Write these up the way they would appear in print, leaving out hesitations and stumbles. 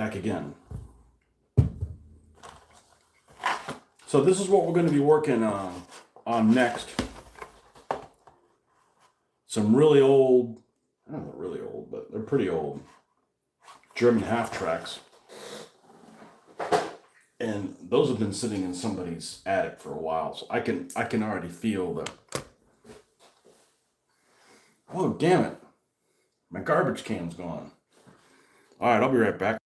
back again. So this is what we're going to be working on next. Some really old, I don't know, really old, but they're pretty old German Halftracks. And those have been sitting in somebody's attic for a while, so I can already feel the. Oh, damn it! My garbage can's gone. All right, I'll be right back.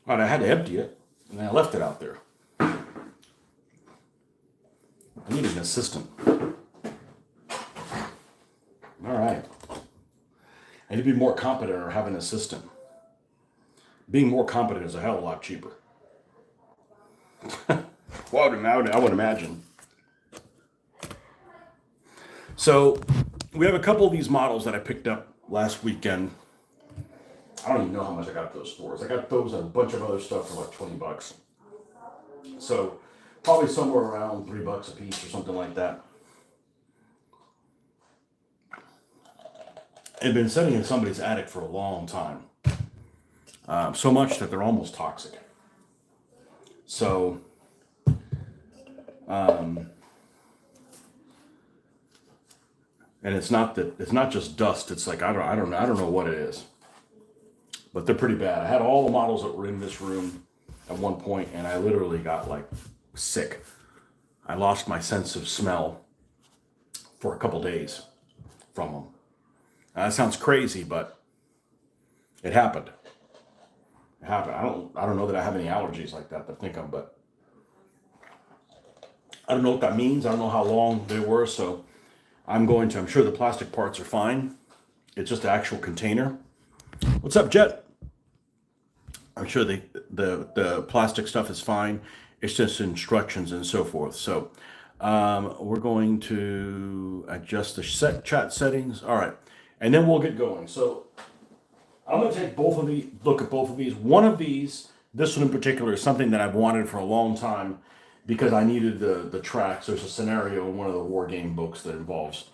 All right, I had to empty it, and then I left it out there. I needed an assistant. All right. I need to be more competent or have an assistant. Being more competent is a hell of a lot cheaper. Well, I would imagine. So we have a couple of these models that I picked up last weekend. I don't even know how much I got at those stores. I got those and a bunch of other stuff for like $20. So probably somewhere around $3 a piece or something like that. I've been sitting in somebody's attic for a long time. So much that they're almost toxic. So, and it's not just dust. It's like I don't know what it is, but they're pretty bad. I had all the models that were in this room at one point, and I literally got like sick. I lost my sense of smell for a couple days from them. Now, that sounds crazy, but it happened. It happened. I don't know that I have any allergies like that to think of, but I don't know what that means. I don't know how long they were, so I'm sure the plastic parts are fine. It's just the actual container. What's up, Jet? I'm sure the plastic stuff is fine. It's just instructions and so forth. So we're going to adjust the chat settings. All right, and then we'll get going. So I'm going to take look at both of these. One of these, this one in particular, is something that I've wanted for a long time because I needed the tracks. There's a scenario in one of the war game books that involves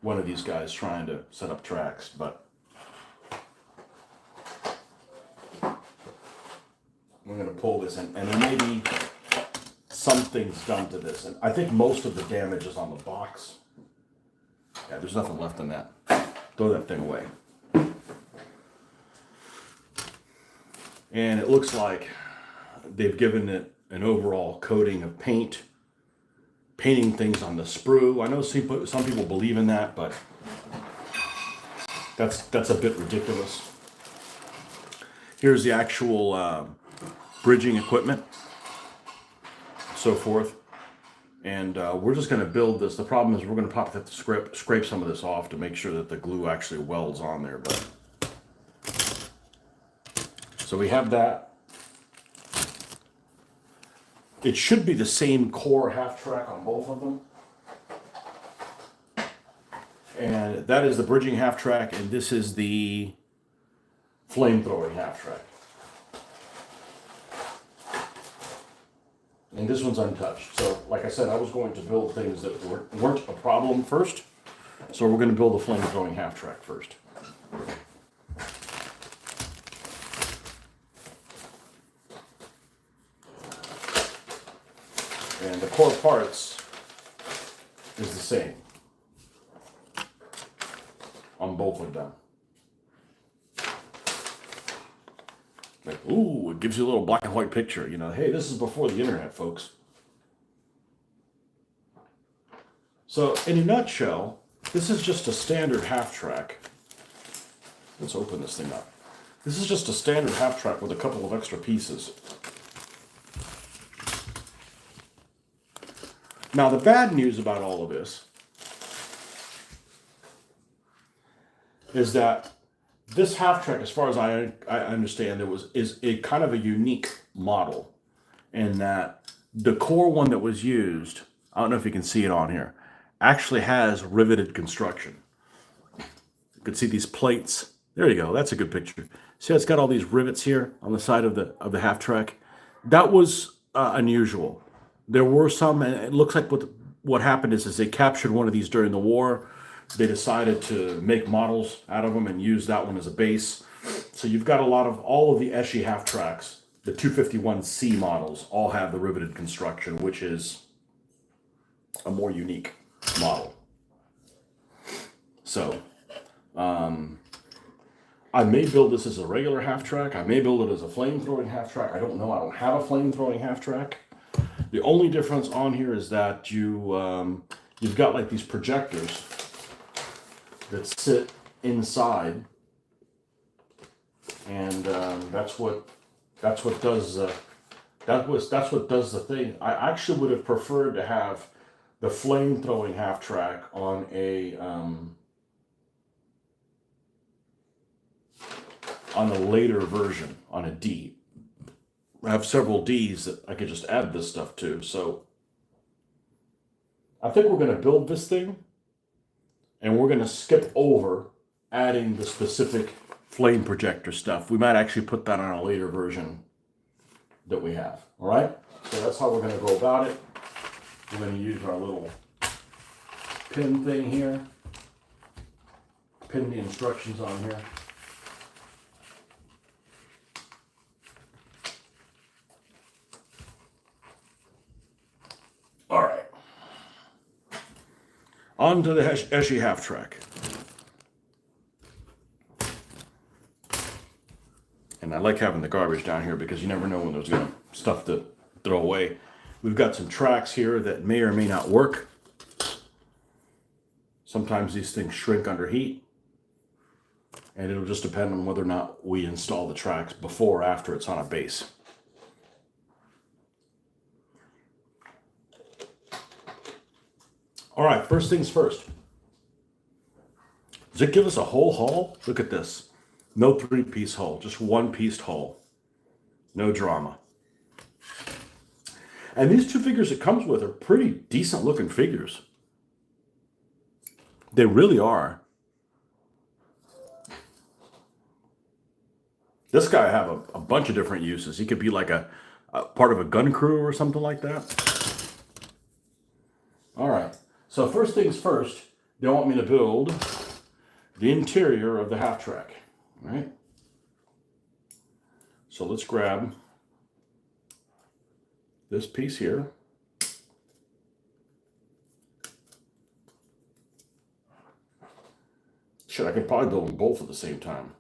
one of these guys trying to set up tracks, but we're going to pull this in, and there may be something's done to this. And I think most of the damage is on the box. Yeah, there's nothing left in that. Throw that thing away. And it looks like they've given it an overall coating of paint, painting things on the sprue. I know some people believe in that, but that's a bit ridiculous. Here's the actual bridging equipment, so forth. And we're just going to build this. The problem is we're going to have to scrape some of this off to make sure that the glue actually welds on there. But so we have that. It should be the same core half-track on both of them. And that is the bridging half-track, and this is the flame-throwing half-track. And this one's untouched. So, like I said, I was going to build things that weren't a problem first. So we're going to build the flame-throwing half-track first. And the core parts is the same on both of them. Like, ooh, it gives you a little black and white picture. You know, hey, this is before the internet, folks. So, in a nutshell, this is just a standard half-track. Let's open this thing up. This is just a standard half-track with a couple of extra pieces. Now, the bad news about all of this is that this Halftrack, as far as I understand, is a kind of a unique model in that the core one that was used, I don't know if you can see it on here, actually has riveted construction. You can see these plates. There you go. That's a good picture. See, it's got all these rivets here on the side of the Halftrack. That was unusual. There were some, and it looks like what happened is they captured one of these during the war. They decided to make models out of them and use that one as a base. So you've got all of the Eschi Halftracks, the 251C models, all have the riveted construction, which is a more unique model. So I may build this as a regular Halftrack. I may build it as a flame-throwing Halftrack. I don't know. I don't have a flame-throwing Halftrack. The only difference on here is that you've got like these projectors that sit inside, and that's what does the thing. I actually would have preferred to have the flame-throwing Halftrack on a later version, on a D. I have several Ds that I could just add this stuff to. So I think we're going to build this thing, and we're going to skip over adding the specific flame projector stuff. We might actually put that on a later version that we have. All right? So that's how we're going to go about it. We're going to use our little pin thing here. Pin the instructions on here. All right. On to the Eschi Halftrack. And I like having the garbage down here because you never know when there's stuff to throw away. We've got some tracks here that may or may not work. Sometimes these things shrink under heat. And it'll just depend on whether or not we install the tracks before or after it's on a base. All right, first things first. Does it give us a whole hull? Look at this. No three-piece hull, just one-pieced hull. No drama. And these two figures it comes with are pretty decent looking figures. They really are. This guy have a bunch of different uses. He could be like a part of a gun crew or something like that. All right. So first things first, they want me to build the interior of the Halftrack. All right. So let's grab this piece here. Shit, I could probably build them both at the same time.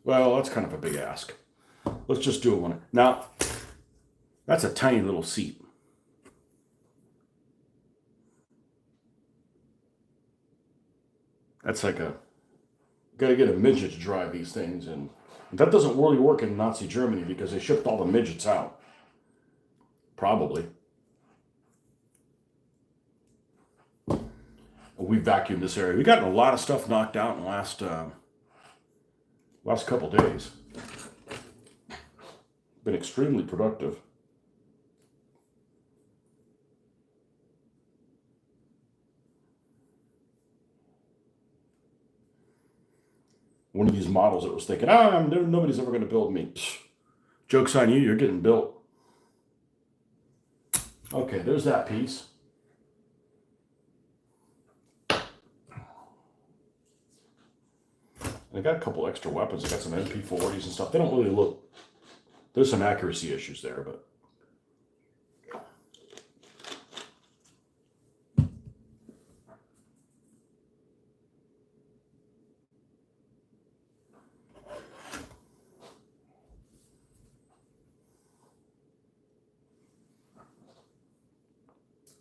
Well, that's kind of a big ask. Let's just do it one. Now, that's a tiny little seat. That's like gotta get a midget to drive these things, and that doesn't really work in Nazi Germany because they shipped all the midgets out. Probably. We vacuumed this area. We got a lot of stuff knocked out in the last couple days. Been extremely productive. One of these models that was thinking, nobody's ever going to build me. Psh, joke's on you, you're getting built. Okay, there's that piece. I got a couple extra weapons. I got some MP40s and stuff. They don't really look... There's some accuracy issues there, but...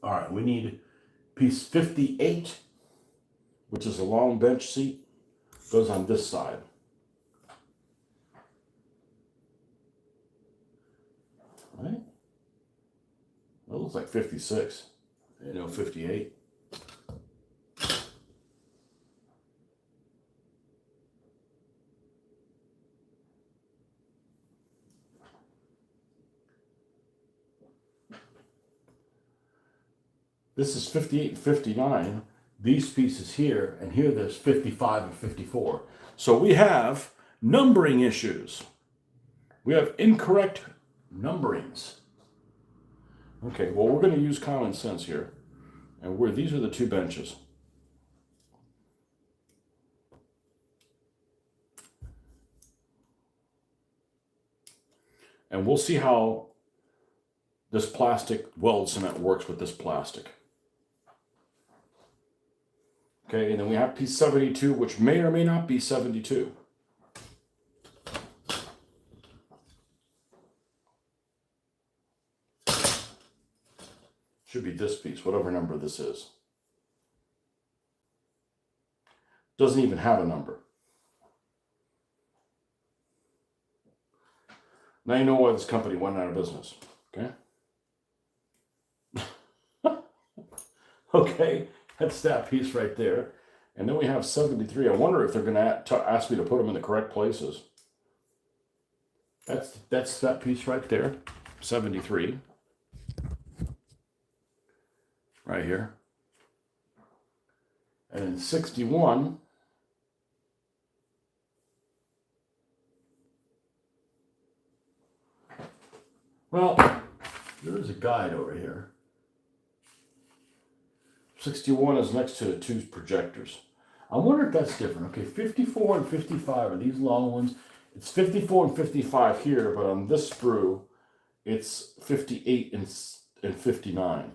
All right, we need piece 58, which is a long bench seat. Goes on this side. All right. That looks like 56. 58. This is 58 and 59. These pieces here, and here there's 55 and 54. So we have numbering issues. We have incorrect numberings. Okay, well, we're going to use common sense here. And these are the two benches. And we'll see how this plastic weld cement works with this plastic. Okay, and then we have piece 72, which may or may not be 72. Should be this piece, whatever number this is. Doesn't even have a number. Now you know why this company went out of business, okay? Okay, that's that piece right there. And then we have 73. I wonder if they're going to ask me to put them in the correct places. That's that piece right there, 73. Right here. And in 61, well, there is a guide over here. 61 is next to the two projectors. I wonder if that's different. Okay, 54 and 55 are these long ones. It's 54 and 55 here, but on this sprue, it's 58 and 59.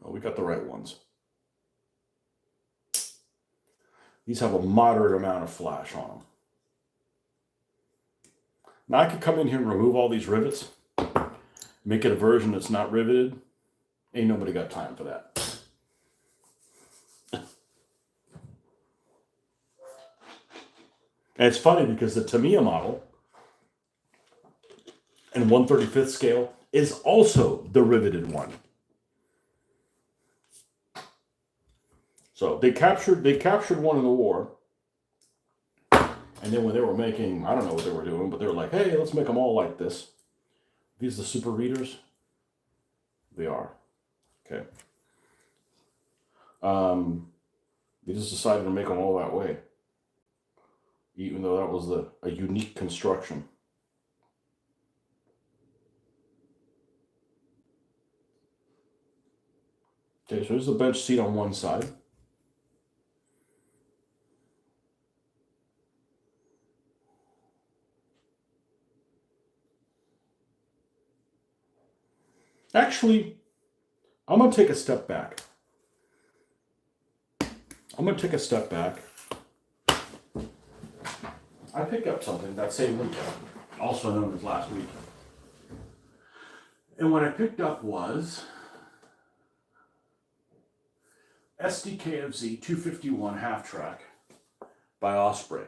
Oh, we got the right ones. These have a moderate amount of flash on them. Now I could come in here and remove all these rivets, make it a version that's not riveted. Ain't nobody got time for that. And it's funny because the Tamiya model and 1/35th scale is also the riveted one. So they captured one in the war. And then when they were making, I don't know what they were doing, but they were like, hey, let's make them all like this. These are the super readers? They are. Okay. They just decided to make them all that way. Even though that was a unique construction. Okay, so there's the bench seat on one side. Actually, I'm going to take a step back. I picked up something that same weekend, also known as last week. And what I picked up was SDKFZ 251 Halftrack by Osprey.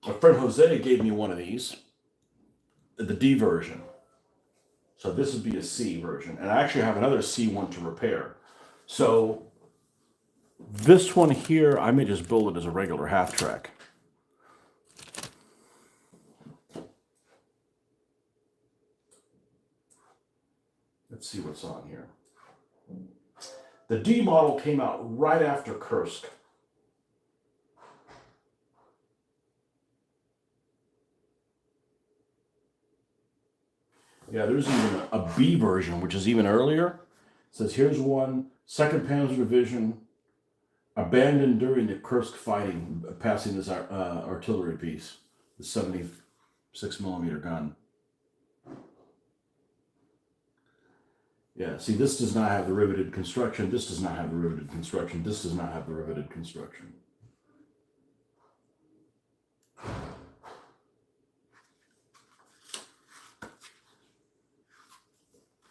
My friend Jose gave me one of these, the D version. So this would be a C version. And I actually have another C one to repair. So this one here, I may just build it as a regular Halftrack. Let's see what's on here. The D model came out right after Kursk. Yeah, there's even a B version, which is even earlier. It says, here's one, 2nd Panzer Division, abandoned during the Kursk fighting, passing this artillery piece, the 76 millimeter gun. Yeah, see, this does not have the riveted construction. This does not have the riveted construction. This does not have the riveted construction.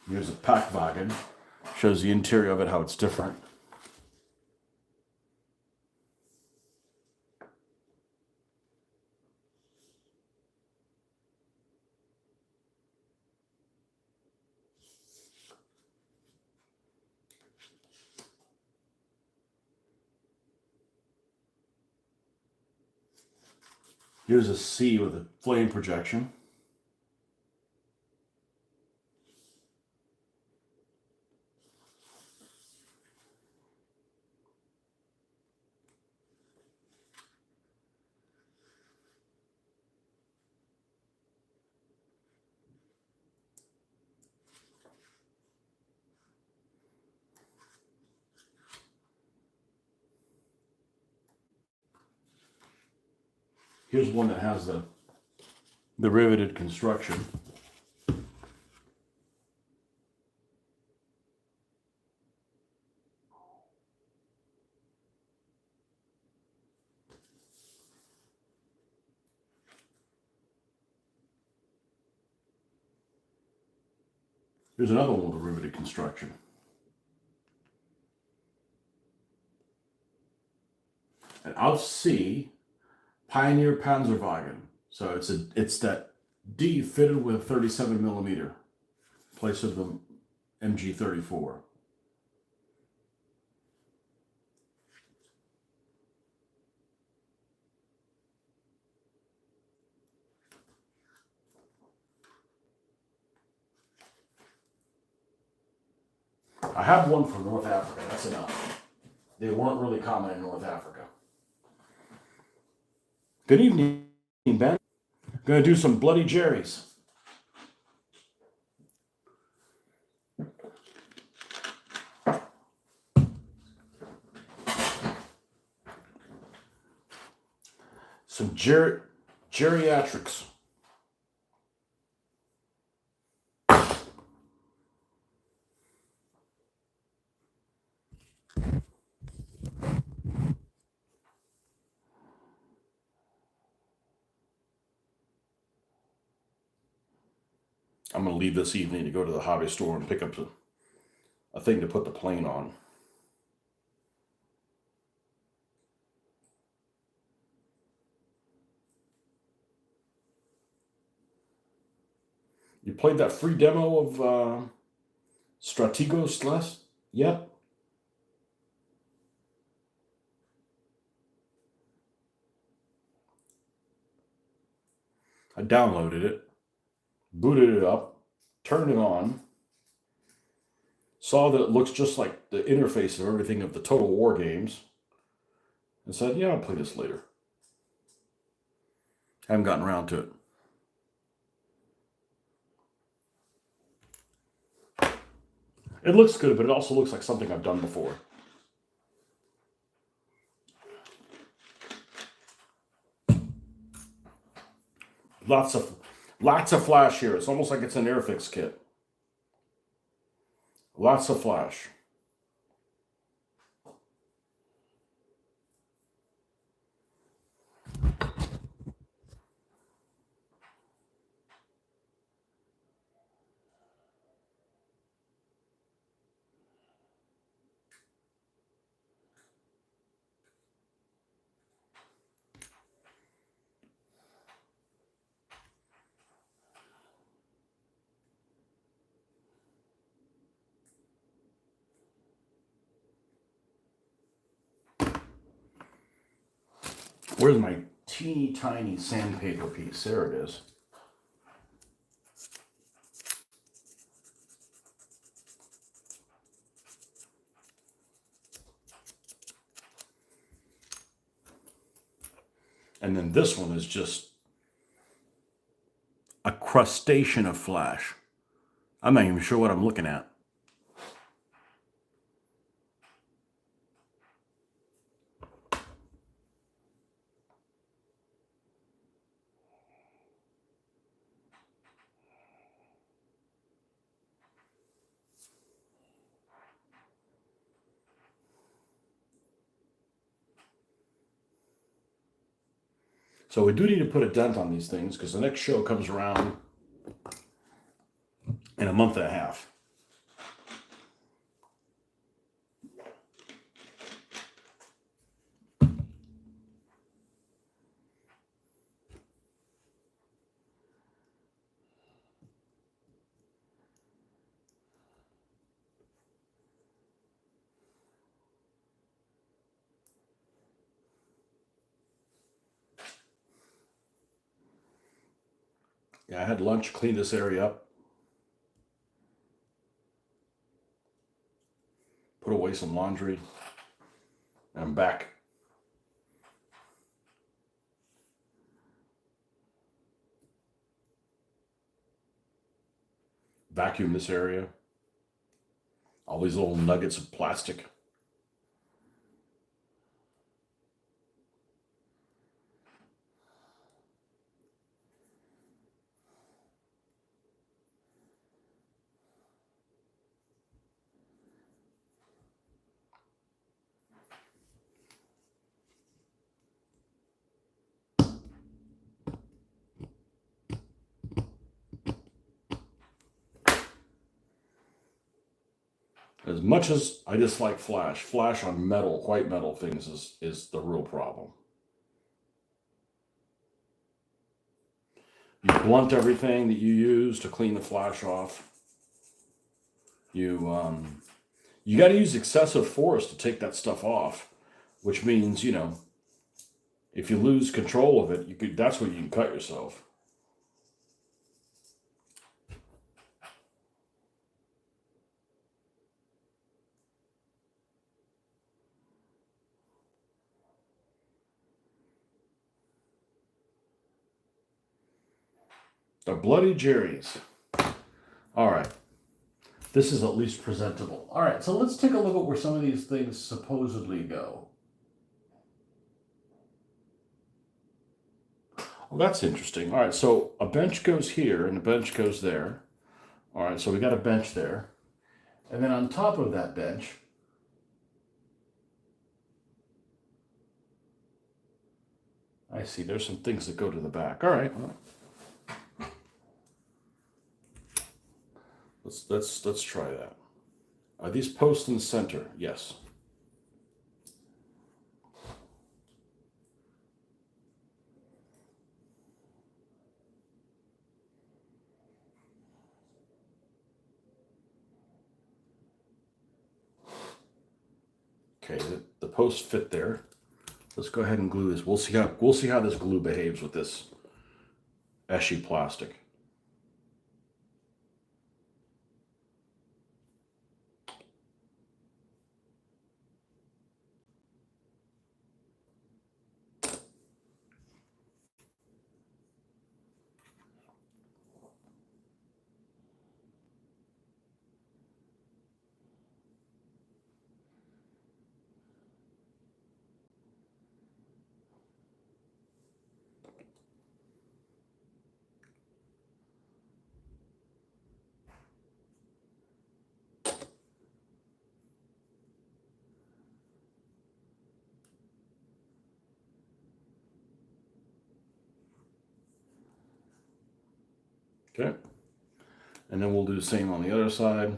Here's a Packwagen. Shows the interior of it, how it's different. Here's a C with a flame projection. Here's one that has the riveted construction. Here's another one with a riveted construction. And out C, Pioneer Panzerwagen. So it's that D fitted with a 37 millimeter, in place of the MG34. I have one from North Africa. That's enough. They weren't really common in North Africa. Good evening, Ben. Gonna do some Bloody Jerry's. Some geriatrics. I'm going to leave this evening to go to the hobby store and pick up a thing to put the plane on. You played that free demo of Strategos last yet? I downloaded it, booted it up, turned it on, saw that it looks just like the interface of everything of the Total War games, and said, yeah, I'll play this later. Haven't gotten around to it. It looks good, but it also looks like something I've done before. Lots of flash here. It's almost like it's an Airfix kit. Lots of flash. Where's my teeny tiny sandpaper piece? There it is. And then this one is just a crustacean of flash. I'm not even sure what I'm looking at. So we do need to put a dent on these things because the next show comes around in a month and a half. Yeah, I had lunch, cleaned this area up, put away some laundry, and I'm back. Vacuum this area. All these little nuggets of plastic. As much as I dislike flash on metal, white metal things is the real problem. You blunt everything that you use to clean the flash off. You got to use excessive force to take that stuff off, which means, if you lose control of it, that's where you can cut yourself. The Bloody Jerry's. All right. This is at least presentable. All right, so let's take a look at where some of these things supposedly go. Well, that's interesting. All right, so a bench goes here and a bench goes there. All right, so we got a bench there. And then on top of that bench, I see there's some things that go to the back. All right. Let's try that. Are these posts in the center? Yes. Okay, the posts fit there. Let's go ahead and glue this. We'll see how this glue behaves with this eshy plastic. Okay. And then we'll do the same on the other side.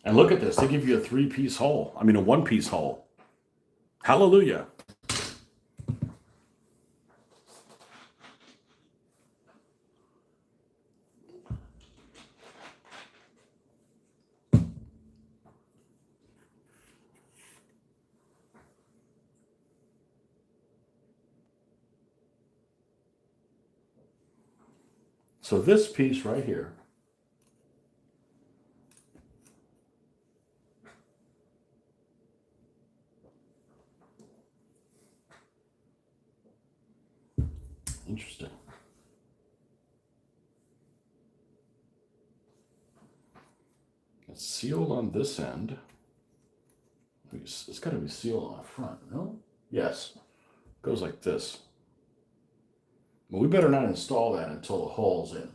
And look at this. They give you a 3-piece hull. I mean, a 1-piece hull. Hallelujah. So this piece right here, interesting. It's sealed on this end. It's got to be sealed on the front, no? Yes. Goes like this. But we better not install that until the hull's in.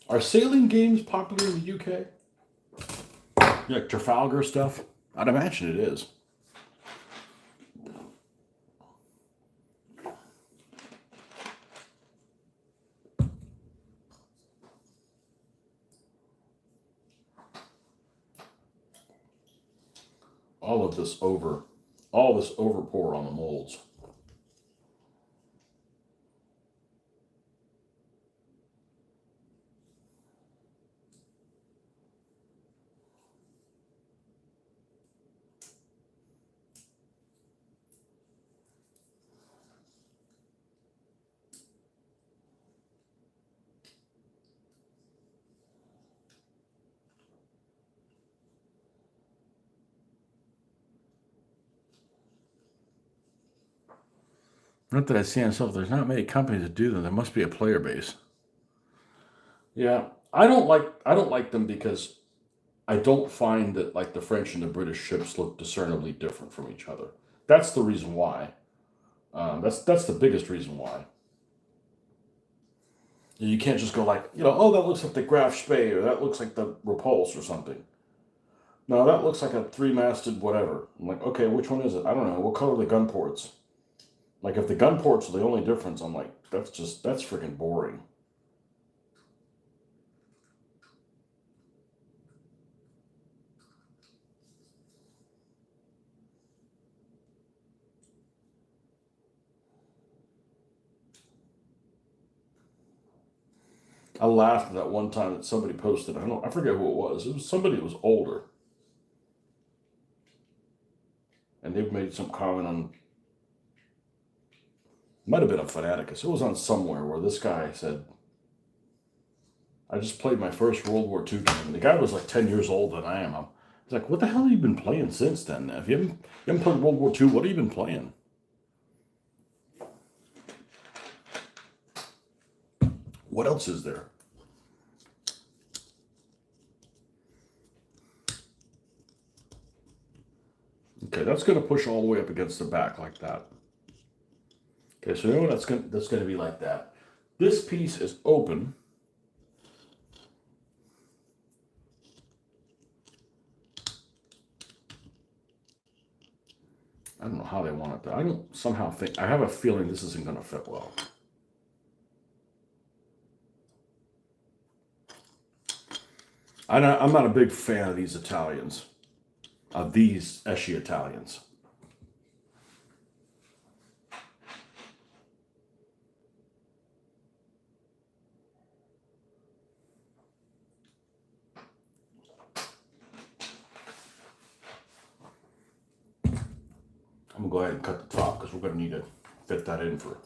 Are sailing games popular in the UK? Yeah, like Trafalgar stuff? I'd imagine it is. All this over pour on the molds. Not that I see myself. There's not many companies that do them. There must be a player base. Yeah, I don't like them because I don't find that like the French and the British ships look discernibly different from each other. That's the reason why. That's the biggest reason why. You can't just go like, oh, that looks like the Graf Spee or that looks like the Repulse or something. No, that looks like a three-masted whatever. I'm like, okay, which one is it? I don't know. What color are the gun ports? Like, if the gun ports are the only difference, I'm like, that's freaking boring. I laughed at that one time that somebody posted. I forget who it was. It was somebody that was older, and they've made some comment on. Might have been a Fanaticus. It was on somewhere where this guy said, "I just played my first World War II game." And the guy was like 10 years older than I am. I was like, "What the hell have you been playing since then? If you haven't played World War II, what have you been playing?" What else is there? Okay, that's going to push all the way up against the back like that. Okay, so you know what that's going to be like that. This piece is open. I don't know how they want it to. I don't somehow think. I have a feeling this isn't going to fit well. I'm not a big fan of these Italians, of these Eschi Italians. I'm gonna go ahead and cut the top because we're gonna need to fit that in for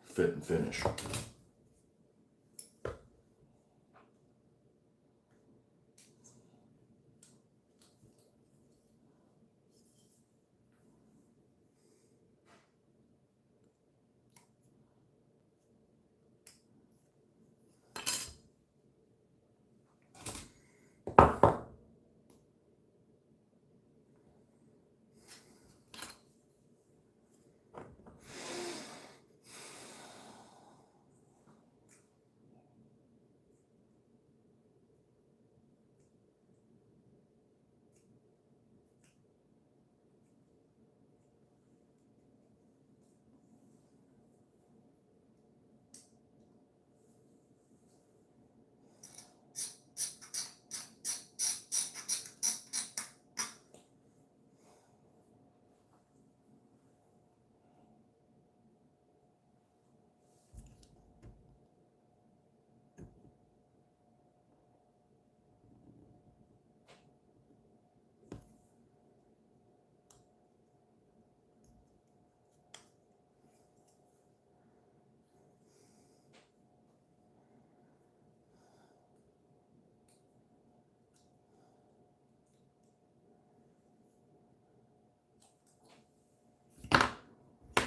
fit and finish.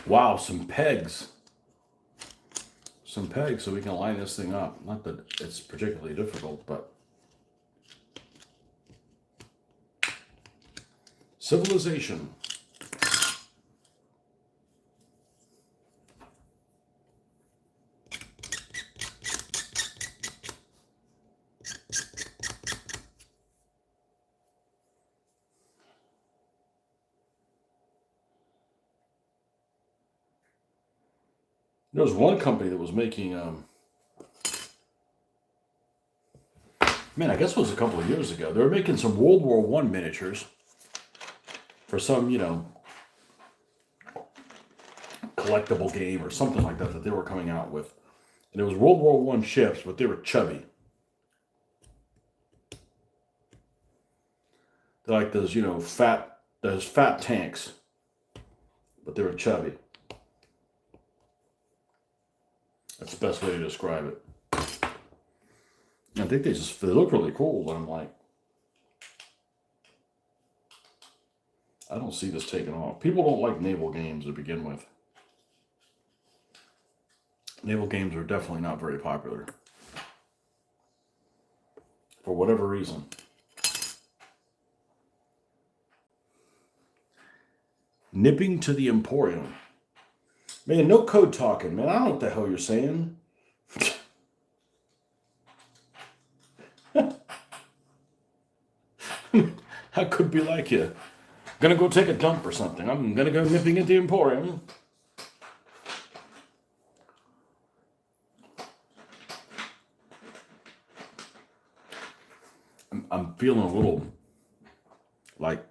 Wow, some pegs. Some pegs so we can line this thing up. Not that it's particularly difficult, but civilization. There was one company that was making, man, I guess it was a couple of years ago. They were making some World War One miniatures for some, collectible game or something like that they were coming out with. And it was World War One ships, but they were chubby. They're like those, those fat tanks, but they were chubby. That's the best way to describe it. I think they look really cool, but I'm like, I don't see this taking off. People don't like naval games to begin with. Naval games are definitely not very popular. For whatever reason. Nipping to the Emporium. Man, no code talking, man. I don't know what the hell you're saying. I could be like you. Gonna go take a dump or something. I'm gonna go nipping at the Emporium. I'm feeling a little like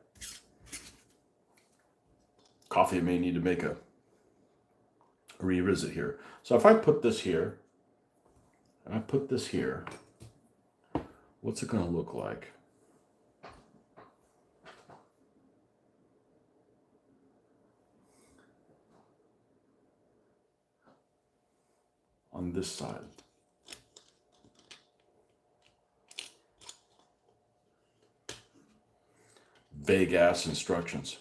coffee may need to make a revisit here. So if I put this here, and I put this here, what's it gonna look like? On this side. Vague ass instructions.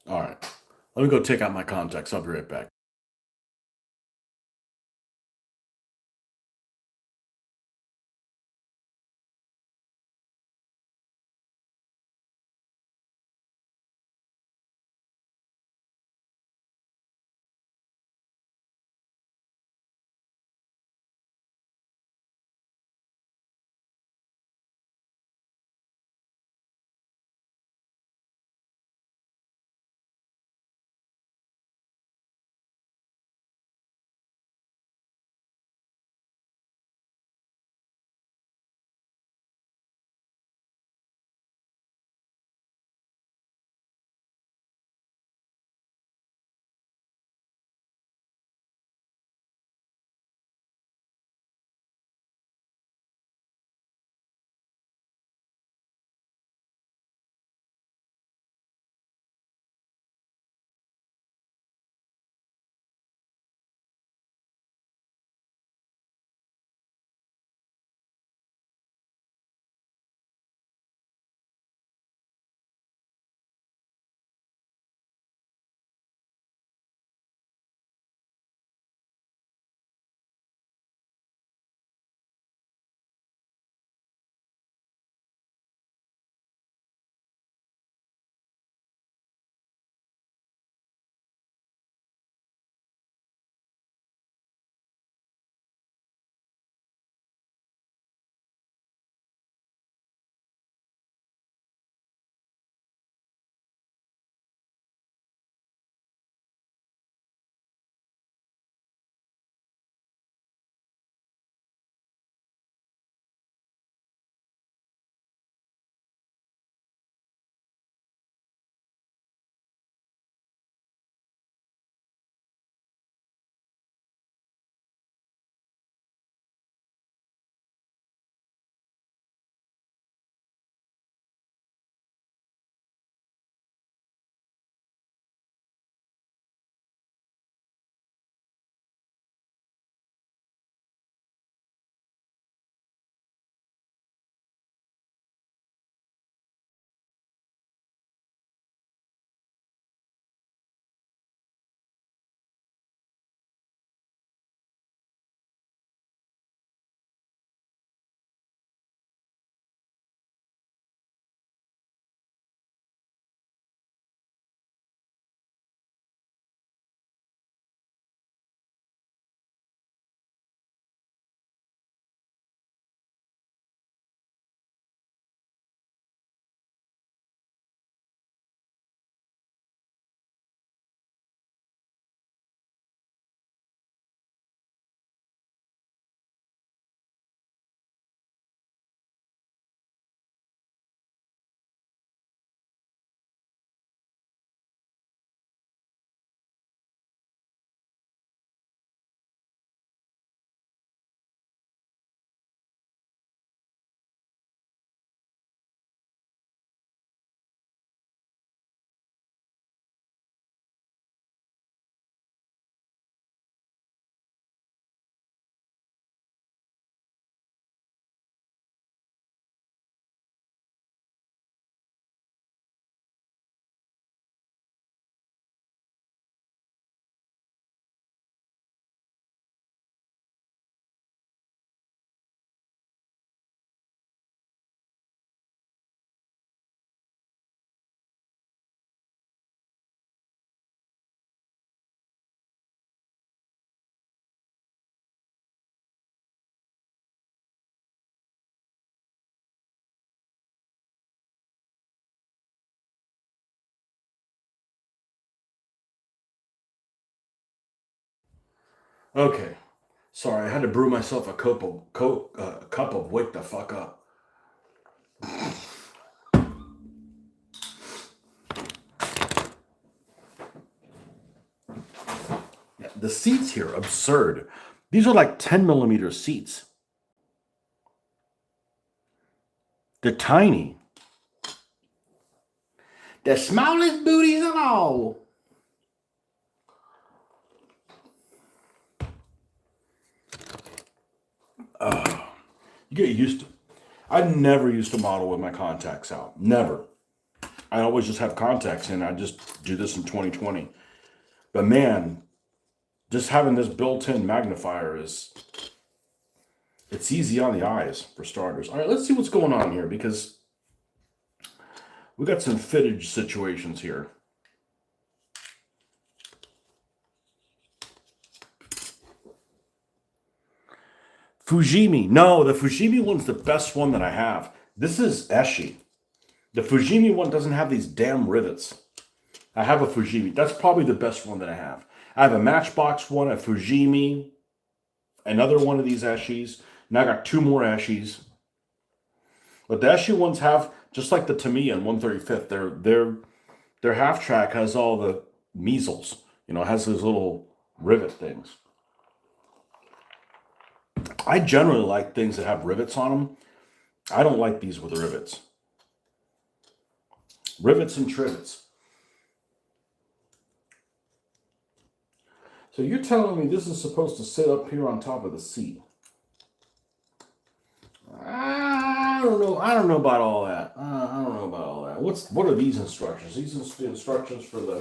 All right. Let me go take out my contacts. I'll be right back. Okay. Sorry, I had to brew myself a cup of wake the fuck up. Yeah, the seats here, absurd. These are like 10 millimeter seats. They're tiny. The smallest booties of all. You get used to. I never used to model with my contacts out. Never. I always just have contacts in. I just do this in 2020. But man, just having this built-in magnifier it's easy on the eyes for starters. All right, let's see what's going on here because we got some fittage situations here. Fujimi. No, the Fujimi one's the best one that I have. This is Eshi. The Fujimi one doesn't have these damn rivets. I have a Fujimi. That's probably the best one that I have. I have a Matchbox one, a Fujimi, another one of these Eshis. Now I got two more Eshis. But the Eshi ones have, just like the Tamiya and 135th, their half track has all the measles. You know, it has those little rivet things. I generally like things that have rivets on them. I don't like these with rivets. Rivets and trivets. So you're telling me this is supposed to sit up here on top of the seat? I don't know. I don't know about all that. I don't know about all that. What are these instructions? These are the instructions for the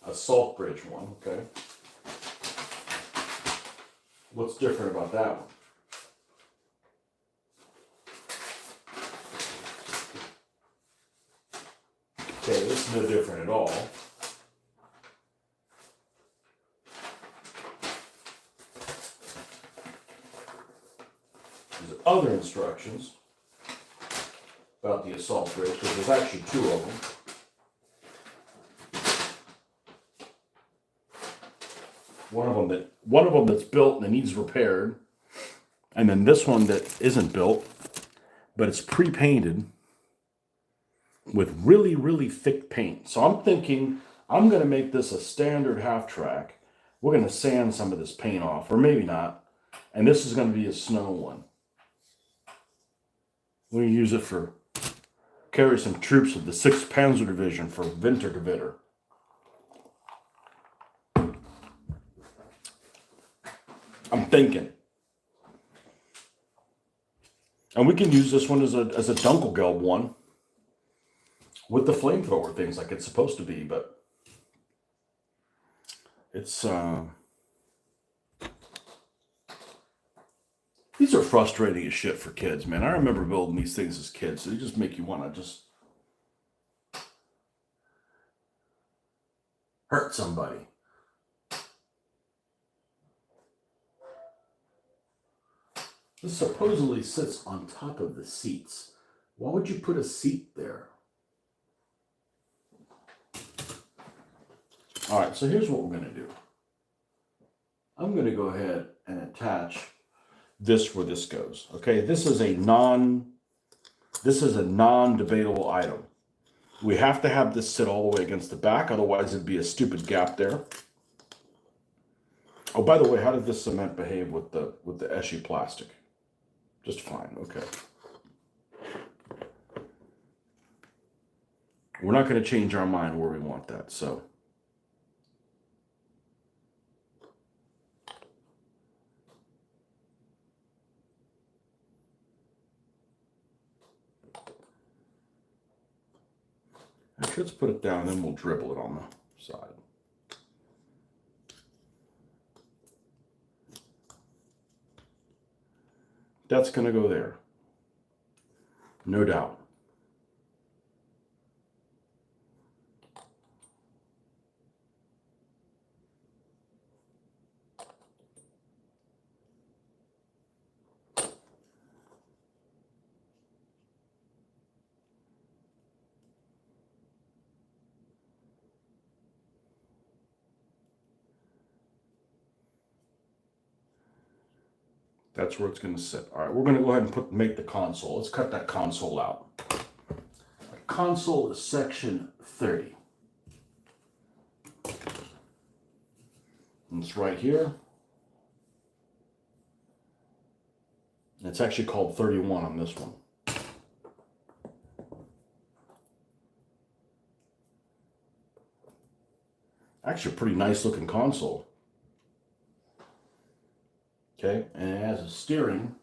assault bridge one. Okay. What's different about that one? Okay, this is no different at all. These are other instructions about the assault bridge, because there's actually two of them. One of them that's built and it needs repaired, and then this one that isn't built, but it's pre-painted with really, really thick paint. So I'm thinking I'm going to make this a standard half track. We're going to sand some of this paint off, or maybe not. And this is going to be a snow one. We're going to use it for carry some troops of the 6th Panzer Division for Wintergewitter. I'm thinking. And we can use this one as a Dunkelgelb one with the flamethrower things like it's supposed to be, but it's these are frustrating as shit for kids, man. I remember building these things as kids. They just make you want to just hurt somebody. This supposedly sits on top of the seats. Why would you put a seat there? All right, so here's what we're going to do. I'm going to go ahead and attach this where this goes. Okay, this is a non-debatable item. We have to have this sit all the way against the back, otherwise it'd be a stupid gap there. Oh, by the way, how did this cement behave with the Eshi plastic? Just fine. Okay. We're not going to change our mind where we want that, so. Actually, let's put it down, and then we'll dribble it on the side. That's going to go there. No doubt. That's where it's going to sit. All right, we're going to go ahead and make the console. Let's cut that console out. The console is section 30. And it's right here. It's actually called 31 on this one. Actually, a pretty nice looking console. Okay, and it has a steering.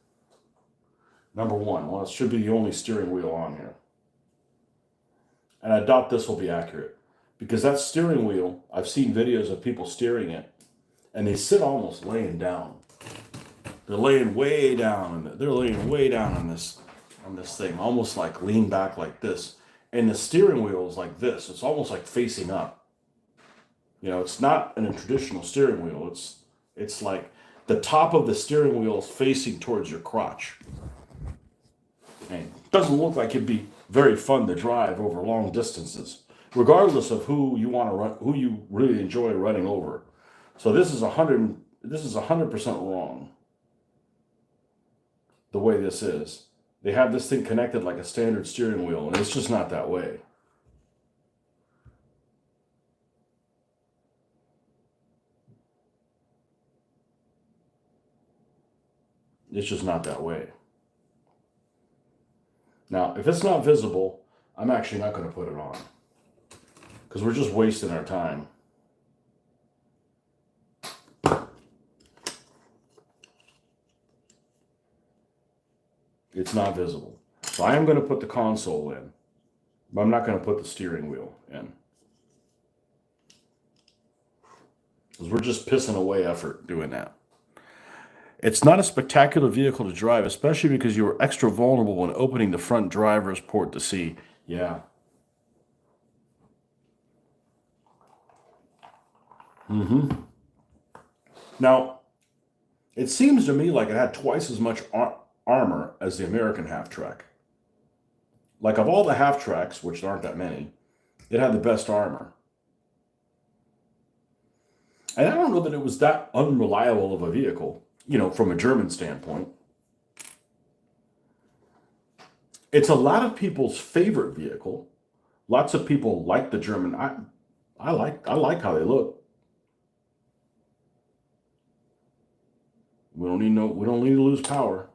Number one. Well, it should be the only steering wheel on here. And I doubt this will be accurate. Because that steering wheel, I've seen videos of people steering it, and they sit almost laying down. They're laying way down. They're laying way down on this thing, almost like lean back like this. And the steering wheel is like this. It's almost like facing up. You know, it's not in a traditional steering wheel. It's like the top of the steering wheel is facing towards your crotch. And it doesn't look like it'd be very fun to drive over long distances, regardless of who you want to run, who you really enjoy running over. So this is 100% wrong. The way this is, they have this thing connected like a standard steering wheel, and it's just not that way. It's just not that way. Now, if it's not visible, I'm actually not going to put it on, because we're just wasting our time. It's not visible. So I am going to put the console in, but I'm not going to put the steering wheel in, because we're just pissing away effort doing that. It's not a spectacular vehicle to drive, especially because you are extra vulnerable when opening the front driver's port to see. Yeah. Now, it seems to me like it had twice as much armor as the American Half-Track. Like, of all the Half-Tracks, which there aren't that many, it had the best armor. And I don't know that it was that unreliable of a vehicle, you know, from a German standpoint. It's a lot of people's favorite vehicle. Lots of people like the German. I like how they look. We don't need to lose power.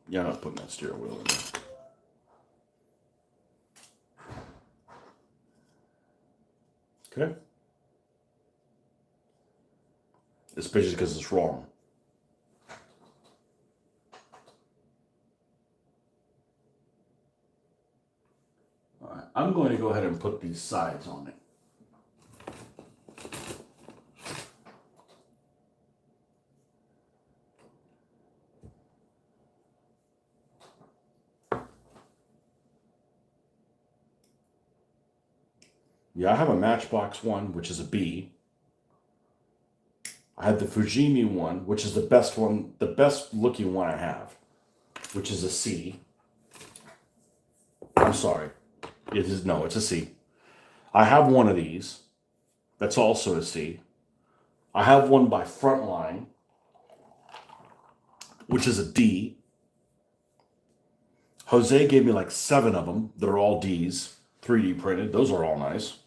Yeah, I'm not putting that steering wheel in there. Okay. Especially because it's wrong. All right, I'm going to go ahead and put these sides on it. Yeah, I have a Matchbox one, which is a B. I have the Fujimi one, which is the best looking one I have, which is a C. I'm sorry. It's a C. I have one of these. That's also a C. I have one by Frontline, which is a D. Jose gave me like 7 of them. They're all Ds, 3D printed. Those are all nice.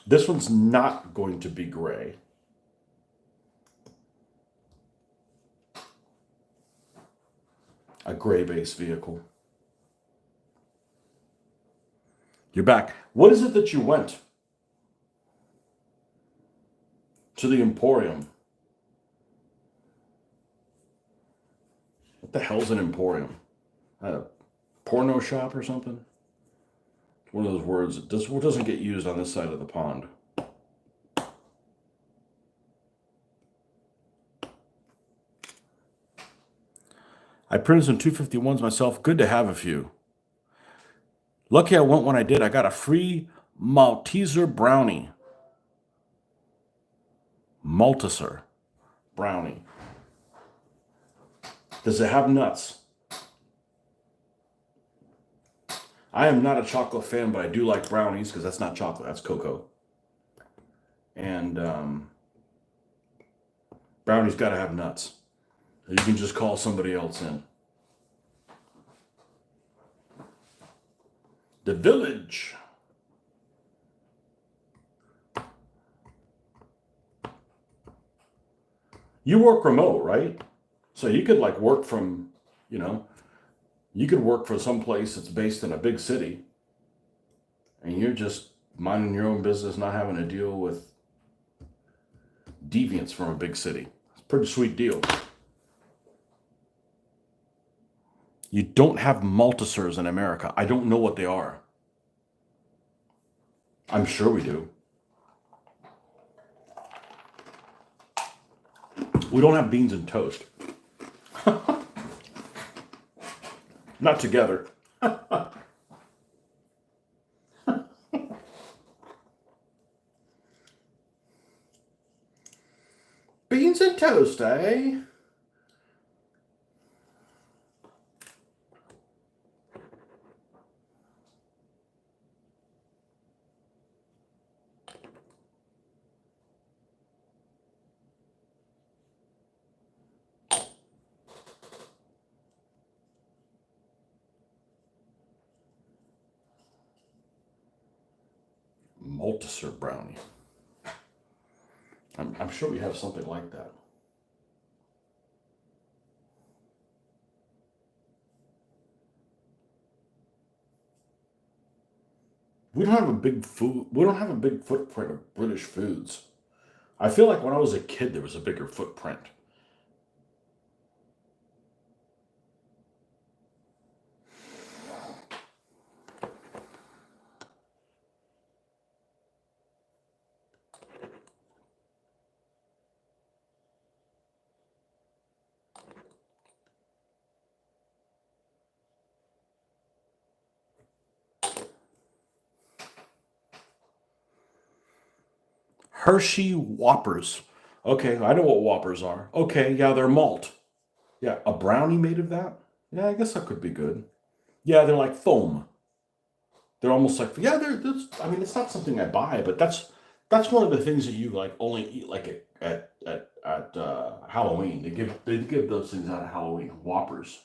This one's not going to be gray. A gray-based vehicle. You're back. What is it that you went to the Emporium? What the hell's an Emporium? A porno shop or something? One of those words that doesn't get used on this side of the pond. I printed some 251s myself. Good to have a few. Lucky I went when I did. I got a free Malteser brownie. Malteser brownie. Does it have nuts? I am not a chocolate fan, but I do like brownies because that's not chocolate, that's cocoa. And brownies got to have nuts. You can just call somebody else in. The Village. You work remote, right? So you could like work from, you could work for some place that's based in a big city and you're just minding your own business, not having to deal with deviants from a big city. It's a pretty sweet deal. You don't have Maltesers in America. I don't know what they are. I'm sure we do. We don't have beans and toast. Not together. Beans and toast, eh? Malteser brownie. I'm sure we have something like that. We don't have a big footprint of British foods. I feel like when I was a kid, there was a bigger footprint. Hershey Whoppers. Okay, I know what Whoppers are. Okay, yeah, they're malt. Yeah, a brownie made of that? Yeah, I guess that could be good. Yeah, they're like foam. They're almost like, yeah, I mean, it's not something I buy, but that's one of the things that you like only eat like at Halloween. They give those things out at Halloween. Whoppers.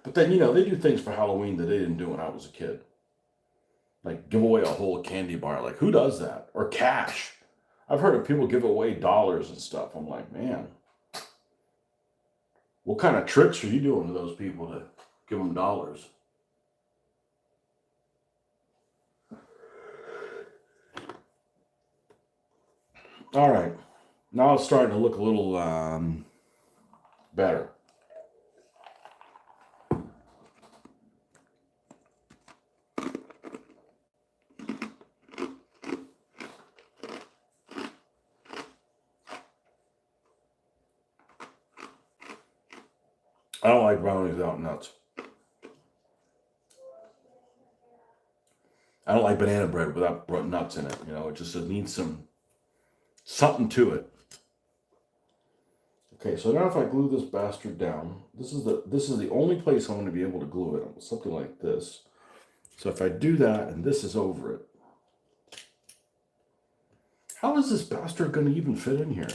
But then they do things for Halloween that they didn't do when I was a kid. Like give away a whole candy bar. Like who does that? Or cash. I've heard of people give away dollars and stuff. I'm like, man, what kind of tricks are you doing to those people to give them dollars? All right. Now it's starting to look a little better. I don't like brownies without nuts. I don't like banana bread without nuts in it. It needs something to it. Okay, so now if I glue this bastard down, this is the only place I'm going to be able to glue it. Something like this. So if I do that and this is over it, how is this bastard going to even fit in here?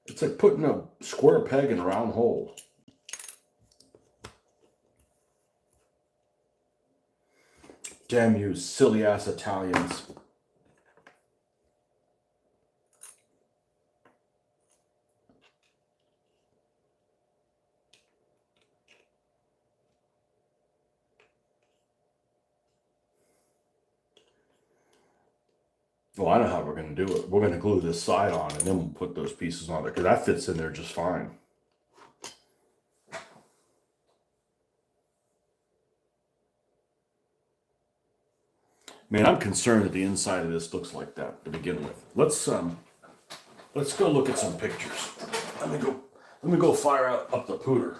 It's like putting a square peg in a round hole. Damn you, silly ass Italians. Well, I know how we're going to do it. We're going to glue this side on and then we'll put those pieces on there because that fits in there just fine. Man, I'm concerned that the inside of this looks like that to begin with. Let's go look at some pictures. Let me go fire up the pooter.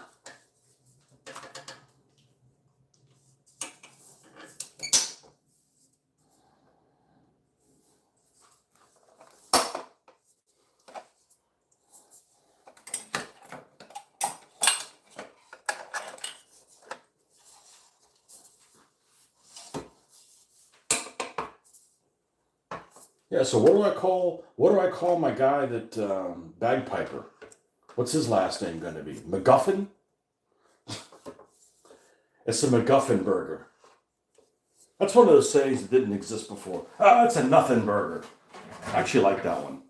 Yeah, so what do I call my guy that bagpiper? What's his last name going to be? MacGuffin? It's a MacGuffin burger. That's one of those sayings that didn't exist before. Ah, it's a nothing burger. I actually like that one.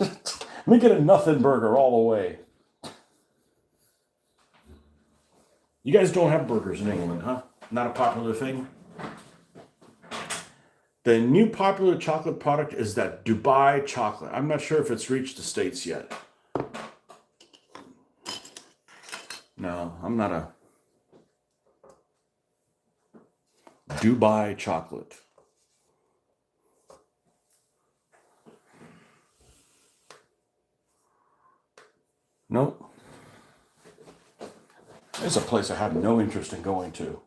Let me get a nothing burger all the way. You guys don't have burgers in England, huh? Not a popular thing? The new popular chocolate product is that Dubai chocolate. I'm not sure if it's reached the States yet. No, I'm not a Dubai chocolate. Nope. There's a place I have no interest in going to.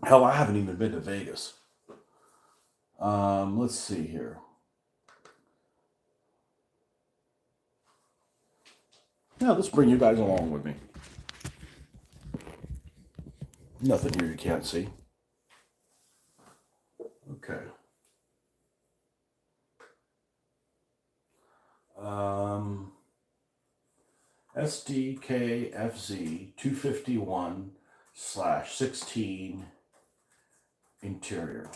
Hell, I haven't even been to Vegas. Let's see here. Yeah, let's bring you guys along with me. Nothing here you can't see. Okay. SDKFZ 251/16 interior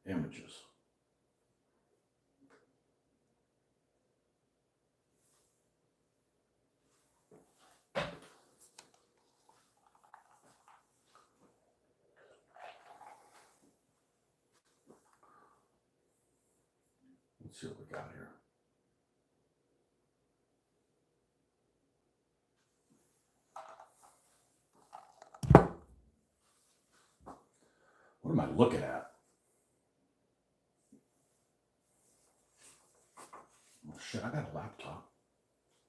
images. Let's see what we got here. What am I looking at? Oh, shit, I got a laptop.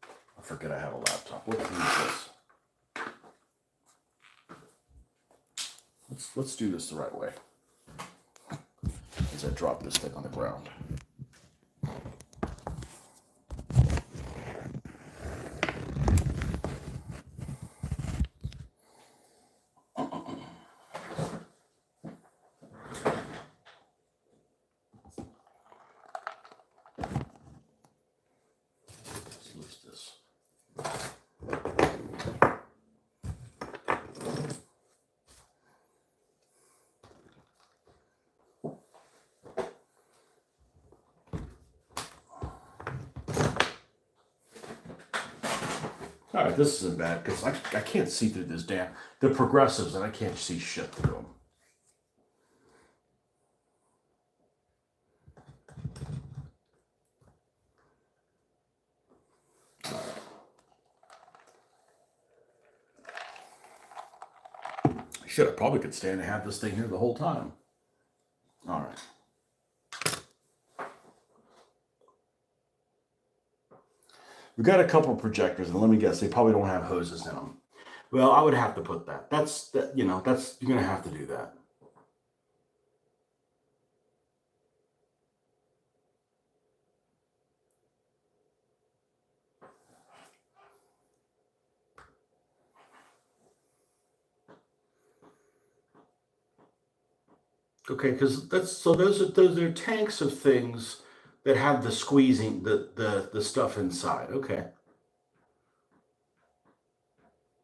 I forget I have a laptop. What is this? Let's do this the right way. As I drop this thing on the ground. All right, this isn't bad because I can't see through this damn. The progressives and I can't see shit through them. Shit, I probably could stand and have this thing here the whole time. All right. We've got a couple of projectors, and let me guess, they probably don't have hoses in them. Well, I would have to put that. You're gonna have to do that. Okay, because those are tanks of things that have the squeezing the stuff inside. Okay.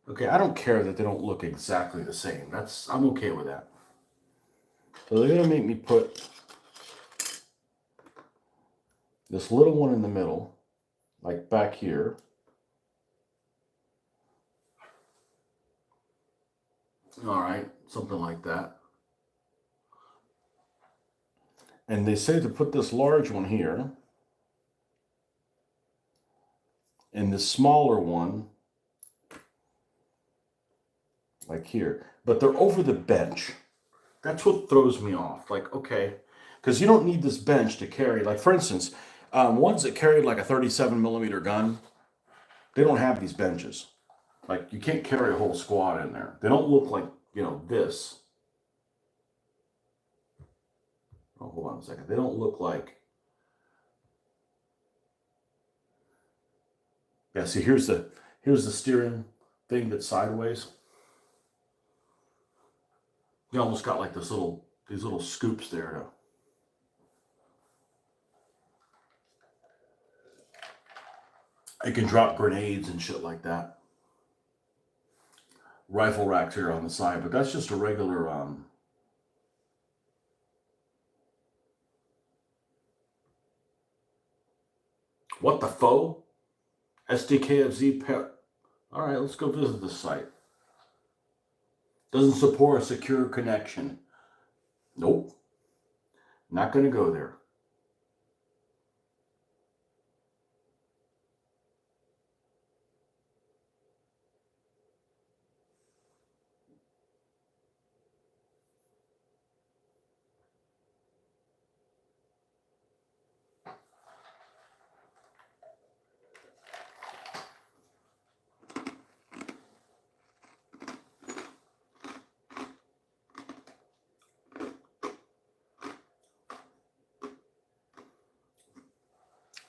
Okay, I don't care that they don't look exactly the same. I'm okay with that. So they're gonna make me put this little one in the middle, like back here. All right, something like that. And they say to put this large one here and this smaller one like here, but they're over the bench. That's what throws me off. Like, okay, because you don't need this bench to carry, like, for instance, ones that carry like a 37 millimeter gun, they don't have these benches. Like, you can't carry a whole squad in there. They don't look like, this. Oh, hold on a second. They don't look like. Yeah, see, here's the steering thing that's sideways. You almost got like these little scoops there. You can drop grenades and shit like that. Rifle racks here on the side, but that's just a regular what the faux? SDKFZ pet. All right, let's go visit the site. Doesn't support a secure connection. Nope. Not going to go there.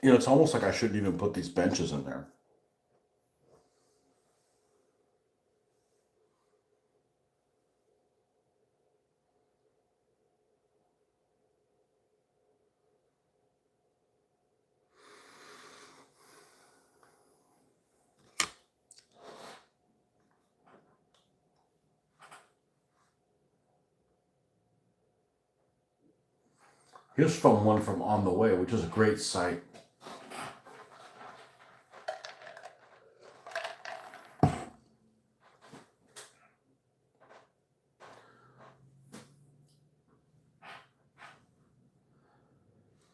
It's almost like I shouldn't even put these benches in there. Here's from one from On the Way, which is a great site.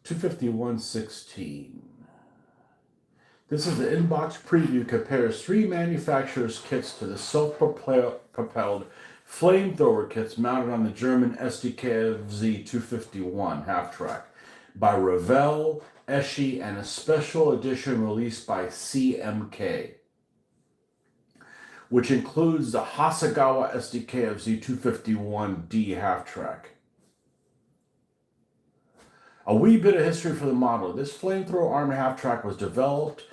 $251.16. This is the inbox preview. Compares 3 manufacturers' kits to the self-propelled flamethrower kits mounted on the German SDKFZ 251 half-track by Revell, Eschi, and a special edition released by CMK, which includes the Hasegawa SDKFZ 251D half-track. A wee bit of history for the model. This flamethrower armed half-track was developed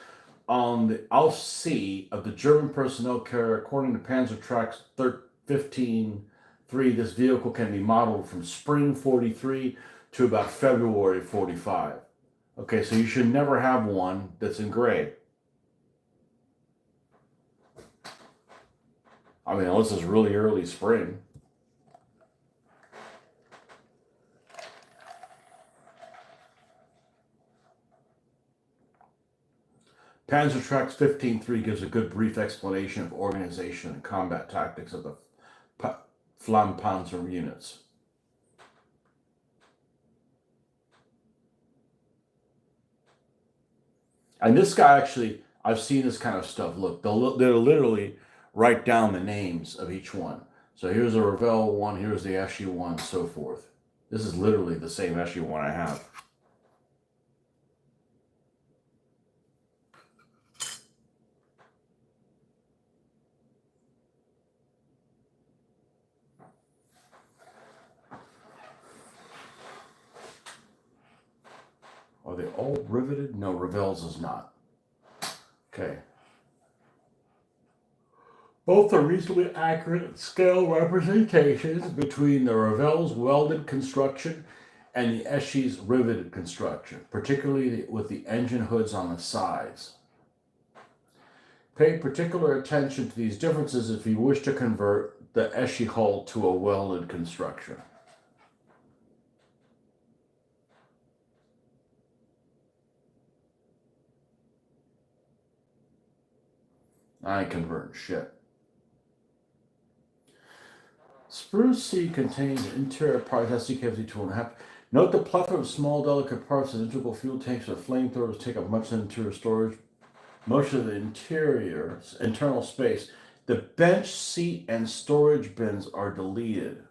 on the Auf See of the German personnel carrier. According to Panzertrack 15.3, this vehicle can be modeled from spring 43 to about February 45. Okay, so you should never have one that's in gray. I mean, unless it's really early spring. Panzertrack 15.3 gives a good brief explanation of organization and combat tactics of the Flammpanzer units. And this guy actually, I've seen this kind of stuff. Look, they'll literally write down the names of each one. So here's a Revell one, here's the Eschi one, so forth. This is literally the same Eschi one I have. Are they all riveted? No, Revell's is not. Okay. Both are reasonably accurate scale representations between the Revell's welded construction and the Eschi's riveted construction, particularly with the engine hoods on the sides. Pay particular attention to these differences if you wish to convert the Eschi hull to a welded construction. I ain't converting shit. Sprue C contains interior parts SDKFZ 2.5. Note the plethora of small, delicate parts and integral fuel tanks with flamethrowers take up much of the interior storage, most of the internal space. The bench, seat, and storage bins are deleted.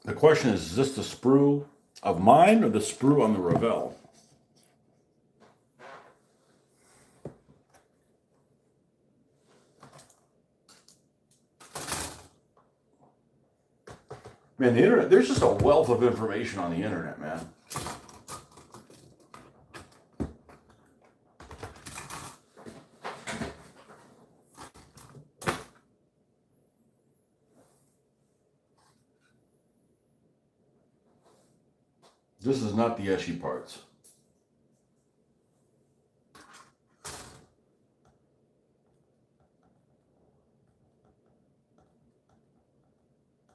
The question is this the sprue of mine or the sprue on the Revell? Man, the internet, there's just a wealth of information on the internet, man. This is not the Eschi parts.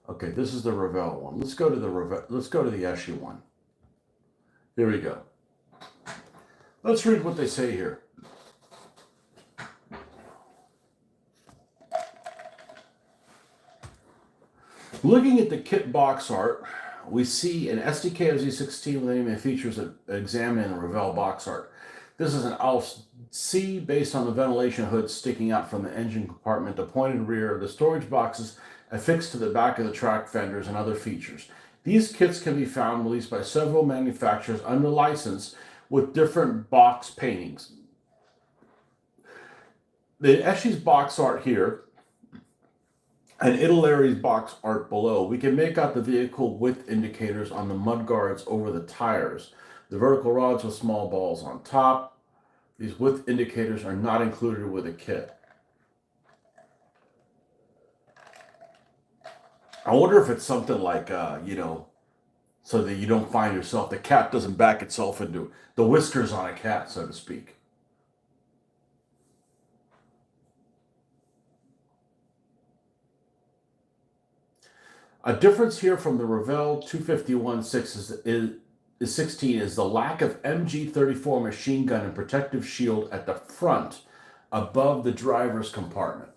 Okay, this is the Revell one. Let's go to the Eschi one. Here we go. Let's read what they say here. Looking at the kit box art, we see an SDK of Z16 with any features that examine the Revell box art. This is an ALF C based on the ventilation hood sticking out from the engine compartment, the pointed rear, the storage boxes affixed to the back of the track fenders, and other features. These kits can be found released by several manufacturers under license with different box paintings. The Eschi's box art here and Aguilar's box art below, we can make out the vehicle width indicators on the mudguards over the tires, the vertical rods with small balls on top. These width indicators are not included with a kit. I wonder if it's something like, so that you don't find yourself, the cat doesn't back itself into the whiskers on a cat, so to speak. A difference here from the Revell 251-6 is 16 is the lack of MG34 machine gun and protective shield at the front above the driver's compartment,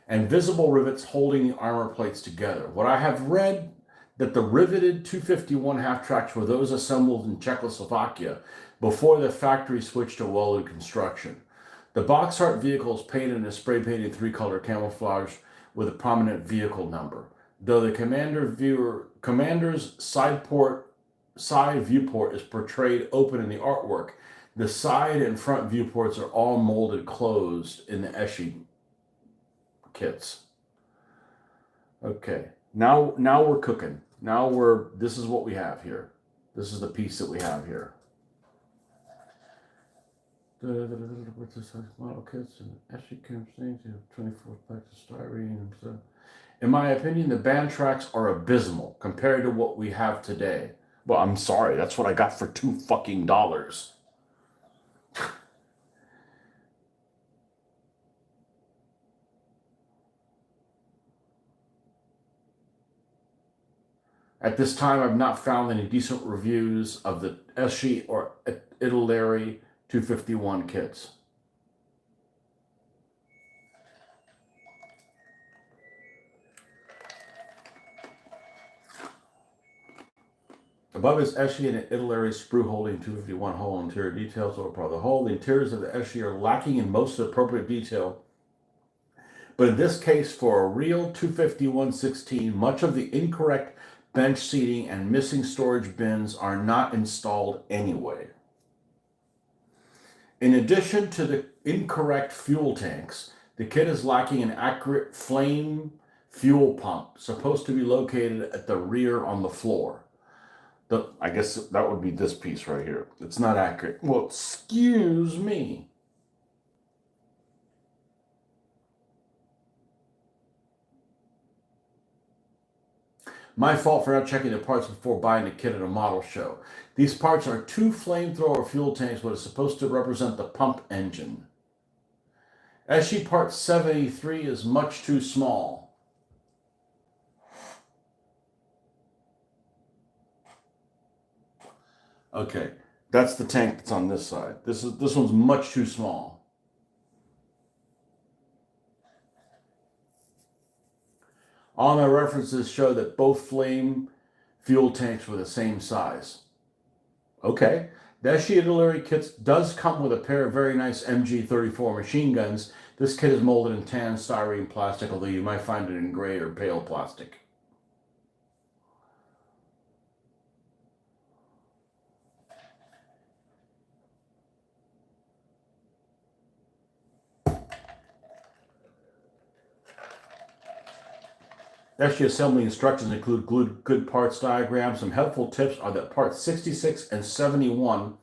and visible rivets holding the armor plates together. What I have read that the riveted 251 half-tracks were those assembled in Czechoslovakia before the factory switched to welded construction. The box art vehicle is painted in a spray-painted three-color camouflage with a prominent vehicle number. Though the commander's side viewport is portrayed open in the artwork, the side and front viewports are all molded closed in the Eschi kits. Okay, now we're cooking. This is what we have here. This is the piece that we have here. With this model kits and Eschi campaigns, 24 packs of styrene. So, in my opinion, the band tracks are abysmal compared to what we have today. Well, I'm sorry, that's what I got for $2 fucking. At this time, I've not found any decent reviews of the Eschi or Aguilar 251 kits. Above is Eschi and Aguilar sprue holding 251 hole interior details over part of the hull. The interiors of the Eschi are lacking in most appropriate detail, but in this case, for a real 251-16, much of the incorrect bench seating and missing storage bins are not installed anyway. In addition to the incorrect fuel tanks, the kit is lacking an accurate flame fuel pump, supposed to be located at the rear on the floor. I guess that would be this piece right here. It's not accurate. Well, excuse me. My fault for not checking the parts before buying the kit at a model show. These parts are 2 flamethrower fuel tanks, what is supposed to represent the pump engine. Eschi part 73 is much too small. Okay, that's the tank that's on this side. This one's much too small. All my references show that both flame fuel tanks were the same size. Okay, the Aguilar kit does come with a pair of very nice MG34 machine guns. This kit is molded in tan styrene plastic, although you might find it in gray or pale plastic. Actually, assembly instructions include good parts diagrams. Some helpful tips are that parts 66 and 71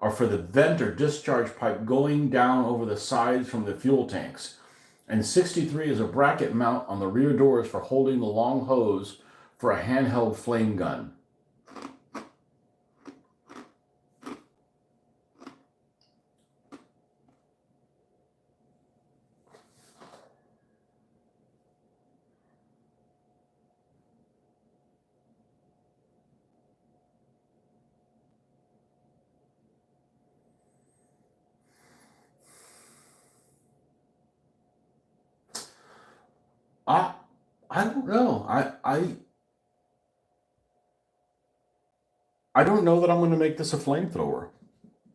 are for the vent or discharge pipe going down over the sides from the fuel tanks. And 63 is a bracket mount on the rear doors for holding the long hose for a handheld flame gun. I I don't know. I don't know that I'm going to make this a flamethrower.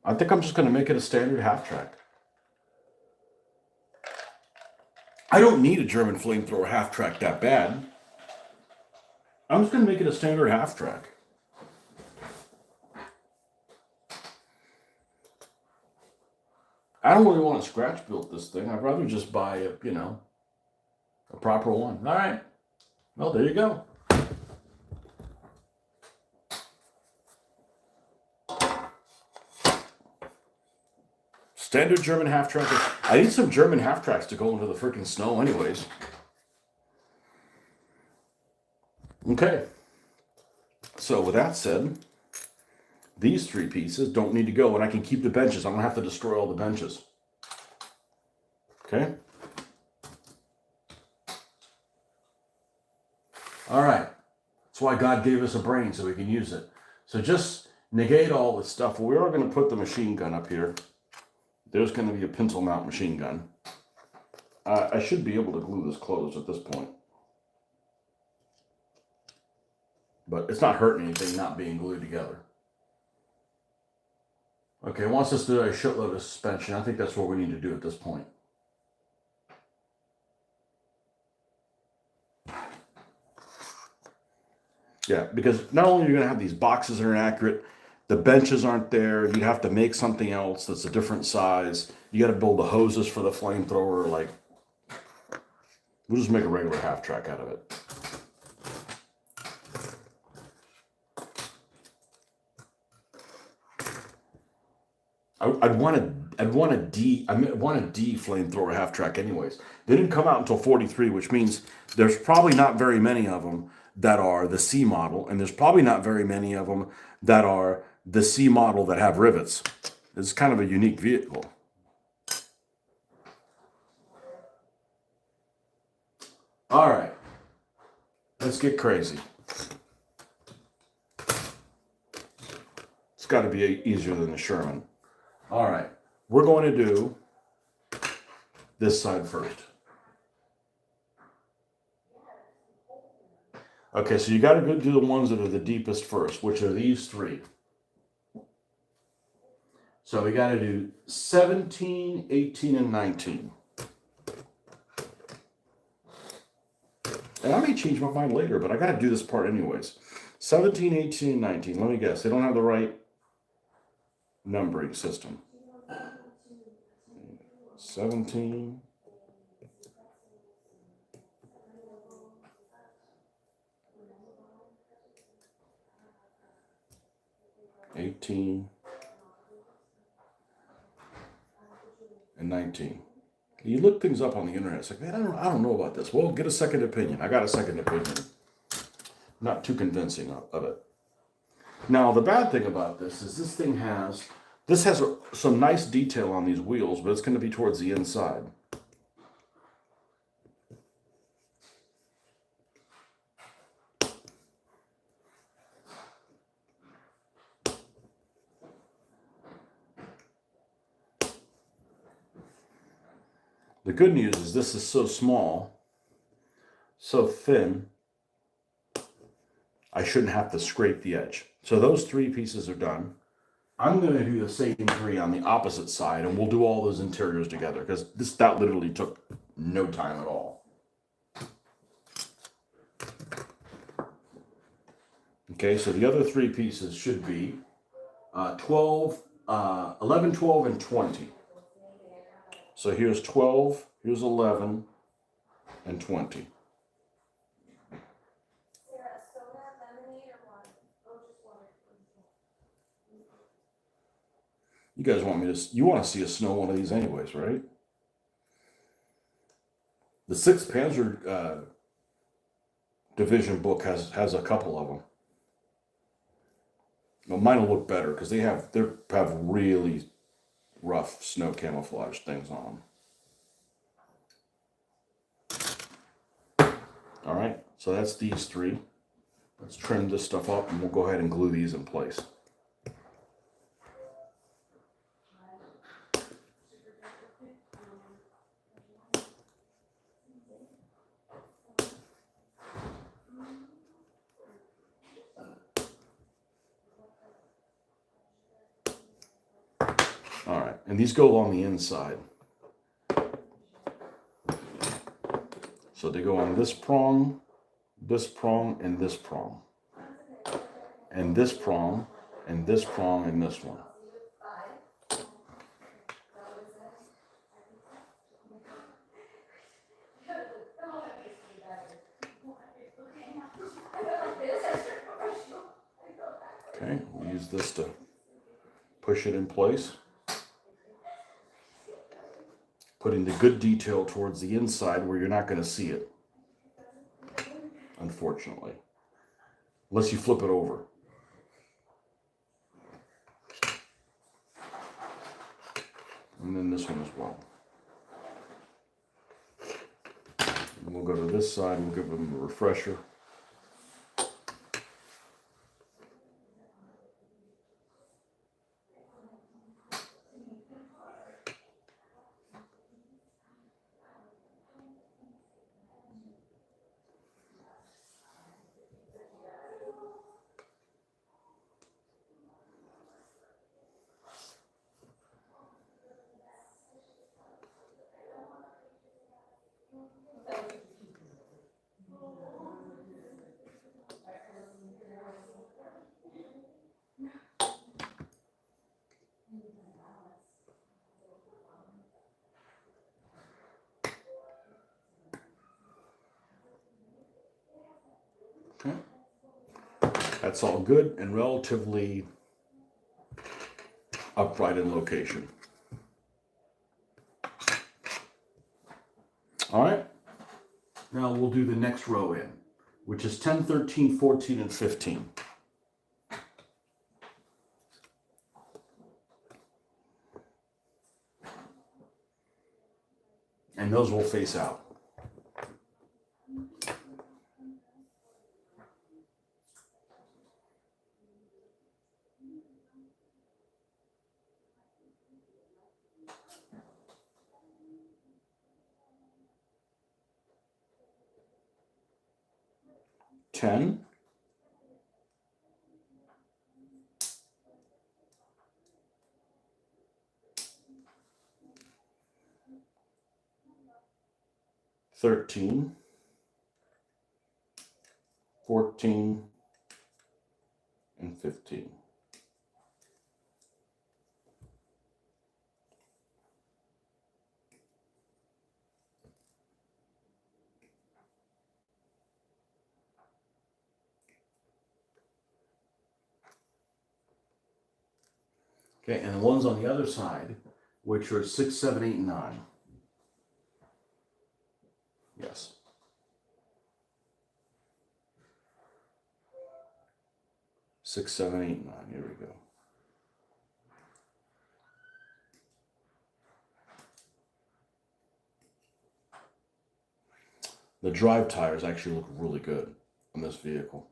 I think I'm just going to make it a standard half track. I don't need a German flamethrower half track that bad. I'm just going to make it a standard half track. I don't really want to scratch build this thing. I'd rather just buy a proper one. All right. Well, there you go. Standard German half track. I need some German half tracks to go into the freaking snow anyways. Okay. So with that said, these three pieces don't need to go, and I can keep the benches. I don't have to destroy all the benches. Okay. All right. That's why God gave us a brain, so we can use it. So just negate all this stuff. We are going to put the machine gun up here. There's going to be a pencil mount machine gun. I should be able to glue this closed at this point. But it's not hurting anything not being glued together. Okay, it wants us to do a shitload of suspension. I think that's what we need to do at this point. Yeah, because not only are you going to have these boxes that are inaccurate, the benches aren't there. You'd have to make something else that's a different size. You got to build the hoses for the flamethrower. Like, we'll just make a regular half track out of it. I'd want a D flamethrower half track anyways. They didn't come out until 43, which means there's probably not very many of them that are the C model, and there's probably not very many of them that are the C model that have rivets. It's kind of a unique vehicle. All right, let's get crazy. It's got to be easier than the Sherman. All right, we're going to do this side first. Okay, so you got to go do the ones that are the deepest first, which are these three. So we got to do 17, 18, and 19. And I may change my mind later, but I got to do this part anyways. 17, 18, and 19. Let me guess. They don't have the right numbering system. 17. 18. And 19. You look things up on the internet. It's like, man, I don't know about this. Well, get a second opinion. I got a second opinion. Not too convincing of it. Now, the bad thing about this is this has some nice detail on these wheels, but it's going to be towards the inside. The good news is this is so small, so thin, I shouldn't have to scrape the edge. So those 3 pieces are done. I'm going to do the same 3 on the opposite side, and we'll do all those interiors together, because that literally took no time at all. Okay, so the other 3 pieces should be 11, 12, and 20. So here's 12, here's 11, and 20. You guys want you want to see us snow one of these anyways, right? The 6th Panzer Division book has a couple of them. Well, mine will look better because they have really rough snow camouflage things on them. All right, so that's these 3. Let's trim this stuff up and we'll go ahead and glue these in place. All right, and these go on the inside. So they go on this prong, and this prong, and this prong, and this prong, and this prong, and this one. Okay, we'll use this to push it in place. Putting the good detail towards the inside where you're not going to see it, unfortunately, unless you flip it over. And then this one as well. And we'll go to this side, we'll give them a refresher. Okay. That's all good and relatively upright in location. All right. Now we'll do the next row in, which is 10, 13, 14, and 15. And those will face out. Ten. 13, 14, and 15. Okay, and the ones on the other side, which are 6, 7, 8, and 9. Yes. Six, 7, 8, 9. Here we go. The drive tires actually look really good on this vehicle.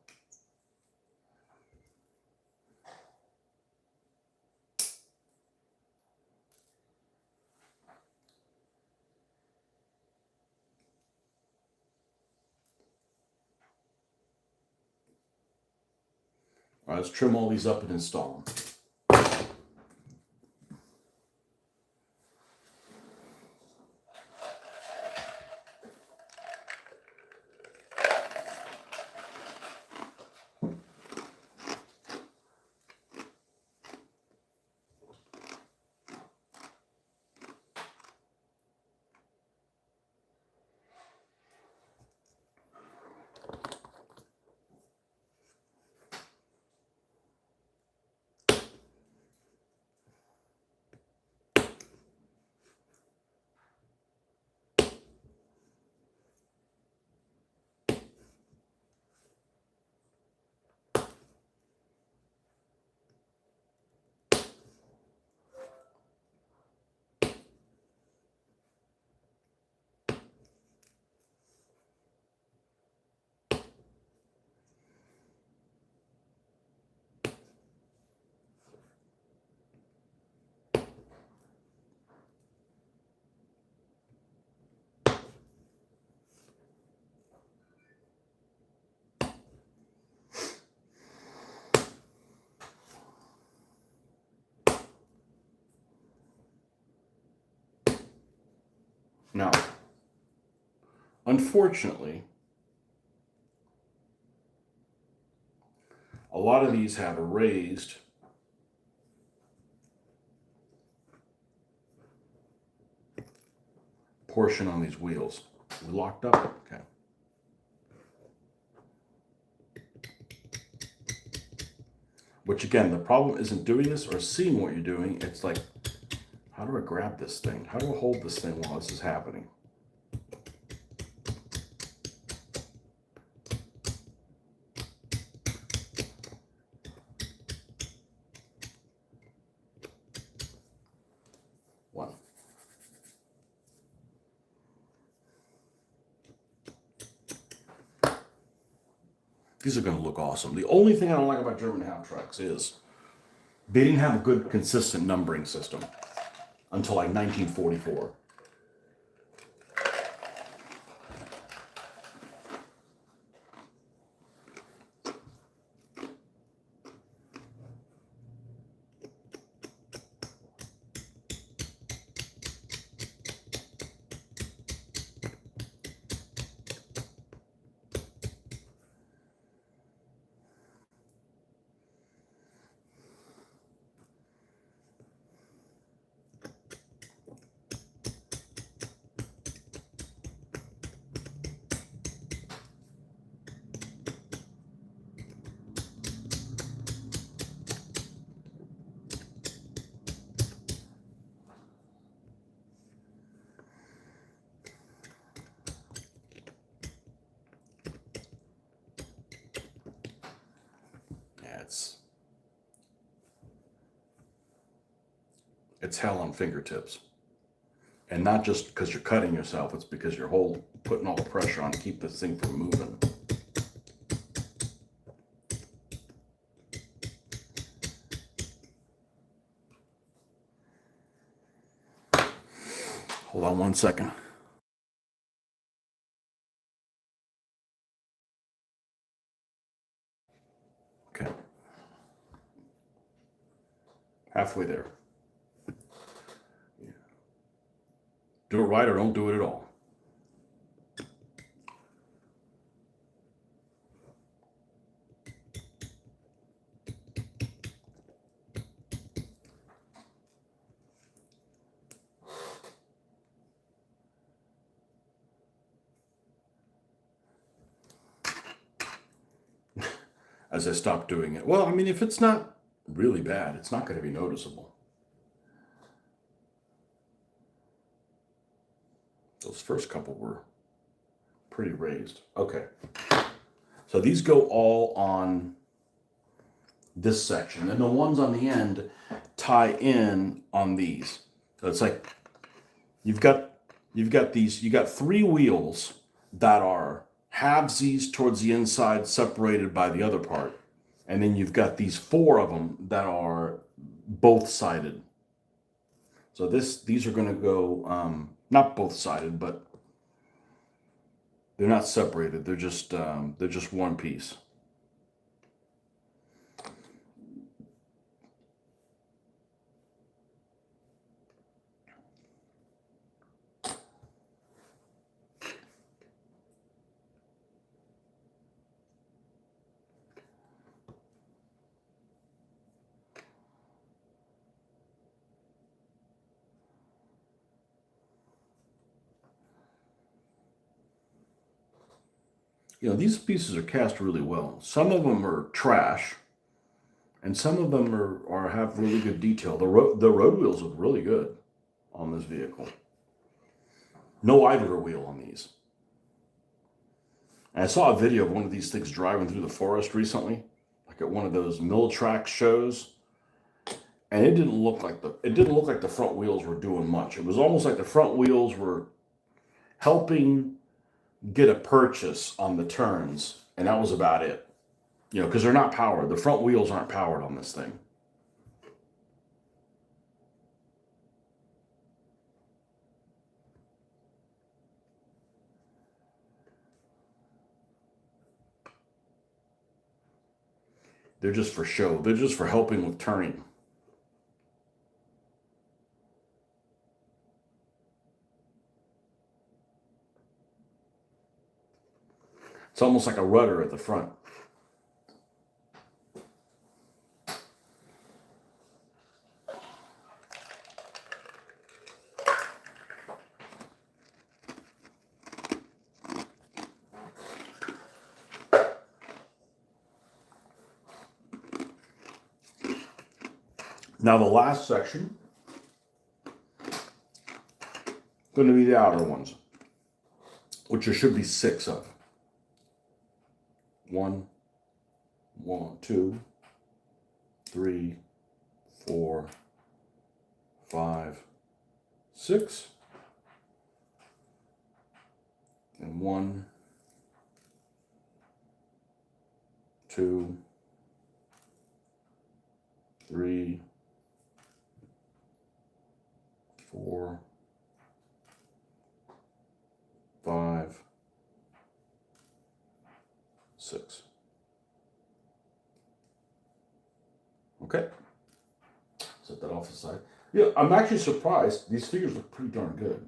All right, let's trim all these up and install them. Now, unfortunately, a lot of these have a raised portion on these wheels. We locked up? Okay. Which again, the problem isn't doing this or seeing what you're doing. It's like, how do I grab this thing? How do I hold this thing while this is happening? One. These are going to look awesome. The only thing I don't like about German Halftracks is they didn't have a good, consistent numbering system until like 1944. It's hell on fingertips. And not just because you're cutting yourself, it's because you're putting all the pressure on to keep this thing from moving. Hold on one second. Okay. Halfway there. Do it right or don't do it at all. As I stop doing it. Well, I mean, if it's not really bad, it's not going to be noticeable. Those first couple were pretty raised. Okay. So these go all on this section, and the ones on the end tie in on these. So it's like you've got three wheels that are halvesies towards the inside, separated by the other part, and then you've got these four of them that are both sided. So these are going to go not both sided, but they're not separated. They're just one piece. These pieces are cast really well. Some of them are trash, and some of them are have really good detail. The road wheels look really good on this vehicle. No idler wheel on these. And I saw a video of one of these things driving through the forest recently, like at one of those Miltrax shows, and it didn't look like the front wheels were doing much. It was almost like the front wheels were helping get a purchase on the turns, and that was about it. Because they're not powered. The front wheels aren't powered on this thing. They're just for show. They're just for helping with turning. It's almost like a rudder at the front. Now the last section going to be the outer ones, which there should be 6 of. 1, 2, 3, 4, 5, 6, and 1, 2, 3, 4, 5, 6. Okay. Set that off to the side. Yeah, I'm actually surprised. These figures look pretty darn good.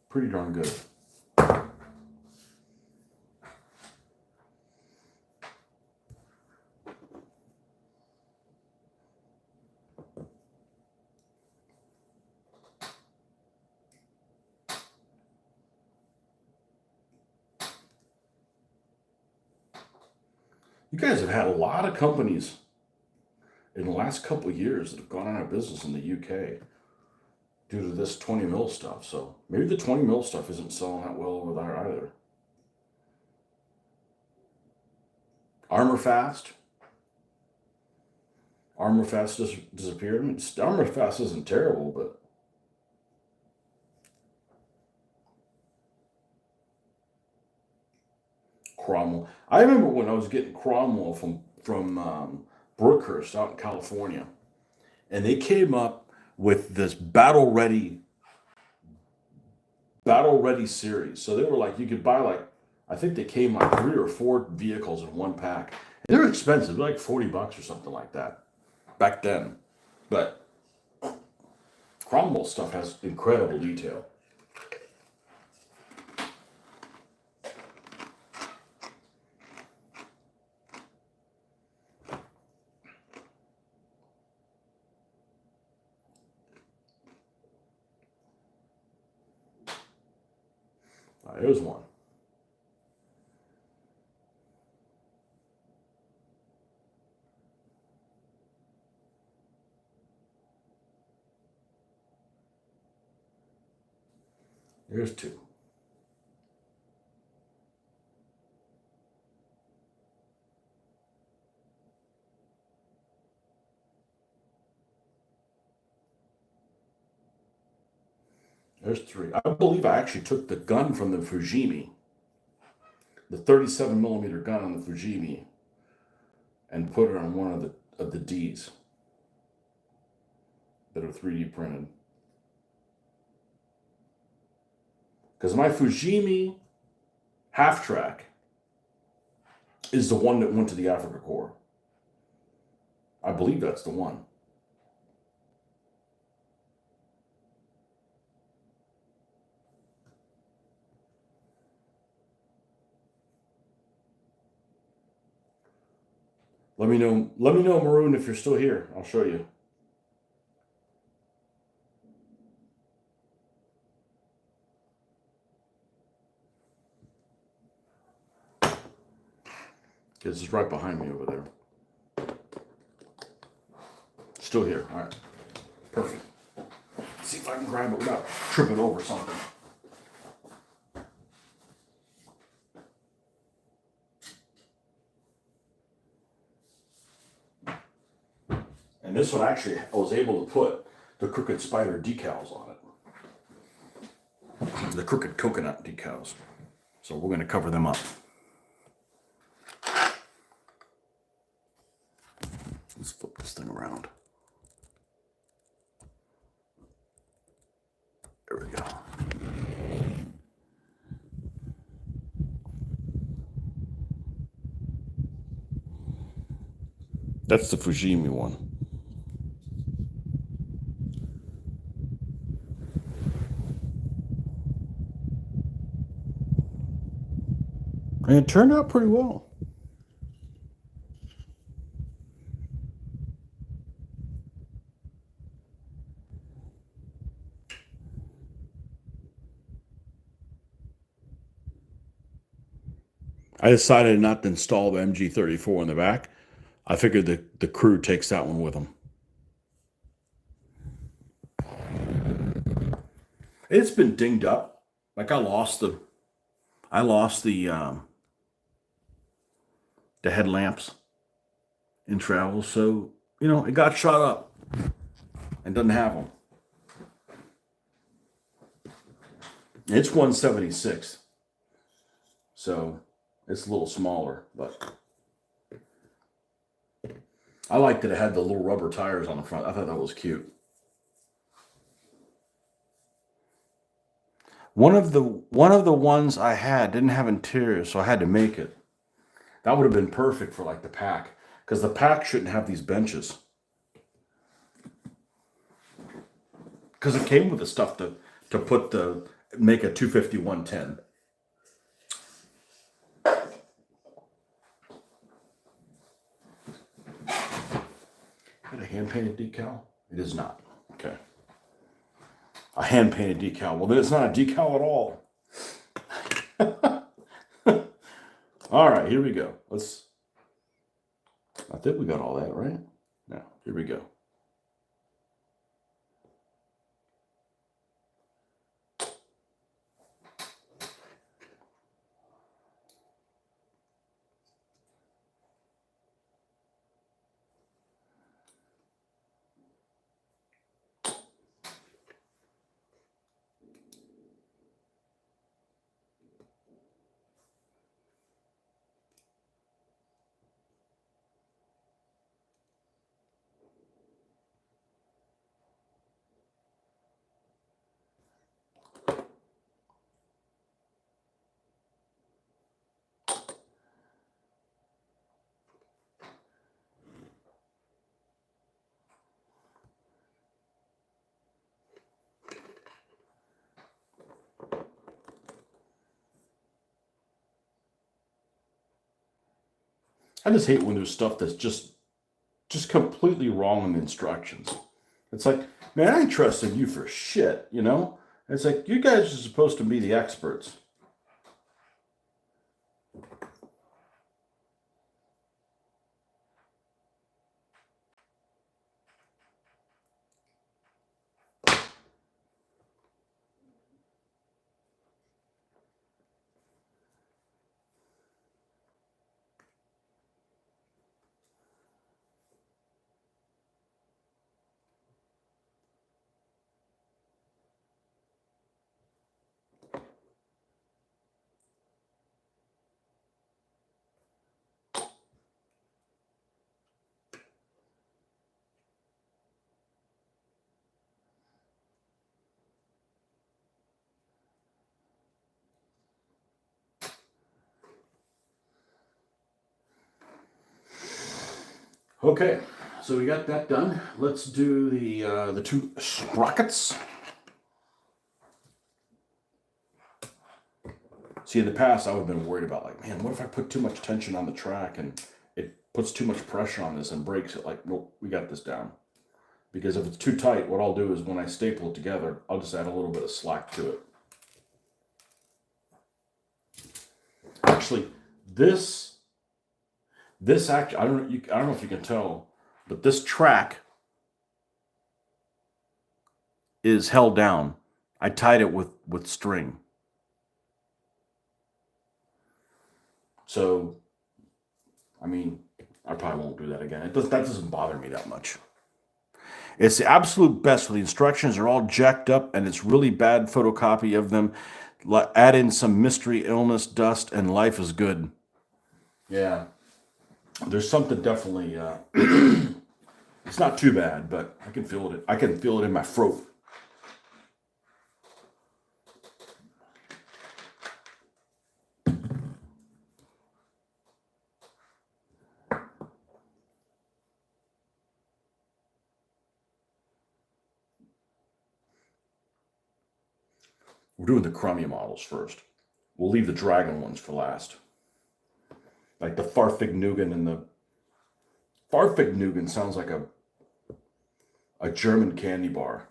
Pretty darn good. You guys have had a lot of companies in the last couple of years that have gone out of business in the UK due to this 20 mil stuff. So maybe the 20 mil stuff isn't selling that well over there either. Armor Fast just disappeared. I mean, Armor Fast isn't terrible, but Cromwell. I remember when I was getting Cromwell from Brookhurst out in California, and they came up with this battle ready series. So they were like, you could buy I think they came like 3 or 4 vehicles in one pack. And they're expensive, like $40 or something like that back then. But Cromwell stuff has incredible detail. There's one. There's 2. There's 3. I believe I actually took the gun from the Fujimi, the 37 millimeter gun on the Fujimi, and put it on one of the Ds that are 3D printed. Because my Fujimi Halftrack is the one that went to the Africa Corps. I believe that's the one. Let me know, Maroon, if you're still here. I'll show you. because it's right behind me over there. Still here. All right. Perfect. Let's see if I can grab it without tripping over something. And this one actually, I was able to put the Crooked Spider decals on it. The Crooked Coconut decals. So we're going to cover them up. Let's flip this thing around. There we go. That's the Fujimi one. And it turned out pretty well. I decided not to install the MG34 in the back. I figured the crew takes that one with them. It's been dinged up. Like I lost the headlamps in travel, so it got shot up and doesn't have them. It's 176, so it's a little smaller, but I liked that it had the little rubber tires on the front. I thought that was cute. One of the ones I had didn't have interior, so I had to make it. That would have been perfect for like the pack, because the pack shouldn't have these benches. Because it came with the stuff to make a 250-110. Is that a hand-painted decal? It is not. Okay. A hand-painted decal. Well, then it's not a decal at all. All right, here we go. I think we got all that, right? Now, here we go. I just hate when there's stuff that's just completely wrong in the instructions. It's like, man, I ain't trusting you for shit, It's like, you guys are supposed to be the experts. Okay, so we got that done. Let's do the two sprockets. See, in the past, I would have been worried about, like, man, what if I put too much tension on the track and it puts too much pressure on this and breaks it? Like, nope, we got this down. Because if it's too tight, what I'll do is when I staple it together, I'll just add a little bit of slack to it. Actually, this This actually, I don't know if you can tell, but this track is held down. I tied it with string. So, I mean, I probably won't do that again. That doesn't bother me that much. It's the absolute best. The instructions are all jacked up, and it's really bad photocopy of them. Add in some mystery, illness, dust, and life is good. Yeah, there's something definitely. It's not too bad, but I can feel it. I can feel it in my throat. We're doing the crummy models first. We'll leave the dragon ones for last. Like the Farfignugan and the Farfignugan sounds like a German candy bar.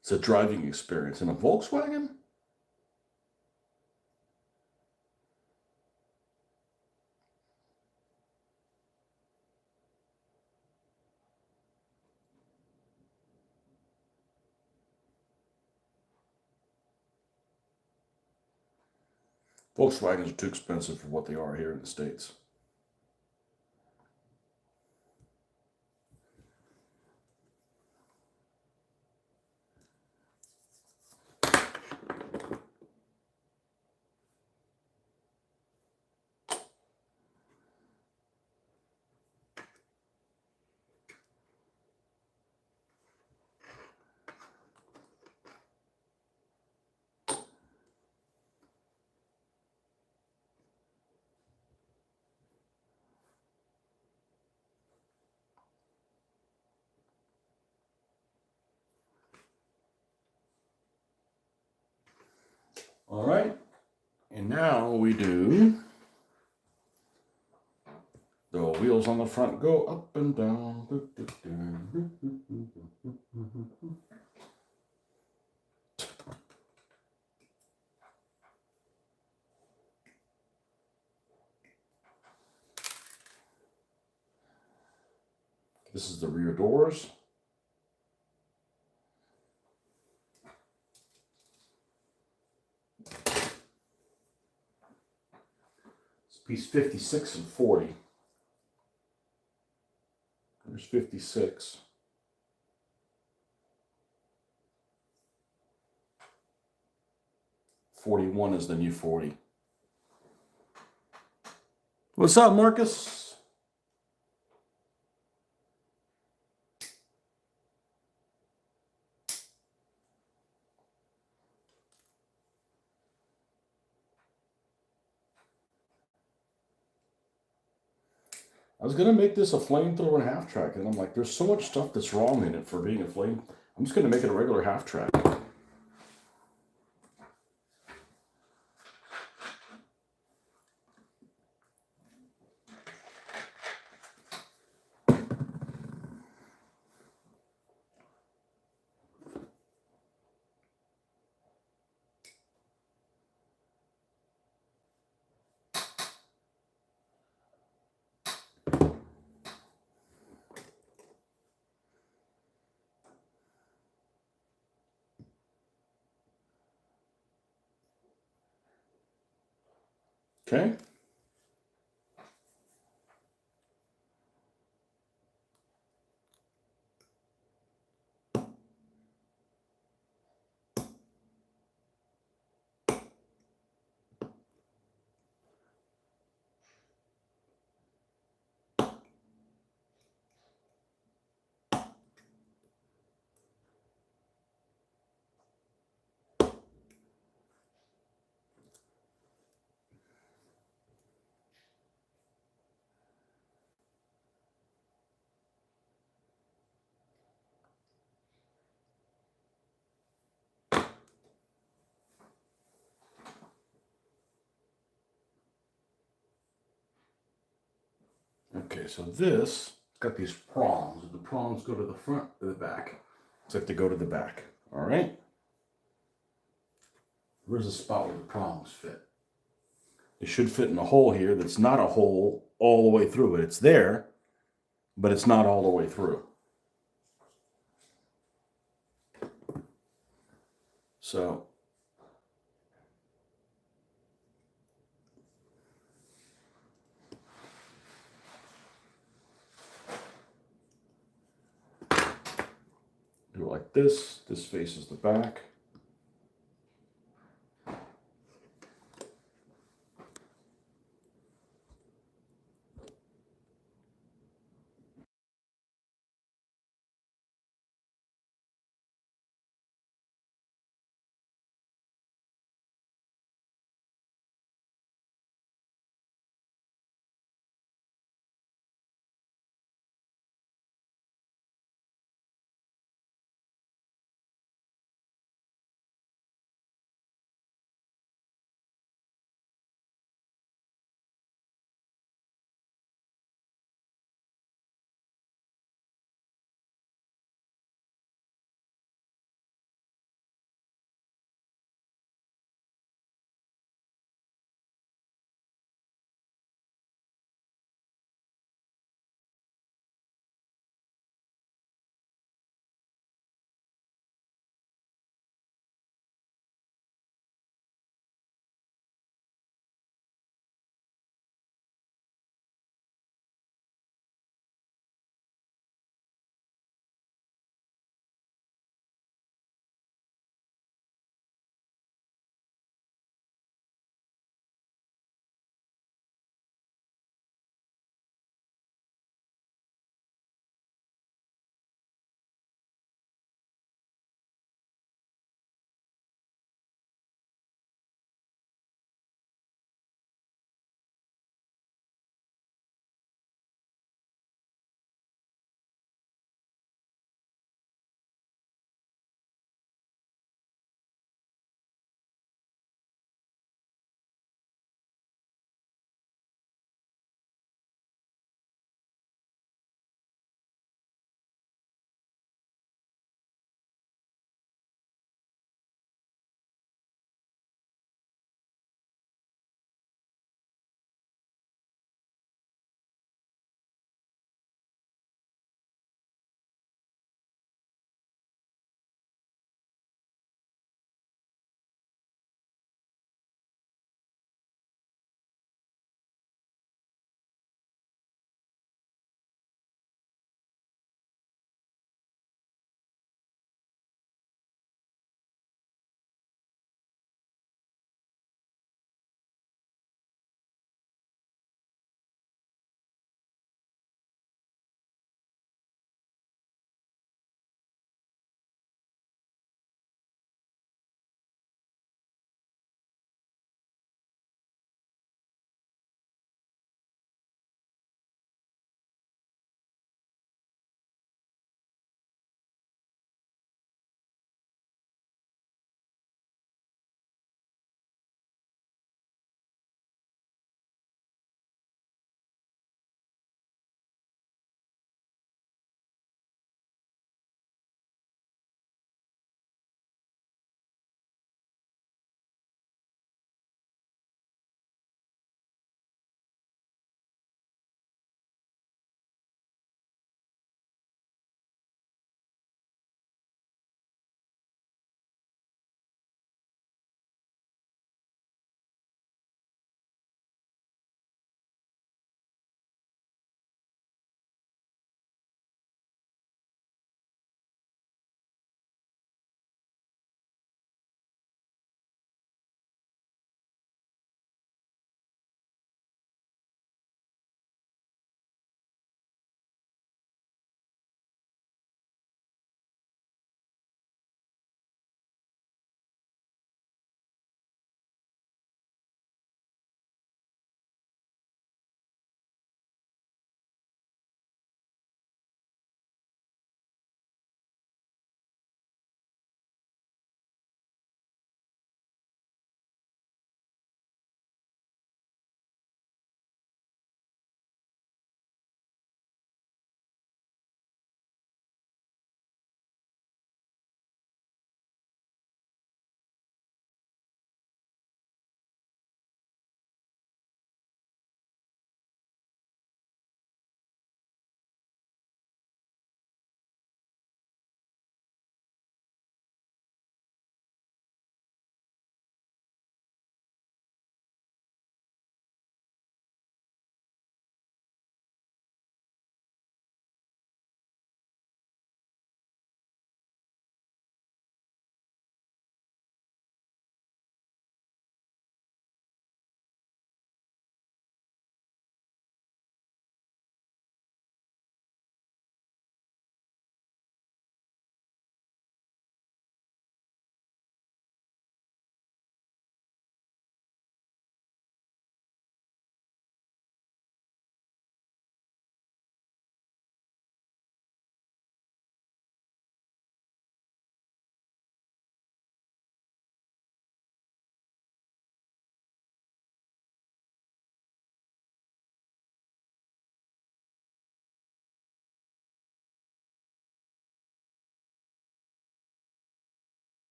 It's a driving experience in a Volkswagen. Volkswagens are too expensive for what they are here in the States. All right, and now we do the wheels on the front go up and down. This is the rear doors. It's piece 56 and 40. There's 56. '41 is the new 40. What's up, Marcus? I was gonna make this a flamethrower and half track, and I'm like, there's so much stuff that's wrong in it for being a flame. I'm just gonna make it a regular half track. Okay. Okay, so this got these prongs. The prongs go to the front or the back. Looks like they go to the back. All right. Where's the spot where the prongs fit? It should fit in a hole here that's not a hole all the way through it. It's there, but it's not all the way through. So do it like this. This faces the back.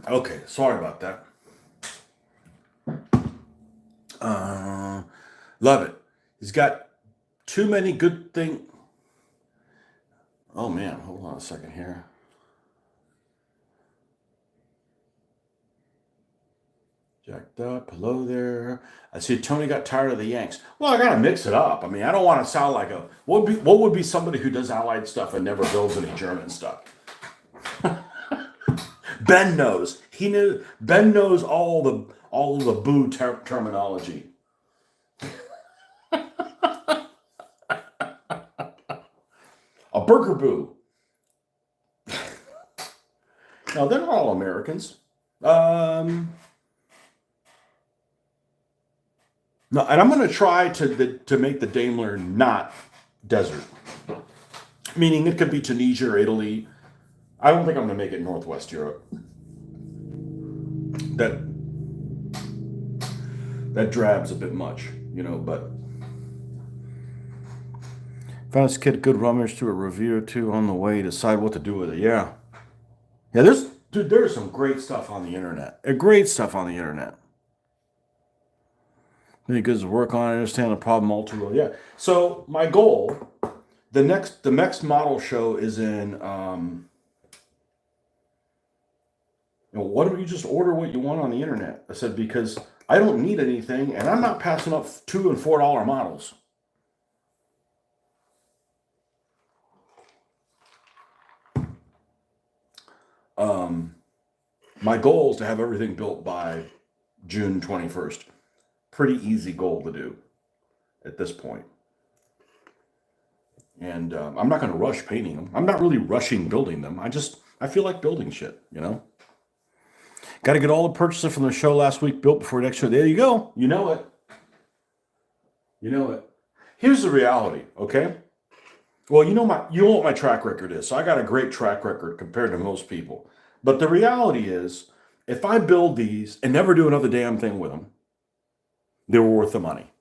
Okay, sorry about that. Uh, Love it. He's got too many good things. Oh man, hold on a second here. Jacked up. Hello there. I see Tony got tired of the Yanks. Well, I gotta mix it up. I mean, I don't want to sound like a what would be somebody who does Allied stuff and never builds any German stuff. Ben knows. He knew. Ben knows all the boo terminology. A burger boo. No, they're not all Americans. Um, no, and I'm going to try to make the Daimler not desert, meaning it could be Tunisia or Italy. I don't think I'm going to make it Northwest Europe. That that drabs a bit much, you know. But found this kid a good rummage through a review or two on the way. Decide what to do with it. Yeah, yeah. There's some great stuff on the internet. Great stuff on the internet. Any good to work on. I understand the problem all too well. Yeah. So my goal, the next model show is in. Why don't you just order what you want on the internet? I said because I don't need anything, and I'm not passing up $2 and $4 models. My goal is to have everything built by June 21st. Pretty easy goal to do at this point. And I'm not going to rush painting them. I'm not really rushing building them. I feel like building shit, you know? Got to get all the purchases from the show last week built before next show. There you go. You know it. You know it. Here's the reality, okay? Well, you know what my track record is. So I got a great track record compared to most people. But the reality is, if I build these and never do another damn thing with them, they were worth the money.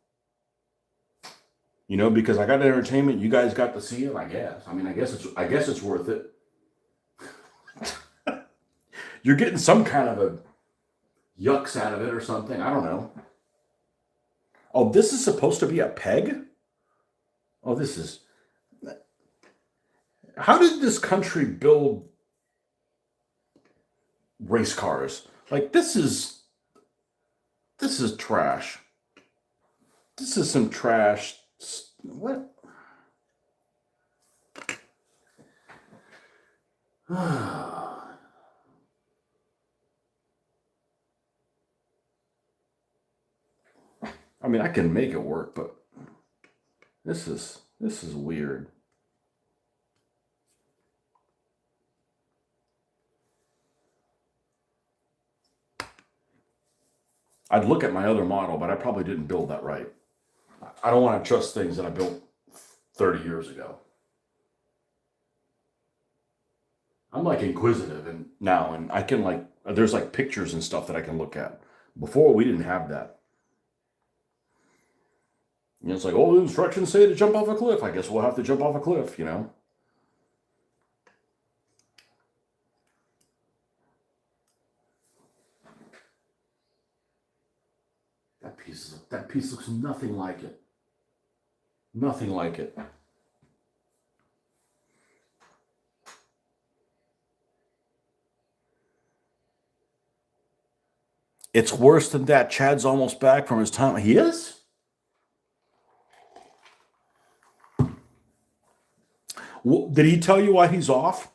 You know, because I got entertainment, you guys got to see it. I guess. I mean, I guess it's worth it. You're getting some kind of a yucks out of it or something. I don't know. Oh, this is supposed to be a peg? Oh, this is. How did this country build race cars? Like this is trash. This is some trash. What? I mean, I can make it work, but this is weird. I'd look at my other model, but I probably didn't build that right. I don't want to trust things that I built 30 years ago. I'm like inquisitive and now, and I can like, there's like pictures and stuff that I can look at. Before we didn't have that. You know, it's like, oh, the instructions say to jump off a cliff. I guess we'll have to jump off a cliff, you know? That piece looks nothing like it. Nothing like it. It's worse than that. Chad's almost back from his time. He is? Did he tell you why he's off?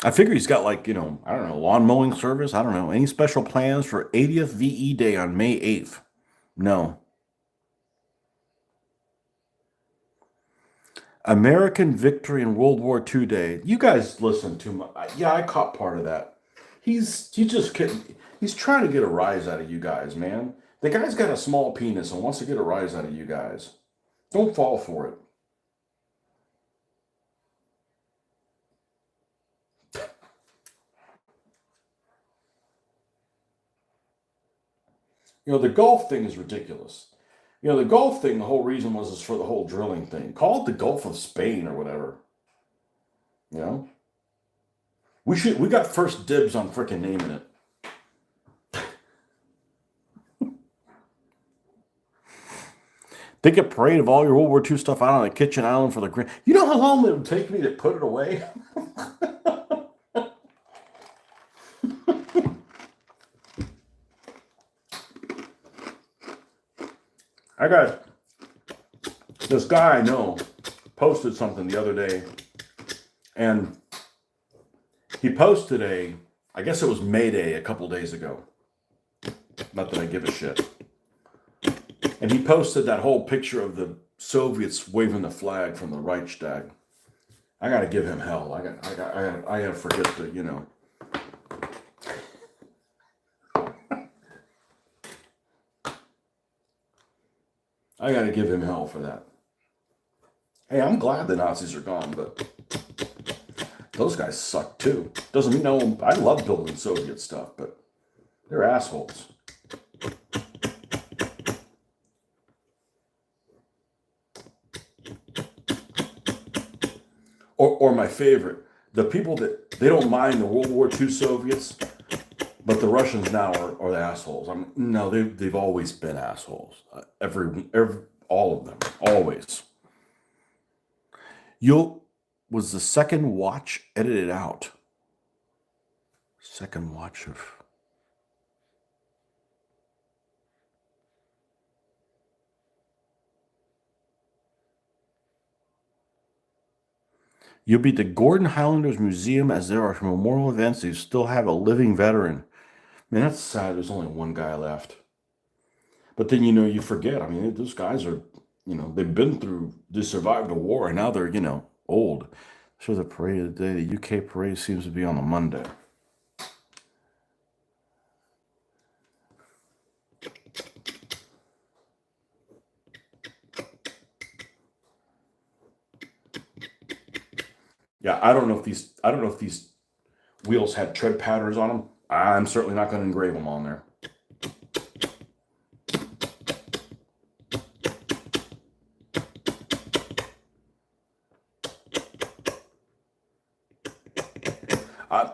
I figure he's got like, you know, I don't know, lawn mowing service. I don't know. Any special plans for 80th VE Day on May 8th? No. American Victory in World War II Day. You guys listen to my. Yeah, I caught part of that. He's just kidding. He's trying to get a rise out of you guys, man. The guy's got a small penis and wants to get a rise out of you guys. Don't fall for it. You know, the golf thing is ridiculous. You know, the golf thing, the whole reason was is for the whole drilling thing. Call it the Gulf of Spain or whatever. You know? We got first dibs on freaking naming it. Think a parade of all your World War II stuff out on the kitchen island for the grand. You know how long it would take me to put it away? I got this guy I know posted something the other day, and he posted I guess it was May Day a couple days ago. Not that I give a shit. And he posted that whole picture of the Soviets waving the flag from the Reichstag. I gotta give him hell. I gotta forget to, you know. I gotta give him hell for that. Hey, I'm glad the Nazis are gone, but those guys suck too. Doesn't mean I love building Soviet stuff, but they're assholes. Or my favorite, the people that they don't mind the World War II Soviets, but the Russians now are the assholes. No, they've always been assholes. All of them, always. Was the second watch edited out? Second watch of. You'll be at the Gordon Highlanders Museum as there are memorial events. You still have a living veteran. Man, that's sad. There's only one guy left. But then, you forget. I mean, those guys are, they survived a war, and now they're, old. So the parade of the day, the UK parade seems to be on a Monday. Yeah, I don't know if these wheels had tread patterns on them. I'm certainly not going to engrave them on there.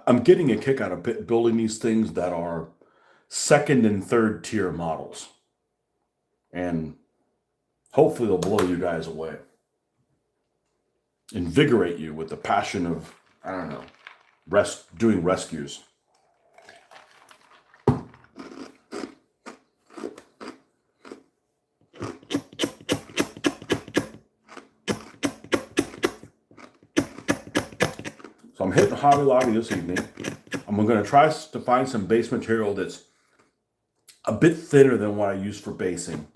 I'm getting a kick out of building these things that are second and third tier models. And hopefully they'll blow you guys away. Invigorate you with the passion of, I don't know, doing rescues. So I'm hitting Hobby Lobby this evening. I'm going to try to find some base material that's a bit thinner than what I use for basing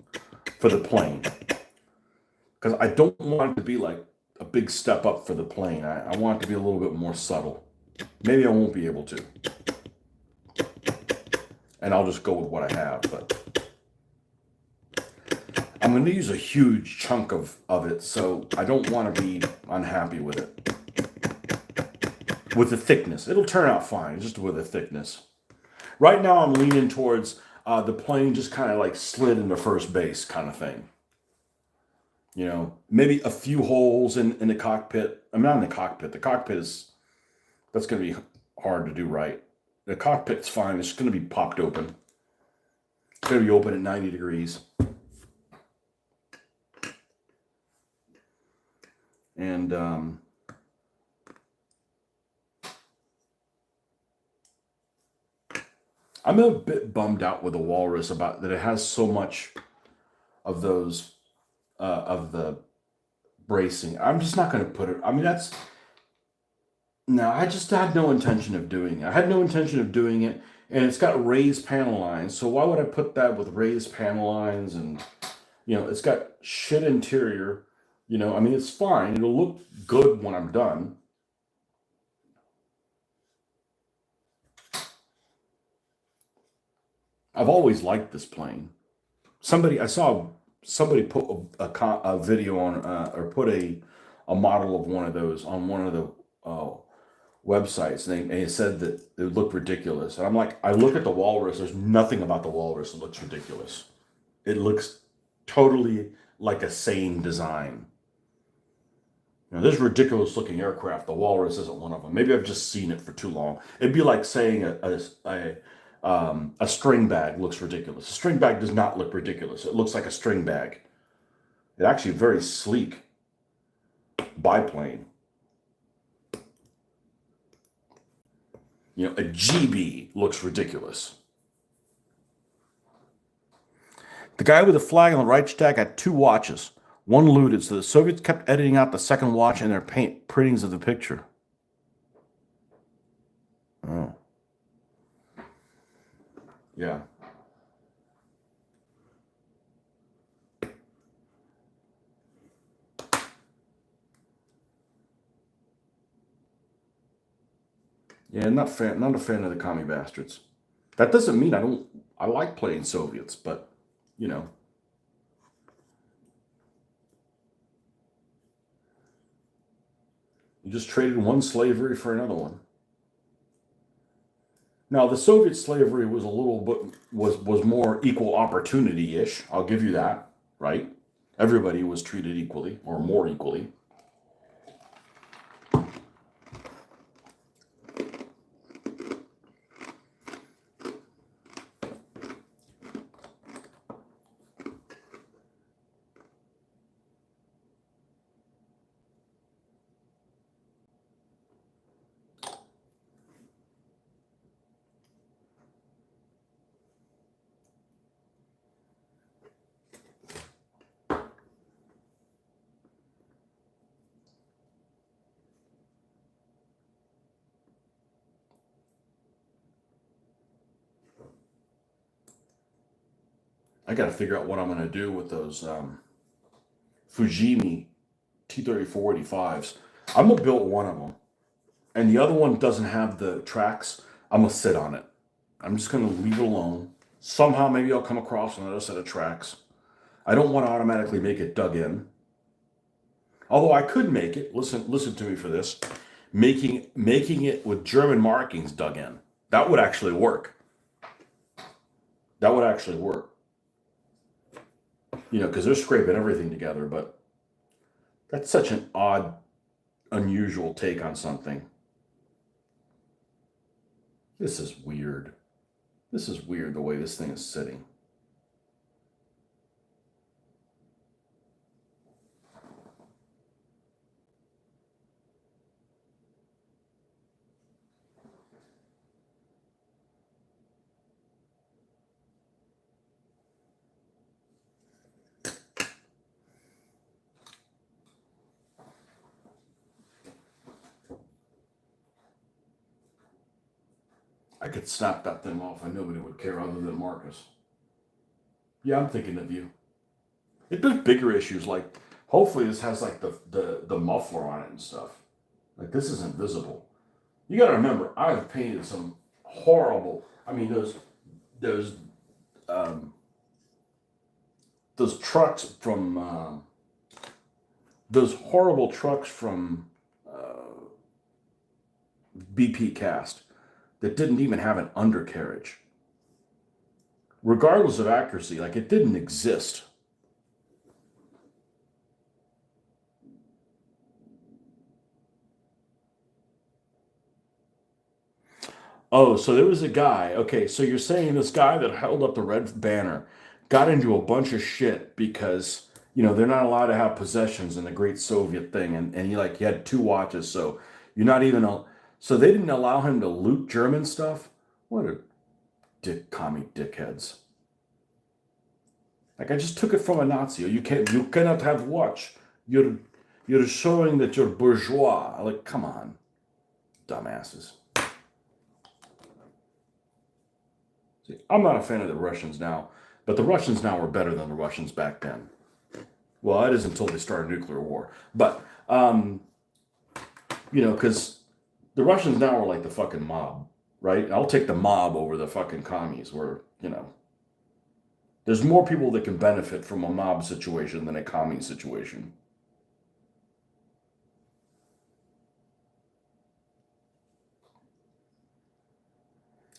for the plane. Because I don't want it to be like a big step up for the plane. I want it to be a little bit more subtle. Maybe I won't be able to. And I'll just go with what I have. But I'm going to use a huge chunk of it, so I don't want to be unhappy with it. With the thickness. It'll turn out fine, just with the thickness. Right now I'm leaning towards the plane just kind of like slid into first base kind of thing. Maybe a few holes in the cockpit. I'm not in the cockpit. The cockpit that's going to be hard to do right. The cockpit's fine. It's going to be popped open. It's going to be open at 90 degrees. And I'm a bit bummed out with the Walrus about that it has so much of those of the bracing. I'm just not going to put it. I mean, I just had no intention of doing it. I had no intention of doing it, and it's got raised panel lines. So why would I put that with raised panel lines? And it's got shit interior. I mean, it's fine. It'll look good when I'm done. I've always liked this plane. I saw somebody put a video on or put a model of one of those on one of the websites, and they said that it looked ridiculous. And I'm like, I look at the Walrus. There's nothing about the Walrus that looks ridiculous. It looks totally like a sane design. Now, there's ridiculous looking aircraft. The Walrus isn't one of them. Maybe I've just seen it for too long. It'd be like saying a string bag looks ridiculous. A string bag does not look ridiculous. It looks like a string bag. It's actually very sleek biplane. You know, a GB looks ridiculous. The guy with the flag on the Reichstag had 2 watches. One looted, so the Soviets kept editing out the second watch in their printings of the picture. Oh. Yeah. Yeah, not a fan of the commie bastards. That doesn't mean I like playing Soviets, but you know. You just traded one slavery for another one. Now, the Soviet slavery was a little bit was more equal opportunity-ish. I'll give you that, right? Everybody was treated equally or more equally. I got to figure out what I'm going to do with those Fujimi T-3485s. I'm going to build one of them. And the other one doesn't have the tracks. I'm going to sit on it. I'm just going to leave it alone. Somehow maybe I'll come across another set of tracks. I don't want to automatically make it dug in. Although I could make it, listen to me for this, making it with German markings dug in. That would actually work. That would actually work. You know, because they're scraping everything together, but that's such an odd, unusual take on something. This is weird. This is weird the way this thing is sitting. I could snap that thing off and nobody would care other than Marcus. Yeah, I'm thinking of you. There's bigger issues, like hopefully this has like the muffler on it and stuff. Like this isn't visible. You got to remember, I've painted some horrible. I mean, those trucks from those horrible trucks from BP Cast that didn't even have an undercarriage. Regardless of accuracy, like it didn't exist. Oh, so there was a guy. Okay, so you're saying this guy that held up the red banner got into a bunch of shit because, you know, they're not allowed to have possessions in the great Soviet thing. And he had 2 watches. So you're not even, so they didn't allow him to loot German stuff? What a commie dickheads. Like I just took it from a Nazi. You cannot have watch. You're showing that you're bourgeois. Like, come on, dumbasses. See, I'm not a fan of the Russians now, but the Russians now are better than the Russians back then. Well, that is until they started nuclear war. But, you know, because the Russians now are like the fucking mob, right? I'll take the mob over the fucking commies where, you know, there's more people that can benefit from a mob situation than a commie situation.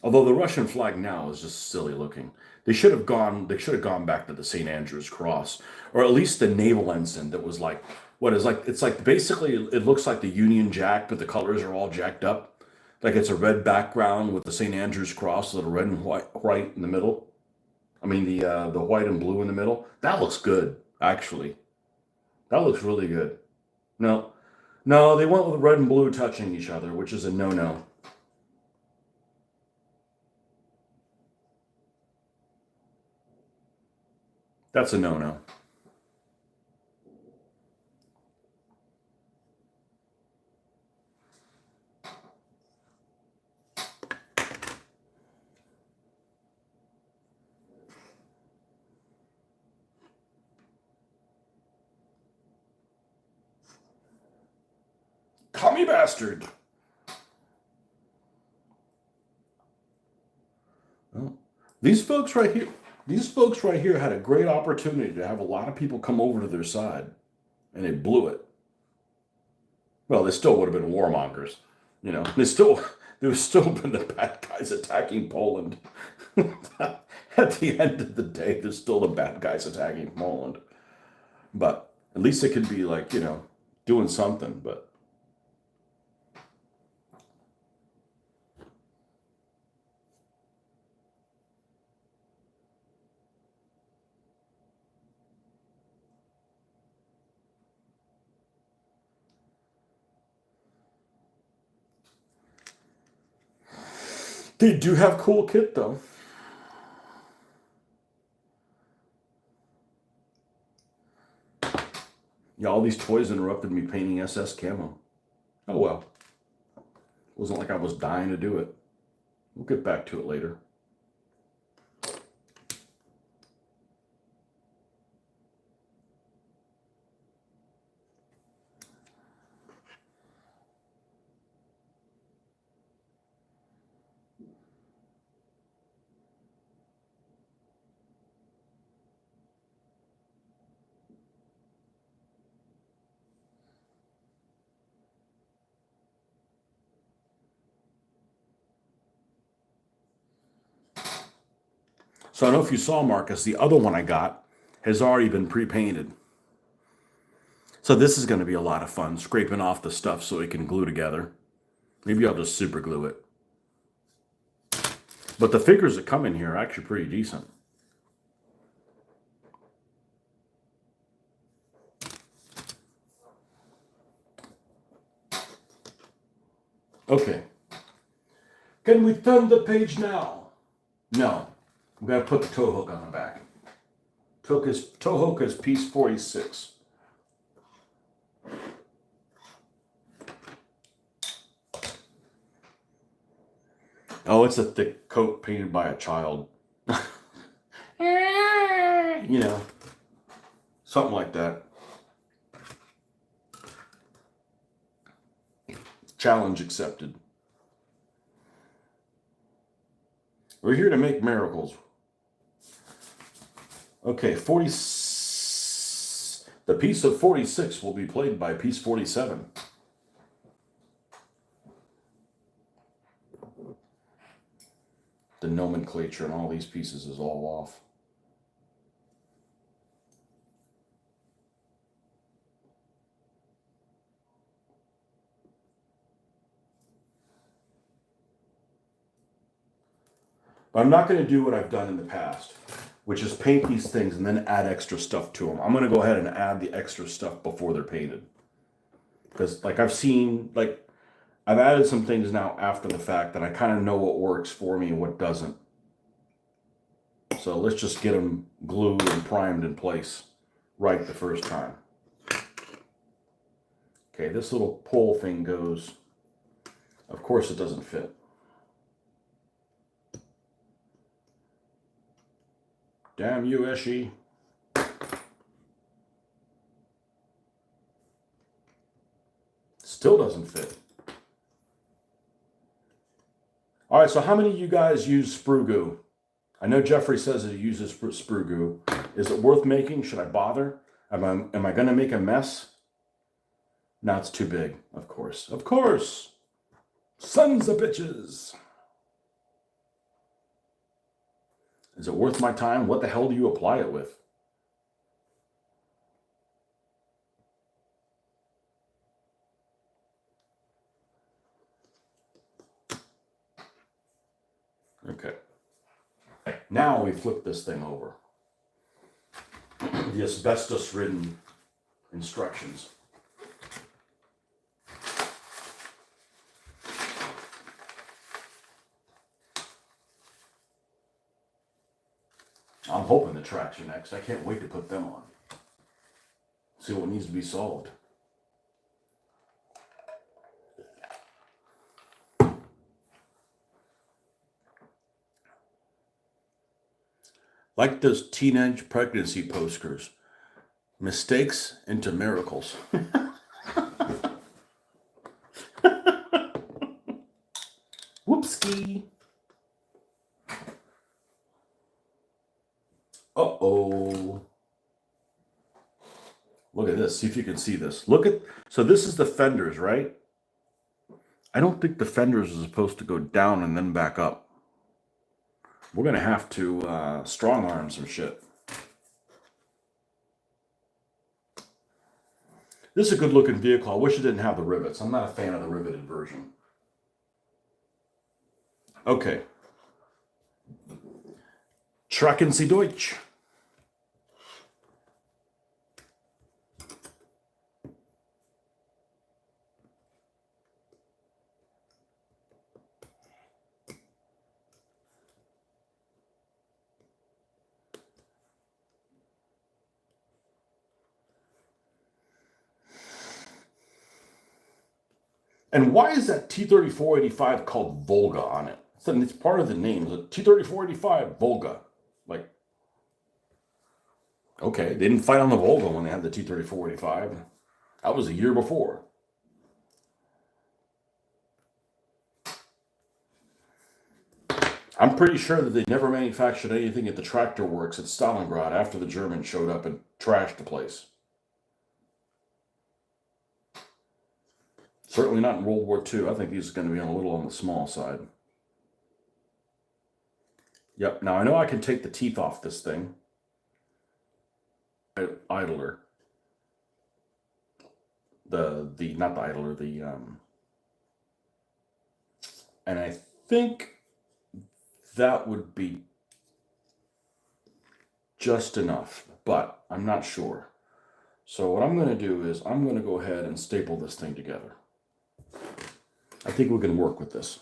Although the Russian flag now is just silly looking. They should have gone back to the St. Andrew's Cross, or at least the naval ensign that was like what is like, it's like basically it looks like the Union Jack, but the colors are all jacked up. Like it's a red background with the St. Andrew's cross, a little red and white in the middle. I mean the white and blue in the middle. That looks good, actually. That looks really good. No, no, they went with red and blue touching each other, which is a no-no. That's a no-no. Commie bastard. Well, these folks right here had a great opportunity to have a lot of people come over to their side, and they blew it. Well, they still would have been warmongers, you know. There would still been the bad guys attacking Poland. At the end of the day, there's still the bad guys attacking Poland. But at least it could be like, doing something. But they do have cool kit though. Yeah, all these toys interrupted me painting SS camo. Oh well. It wasn't like I was dying to do it. We'll get back to it later. So I don't know if you saw, Marcus, the other one I got has already been pre-painted. So this is going to be a lot of fun, scraping off the stuff so it can glue together. Maybe I'll just super glue it. But the figures that come in here are actually pretty decent. Okay. Can we turn the page now? No. I'm going to put the tow hook on the back. Tow hook is piece 46. Oh, it's a thick coat painted by a child. Something like that. Challenge accepted. We're here to make miracles. Okay, 40. The piece of 46 will be played by piece 47. The nomenclature on all these pieces is all off. But I'm not going to do what I've done in the past, which is paint these things and then add extra stuff to them. I'm going to go ahead and add the extra stuff before they're painted. Because like I've added some things now after the fact that I kind of know what works for me and what doesn't. So let's just get them glued and primed in place right the first time. Okay, this little pull thing goes, of course it doesn't fit. Damn you, Eshy. Still doesn't fit. All right, so how many of you guys use sprue goo? I know Jeffrey says that he uses sprue goo. Is it worth making? Should I bother? Am I going to make a mess? No, it's too big, of course. Of course. Sons of bitches. Is it worth my time? What the hell do you apply it with? Okay. Now we flip this thing over. The asbestos-ridden instructions. I'm hoping the tracks are next. I can't wait to put them on. See what needs to be solved. Like those teenage pregnancy posters. Mistakes into miracles. Whoopski. Uh-oh. Look at this. See if you can see this. Look at, so this is the fenders, right? I don't think the fenders are supposed to go down and then back up. We're going to have to strong arm some shit. This is a good looking vehicle. I wish it didn't have the rivets. I'm not a fan of the riveted version. Okay. Tracken Sie Deutsch. And why is that T-3485 called Volga on it? It's part of the name. The T-3485 Volga. Like, okay, they didn't fight on the Volga when they had the T-3485. That was a year before. I'm pretty sure that they never manufactured anything at the tractor works at Stalingrad after the Germans showed up and trashed the place. Certainly not in World War II. I think these are going to be a little on the small side. Yep. Now I know I can take the teeth off this thing. Idler. Not the idler, and I think that would be just enough, but I'm not sure. So what I'm going to do is I'm going to go ahead and staple this thing together. I think we can work with this.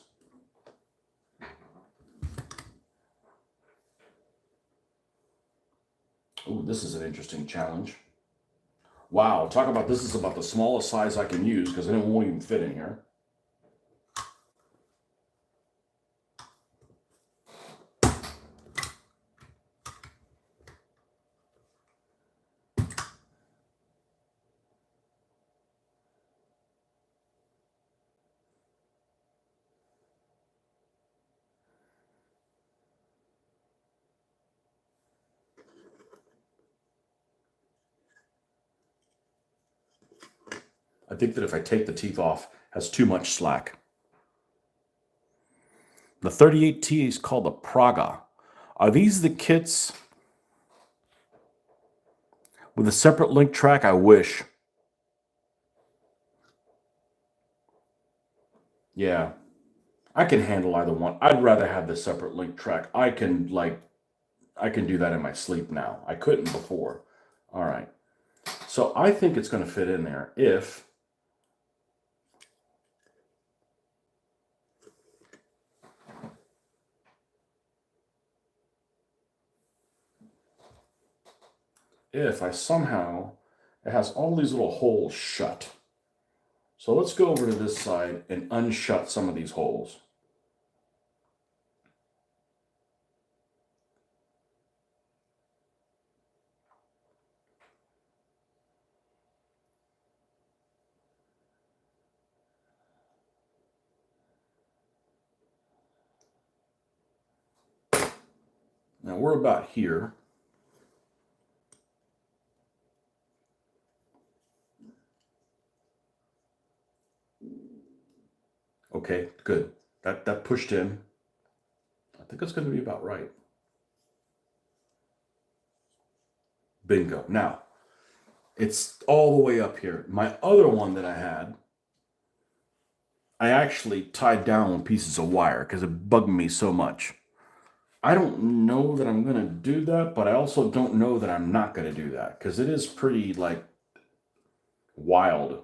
Ooh, this is an interesting challenge. Wow, talk about this is about the smallest size I can use because then it won't even fit in here. I think that if I take the teeth off, it has too much slack. The 38T is called the Praga. Are these the kits with a separate link track? I wish. Yeah, I can handle either one. I'd rather have the separate link track. I can do that in my sleep now. I couldn't before. All right. So I think it's going to fit in there if I somehow, it has all these little holes shut. So let's go over to this side and unshut some of these holes. Now we're about here. Okay, good. That pushed in. I think it's going to be about right. Bingo. Now, it's all the way up here. My other one that I had, I actually tied down with pieces of wire because it bugged me so much. I don't know that I'm going to do that, but I also don't know that I'm not going to do that because it is pretty like wild.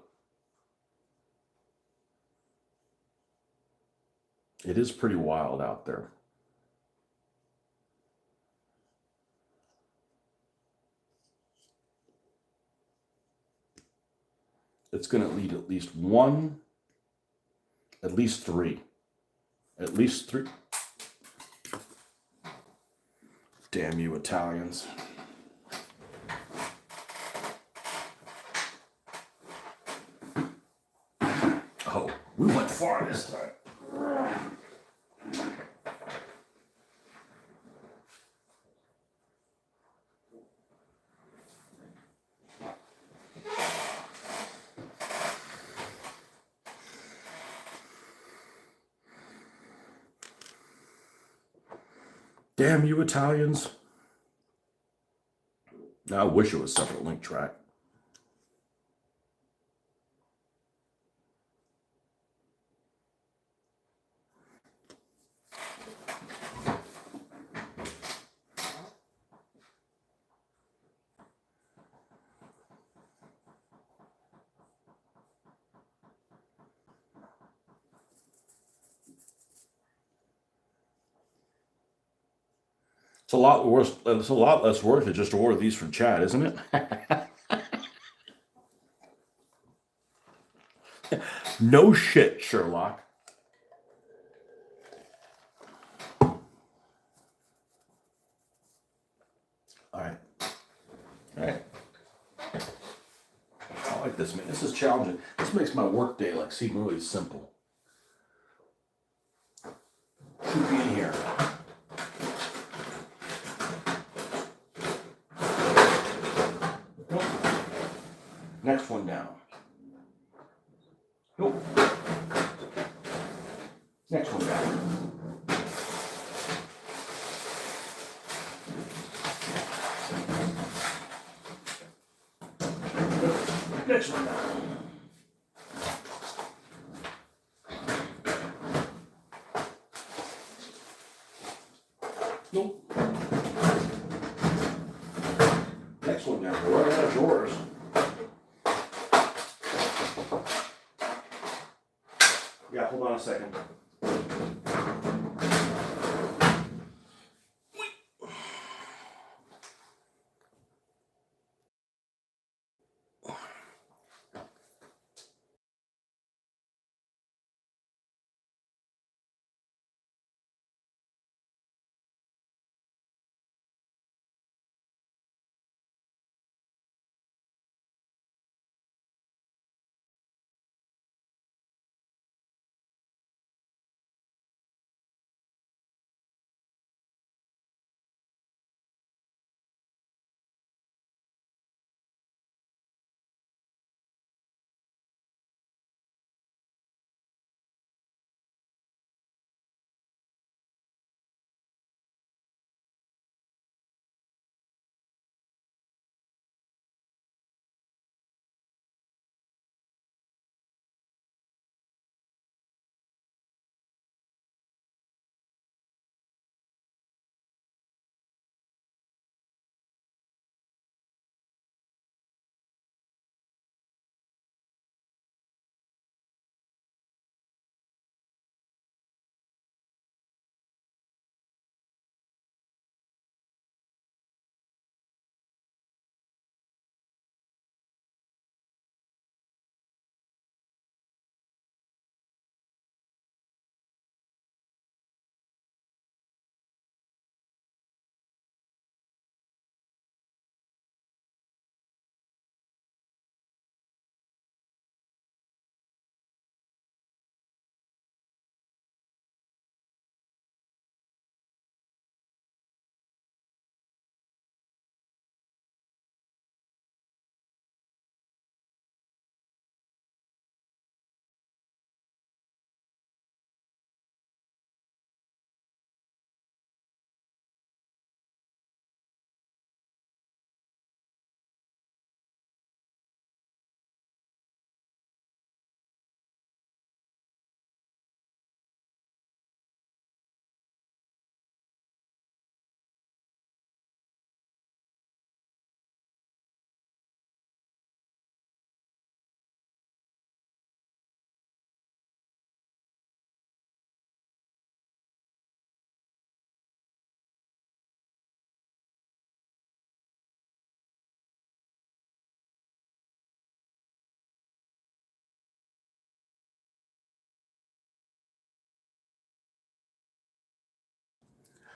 It is pretty wild out there. It's going to lead at least one, at least three, at least three. Damn you, Italians. Oh, we went far this time. Damn you, Italians. Now, I wish it was separate link track. It's a lot worse. It's a lot less work to just order these from Chad, isn't it? No shit, Sherlock. All right. All right. I like this, man. This is challenging. This makes my work day like seem really simple. Should be in here. Nope. Next one down. Nope. Next one down. Next one down. Nope. Next one down. We're running out of drawers. Yeah, hold on a second.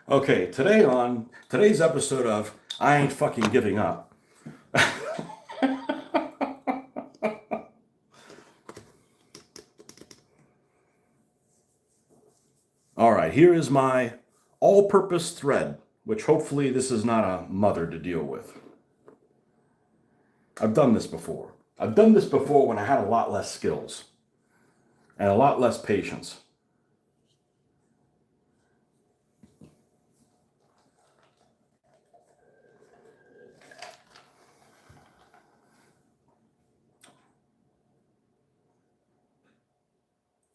Okay, today's episode of I Ain't Fucking Giving Up. All right, here is my all-purpose thread, which hopefully this is not a mother to deal with. I've done this before. I've done this before when I had a lot less skills and a lot less patience.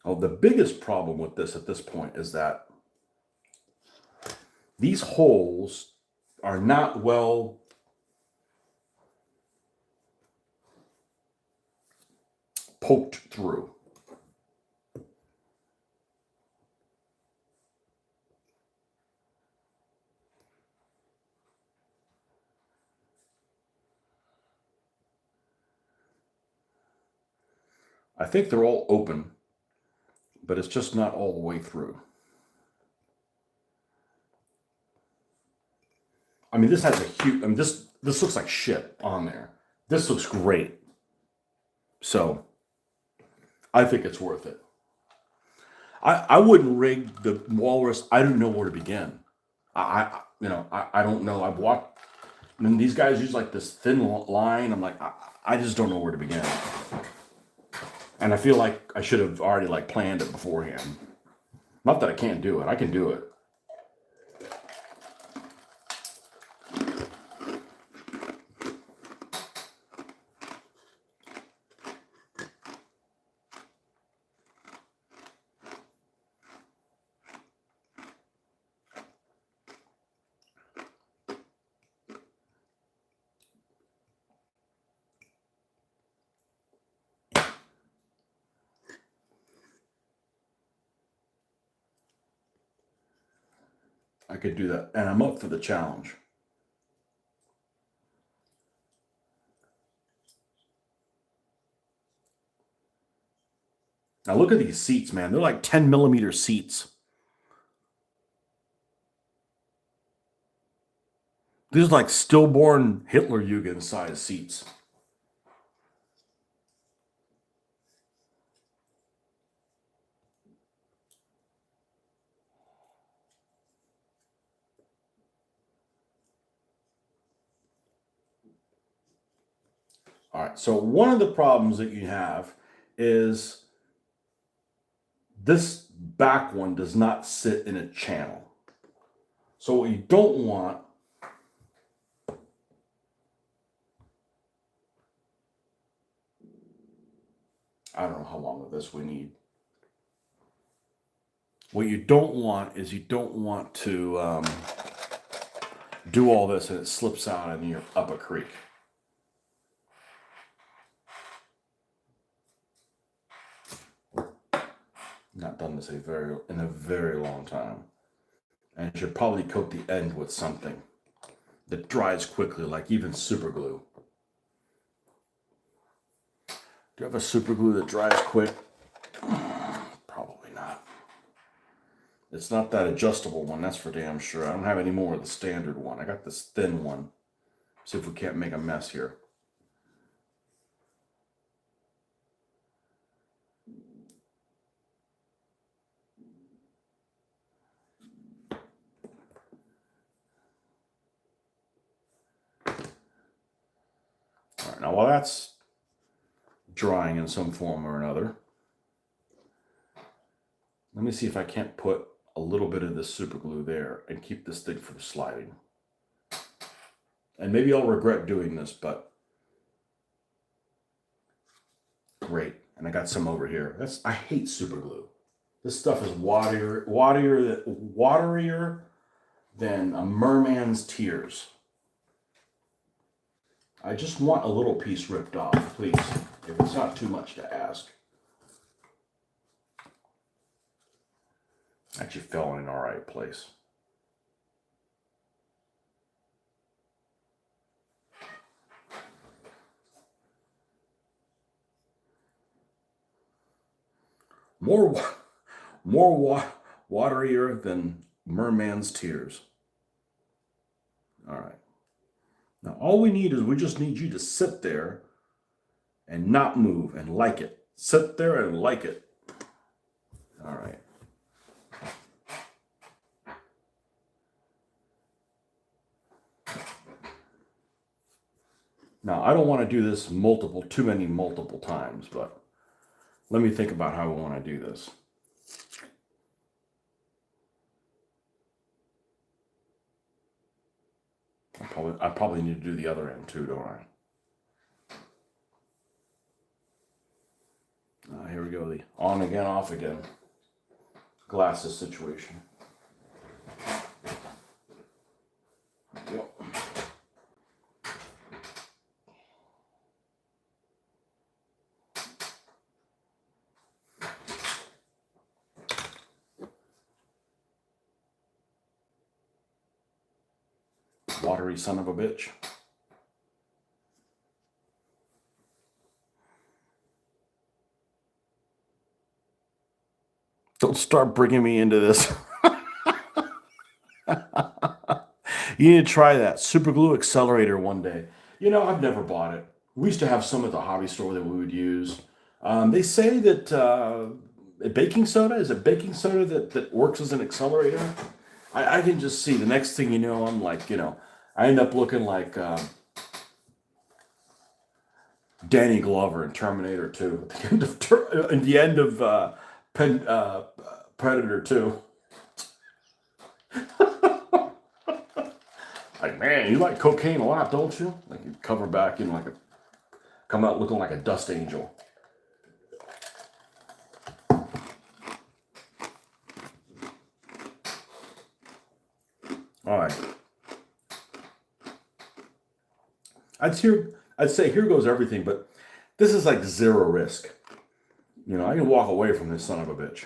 Oh, the biggest problem with this at this point is that these holes are not well poked through. I think they're all open, but it's just not all the way through. I mean, this has a huge. I mean, this looks like shit on there. This looks great. So I think it's worth it. I wouldn't rig the walrus. I don't know where to begin. I don't know. I've watched. I mean, these guys use like this thin line. I'm like, I just don't know where to begin. And I feel like I should have already like planned it beforehand. Not that I can't do it. I can do it. I could do that. And I'm up for the challenge. Now look at these seats, man. They're like 10mm seats. These are like stillborn Hitlerjugend size seats. All right, so one of the problems that you have is this back one does not sit in a channel. So what you don't want I don't know how long of this we need. What you don't want is you don't want to do all this and it slips out and you're up a creek. Not done this in a very long time. And you should probably coat the end with something that dries quickly, like even super glue. Do you have a super glue that dries quick? Probably not. It's not that adjustable one, that's for damn sure. I don't have any more of the standard one. I got this thin one. See if we can't make a mess here. All right, now while that's drying in some form or another, let me see if I can't put a little bit of this super glue there and keep this thing from sliding. And maybe I'll regret doing this, but great. And I got some over here. I hate super glue. This stuff is waterier than a merman's tears. I just want a little piece ripped off, please, if it's not too much to ask. Actually fell in an all right place. More waterier than Merman's Tears. All right. Now, all we need is we just need you to sit there and not move and like it. Sit there and like it. All right. Now, I don't want to do this too many multiple times, but let me think about how I want to do this. I probably need to do the other end too, don't I? Here we go, the on again, off again glasses situation. Yep. Watery son of a bitch. Don't start bringing me into this. You need to try that super glue accelerator one day. You know, I've never bought it. We used to have some at the hobby store that we would use. They say that baking soda, is it baking soda that works as an accelerator? I can just see the next thing you know, I'm like, I end up looking like Danny Glover in Terminator 2 at the end of Predator 2. Like, man, you like cocaine a lot, don't you? Like, you cover back in come out looking like a dust angel. All right. I'd say here goes everything, but this is like zero risk. I can walk away from this son of a bitch.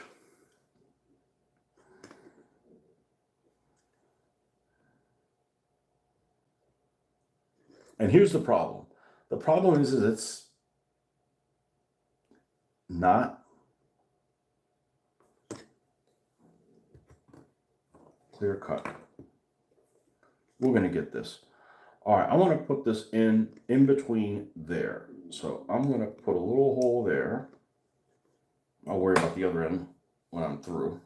And here's the problem. The problem is it's not clear cut. We're going to get this. All right, I want to put this in between there. So I'm going to put a little hole there. I'll worry about the other end when I'm through.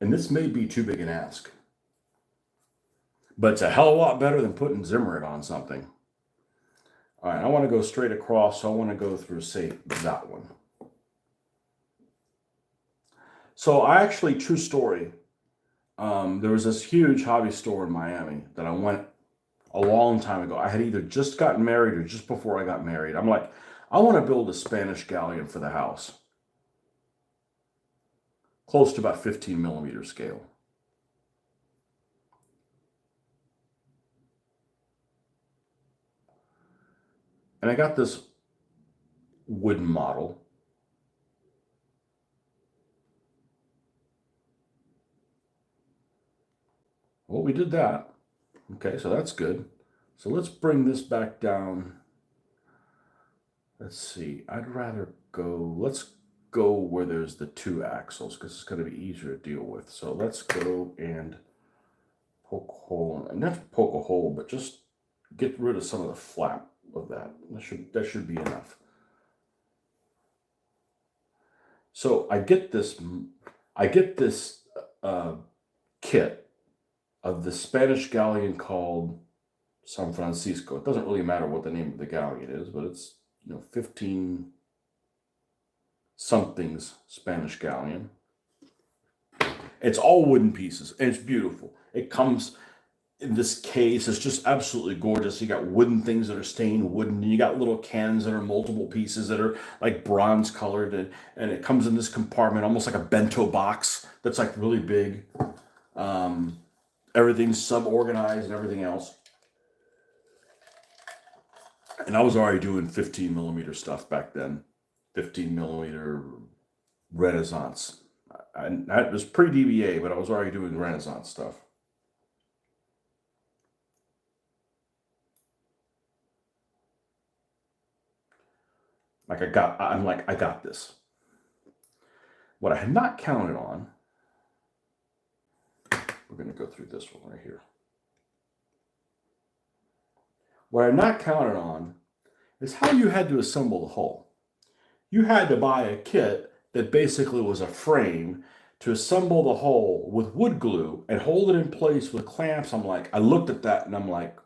And this may be too big an ask, but it's a hell of a lot better than putting Zimmerit on something. All right, I want to go straight across, so I want to go through, say, that one. So I actually, true story, there was this huge hobby store in Miami that I went a long time ago. I had either just gotten married or just before I got married. I'm like, I want to build a Spanish galleon for the house. Close to about 15 millimeter scale. And I got this wooden model. Well, we did that. Okay, so that's good. So let's bring this back down. Let's see, let's go where there's the two axles because it's going to be easier to deal with. So let's go and poke a hole, and not poke a hole, but just get rid of some of the flap of that. That should be enough. So I get this kit of the Spanish galleon called San Francisco. It doesn't really matter what the name of the galleon is, but it's 15 somethings Spanish galleon. It's all wooden pieces, and it's beautiful. It comes in this case. It's just absolutely gorgeous. You got wooden things that are stained wooden, and you got little cans that are multiple pieces that are like bronze colored, and it comes in this compartment, almost like a bento box that's like really big. everything's suborganized and everything else. And I was already doing 15 millimeter stuff back then, 15 millimeter Renaissance. It was pre-DBA, but I was already doing Renaissance stuff. I got this. What I had not counted on, we're going to go through this one right here. What I had not counted on is how you had to assemble the hull. You had to buy a kit that basically was a frame to assemble the hull with wood glue and hold it in place with clamps. I looked at that and I'm like,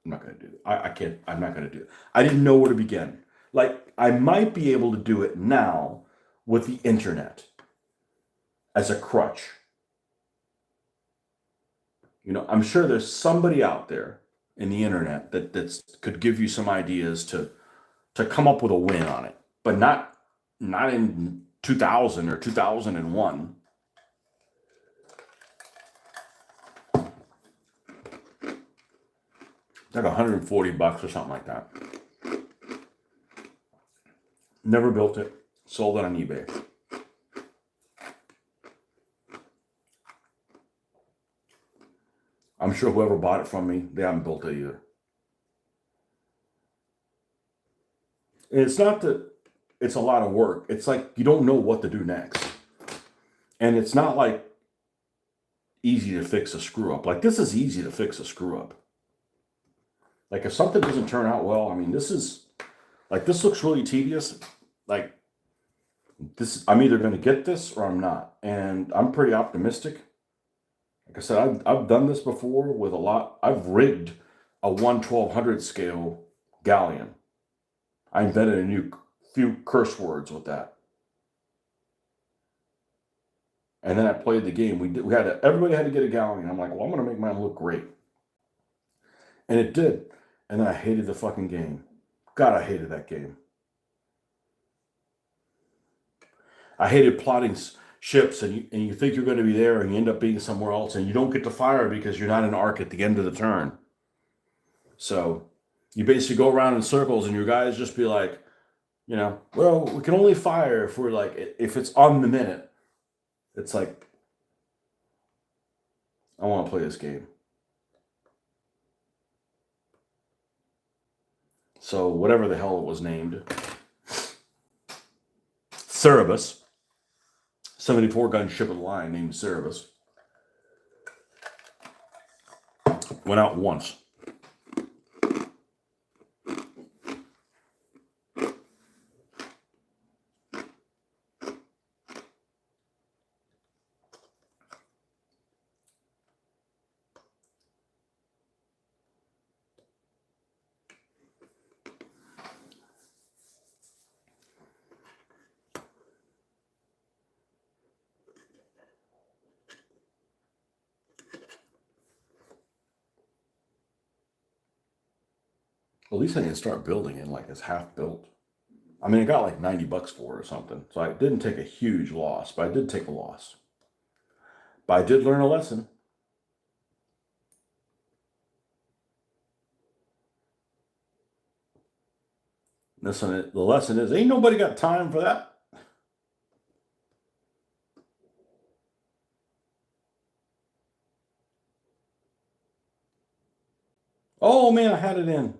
I'm not going to do it. I can't, I'm not going to do it. I didn't know where to begin. Like, I might be able to do it now with the internet as a crutch. You know, I'm sure there's somebody out there in the internet that could give you some ideas to come up with a win on it, but not in 2000 or 2001. It's like $140 or something like that. Never built it. Sold it on eBay. I'm sure whoever bought it from me, they haven't built it either. And it's not that it's a lot of work. It's like you don't know what to do next. And it's not like easy to fix a screw up. Like, this is easy to fix a screw up. Like, if something doesn't turn out well, I mean, this looks really tedious. Like, I'm either going to get this or I'm not. And I'm pretty optimistic. Like I said, I've done this before with I've rigged a 1/1200 scale galleon. I invented a few curse words with that. And then I played the game. Everybody had to get a galleon. I'm like, well, I'm going to make mine look great. And it did. And then I hated the fucking game. God, I hated that game. I hated plotting ships and you think you're going to be there and you end up being somewhere else and you don't get to fire because you're not in arc at the end of the turn. So you basically go around in circles and your guys just be like, you know, well, we can only fire if it's on the minute. It's like, I want to play this game. So whatever the hell it was named, Cerebus, 74 gun ship of the line named Cerebus, went out once. At least I didn't start building it like it's half built. I mean, I got like $90 for it or something. So I didn't take a huge loss, but I did take a loss. But I did learn a lesson. The lesson is, ain't nobody got time for that. Oh man, I had it in.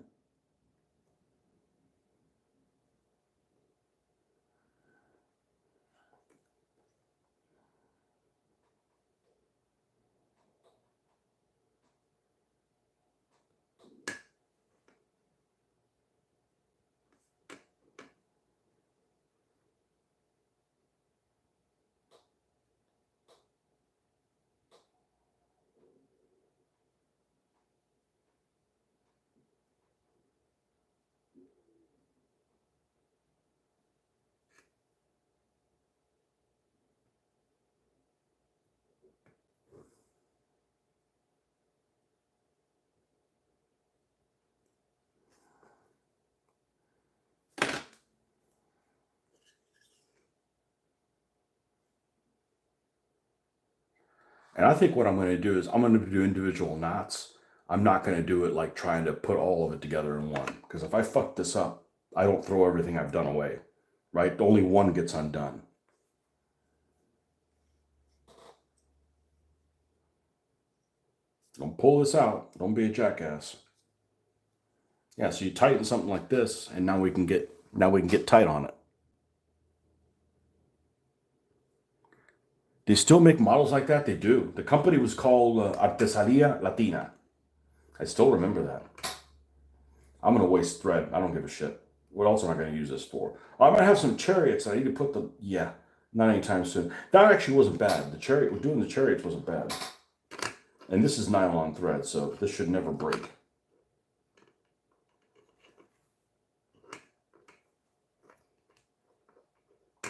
And I think what I'm going to do is I'm going to do individual knots. I'm not going to do it like trying to put all of it together in one. Because if I fuck this up, I don't throw everything I've done away, right? Only one gets undone. Don't pull this out. Don't be a jackass. Yeah, so you tighten something like this, and now we can get tight on it. They still make models like that? They do. The company was called Artesanía Latina. I still remember that. I'm going to waste thread. I don't give a shit. What else am I going to use this for? Oh, I'm going to have some chariots. I need to put them. Yeah, not anytime soon. That actually wasn't bad. Doing the chariots wasn't bad. And this is nylon thread, so this should never break.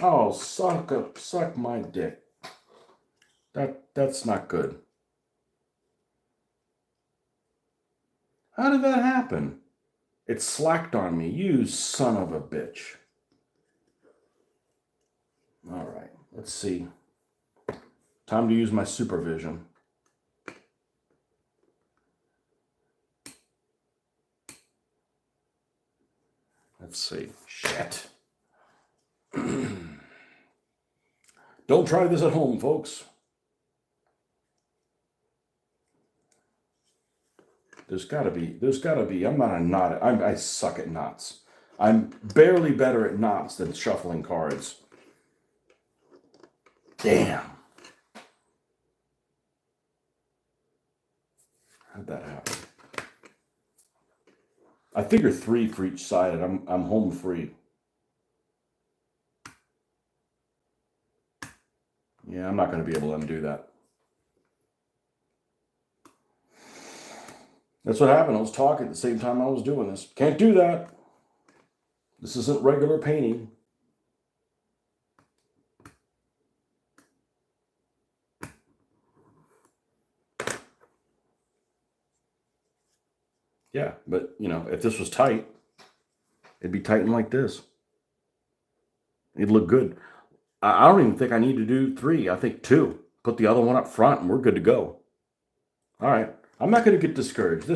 Oh, suck my dick. That's not good. How did that happen? It slacked on me, you son of a bitch. All right, let's see. Time to use my supervision. Let's see. Shit. Don't try this at home, folks. There's gotta be, I'm not a knot, I suck at knots. I'm barely better at knots than shuffling cards. Damn. How'd that happen? I figure 3 for each side, and I'm home free. Yeah, I'm not going to be able to undo that. That's what happened. I was talking at the same time I was doing this. Can't do that. This isn't regular painting. Yeah, but you know, if this was tight, it'd be tightened like this. It'd look good. I don't even think I need to do 3. I think 2. Put the other one up front and we're good to go. All right. I'm not going to get discouraged.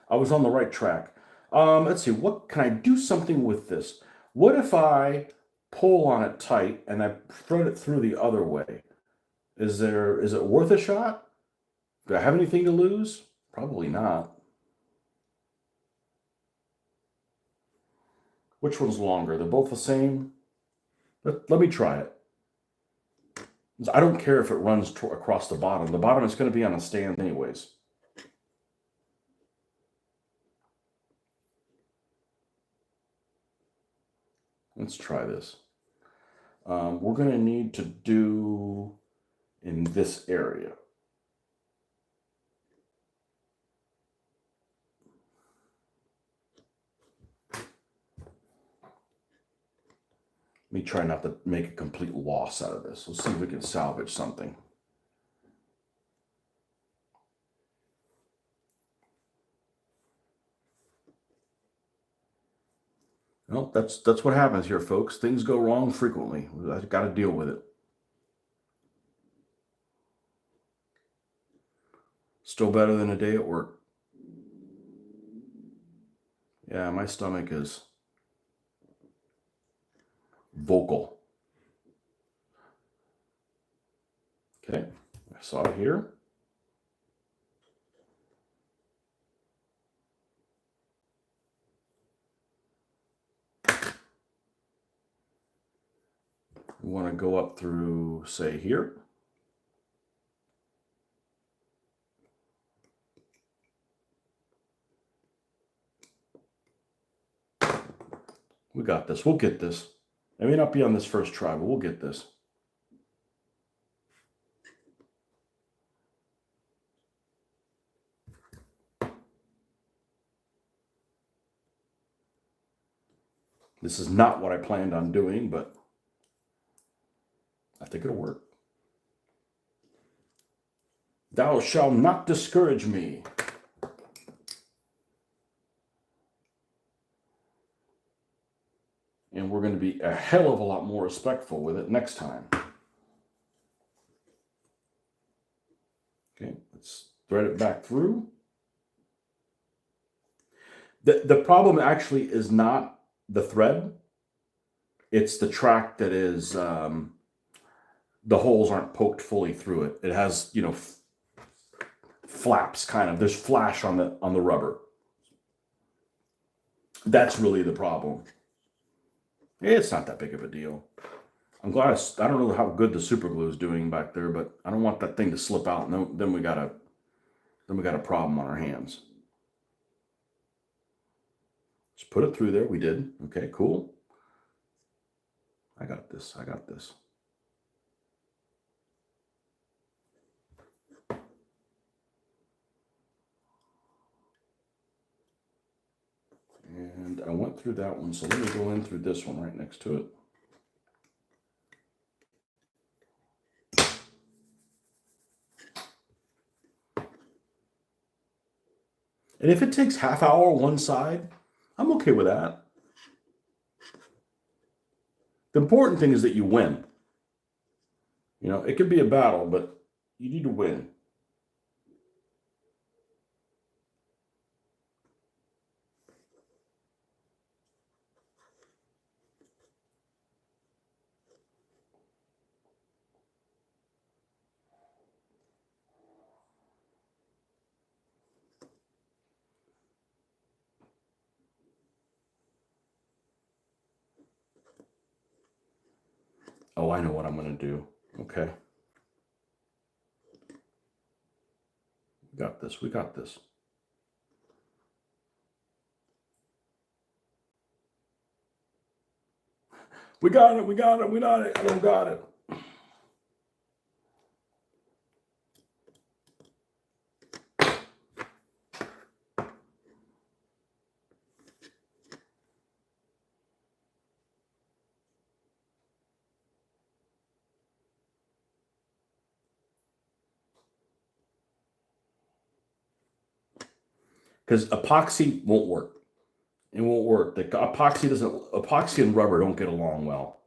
I was on the right track. Let's see. What can I do something with this? What if I pull on it tight and I thread it through the other way? Is it worth a shot? Do I have anything to lose? Probably not. Which one's longer? They're both the same. Let me try it. I don't care if it runs across the bottom. The bottom is going to be on a stand anyways. Let's try this. We're going to need to do in this area. Let me try not to make a complete loss out of this. Let's see if we can salvage something. Well, that's what happens here, folks. Things go wrong frequently. I've got to deal with it. Still better than a day at work. Yeah, my stomach is vocal. Okay, I saw it here. We want to go up through, say, here. We got this. We'll get this. It may not be on this first try, but we'll get this. This is not what I planned on doing, but I think it'll work. Thou shalt not discourage me. And we're going to be a hell of a lot more respectful with it next time. Okay, let's thread it back through. The problem actually is not the thread. It's the track that is, the holes aren't poked fully through it. It has, you know, flaps kind of. There's flash on the rubber. That's really the problem. It's not that big of a deal. I'm glad I don't know how good the super glue is doing back there, but I don't want that thing to slip out. And then we got a problem on our hands. Just put it through there. We did. Okay, cool. I got this. I got this. And I went through that one, so let me go in through this one right next to it. And if it takes half hour one side, I'm okay with that. The important thing is that you win. You know, it could be a battle, but you need to win. Oh, I know what I'm going to do. Okay. We got this. We got this. We got it. We got it. We got it. I don't got it. Because epoxy won't work. It won't work. Epoxy and rubber don't get along well.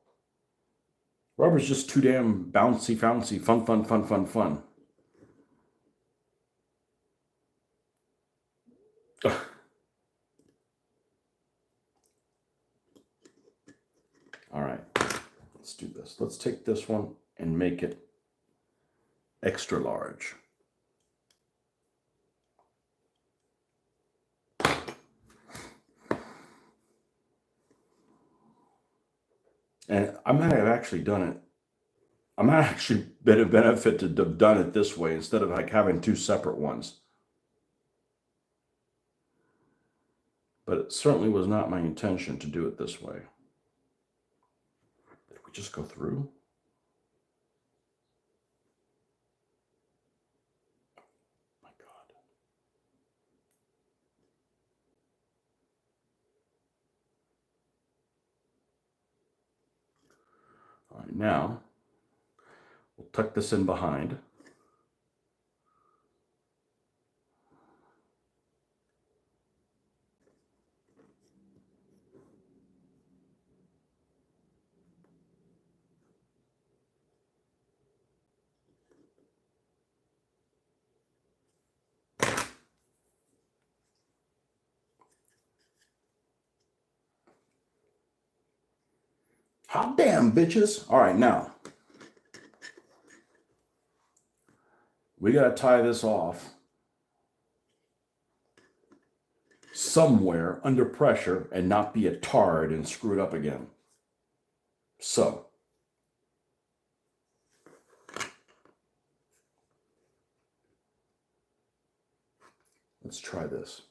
Rubber's just too damn bouncy, bouncy, fun, fun, fun, fun, fun. All right, let's do this. Let's take this one and make it extra large. And I might have actually done it. I might actually been a benefit to have done it this way instead of like having two separate ones. But it certainly was not my intention to do it this way. Did we just go through? My God. All right, now we'll tuck this in behind. Hot damn, bitches. All right, now we got to tie this off somewhere under pressure and not be a tard and screwed up again. So let's try this.